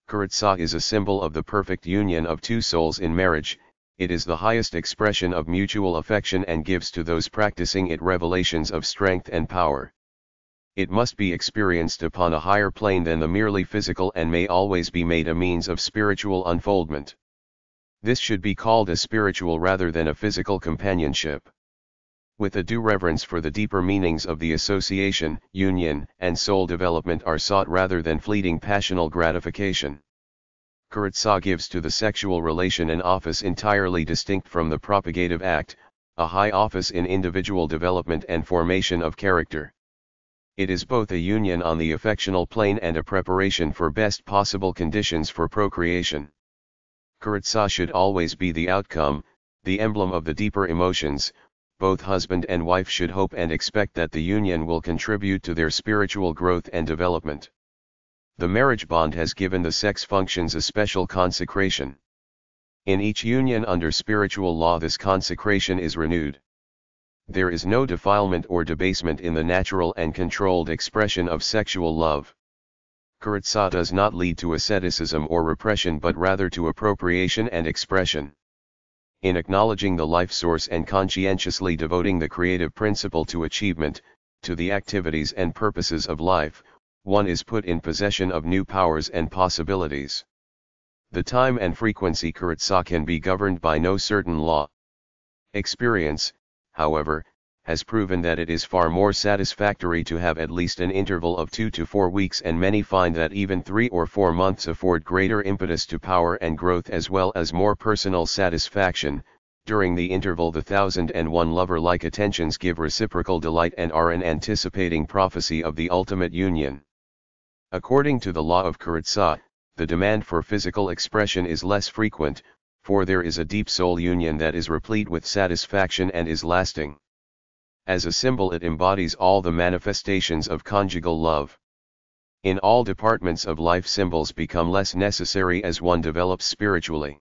Kuratsa is a symbol of the perfect union of two souls in marriage. It is the highest expression of mutual affection and gives to those practicing it revelations of strength and power. It must be experienced upon a higher plane than the merely physical and may always be made a means of spiritual unfoldment. This should be called a spiritual rather than a physical companionship. with a due reverence for the deeper meanings of the association, union, and soul development are sought rather than fleeting passional gratification. Kurutsar gives to the sexual relation an office entirely distinct from the propagative act, a high office in individual development and formation of character. It is both a union on the affectional plane and a preparation for best possible conditions for procreation. Kurutsar should always be the outcome, the emblem of the deeper emotions. Both husband and wife should hope and expect that the union will contribute to their spiritual growth and development. The marriage bond has given the sex functions a special consecration. In each union under spiritual law this consecration is renewed. There is no defilement or debasement in the natural and controlled expression of sexual love. Kurutsar does not lead to asceticism or repression but rather to appropriation and expression. In acknowledging the life source and conscientiously devoting the creative principle to achievement, to the activities and purposes of life, one is put in possession of new powers and possibilities. The time and frequency Kurutsar can be governed by no certain law. Experience, however, has proven that it is far more satisfactory to have at least an interval of 2 to 4 weeks, and many find that even 3 or 4 months afford greater impetus to power and growth as well as more personal satisfaction. During the interval the 1001 lover-like attentions give reciprocal delight and are an anticipating prophecy of the ultimate union. According to the law of Kurutsar, the demand for physical expression is less frequent, for there is a deep soul union that is replete with satisfaction and is lasting. As a symbol it embodies all the manifestations of conjugal love. In all departments of life symbols become less necessary as one develops spiritually.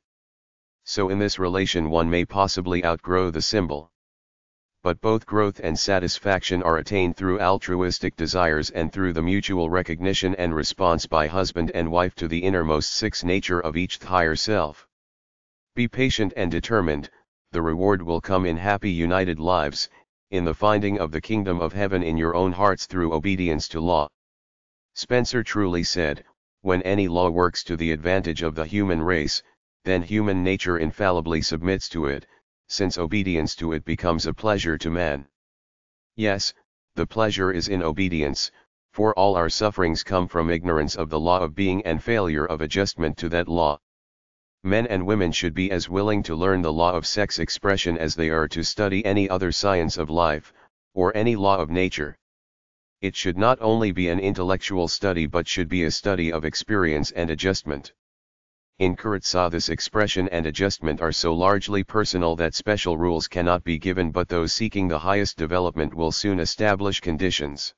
So in this relation one may possibly outgrow the symbol. But both growth and satisfaction are attained through altruistic desires and through the mutual recognition and response by husband and wife to the innermost sixth nature of each higher self. Be patient and determined, the reward will come in happy united lives, in the finding of the kingdom of heaven in your own hearts through obedience to law. Spencer truly said, when any law works to the advantage of the human race, then human nature infallibly submits to it, since obedience to it becomes a pleasure to man. Yes, the pleasure is in obedience, for all our sufferings come from ignorance of the law of being and failure of adjustment to that law. Men and women should be as willing to learn the law of sex expression as they are to study any other science of life, or any law of nature. It should not only be an intellectual study but should be a study of experience and adjustment. In Kurutsar this expression and adjustment are so largely personal that special rules cannot be given, but those seeking the highest development will soon establish conditions.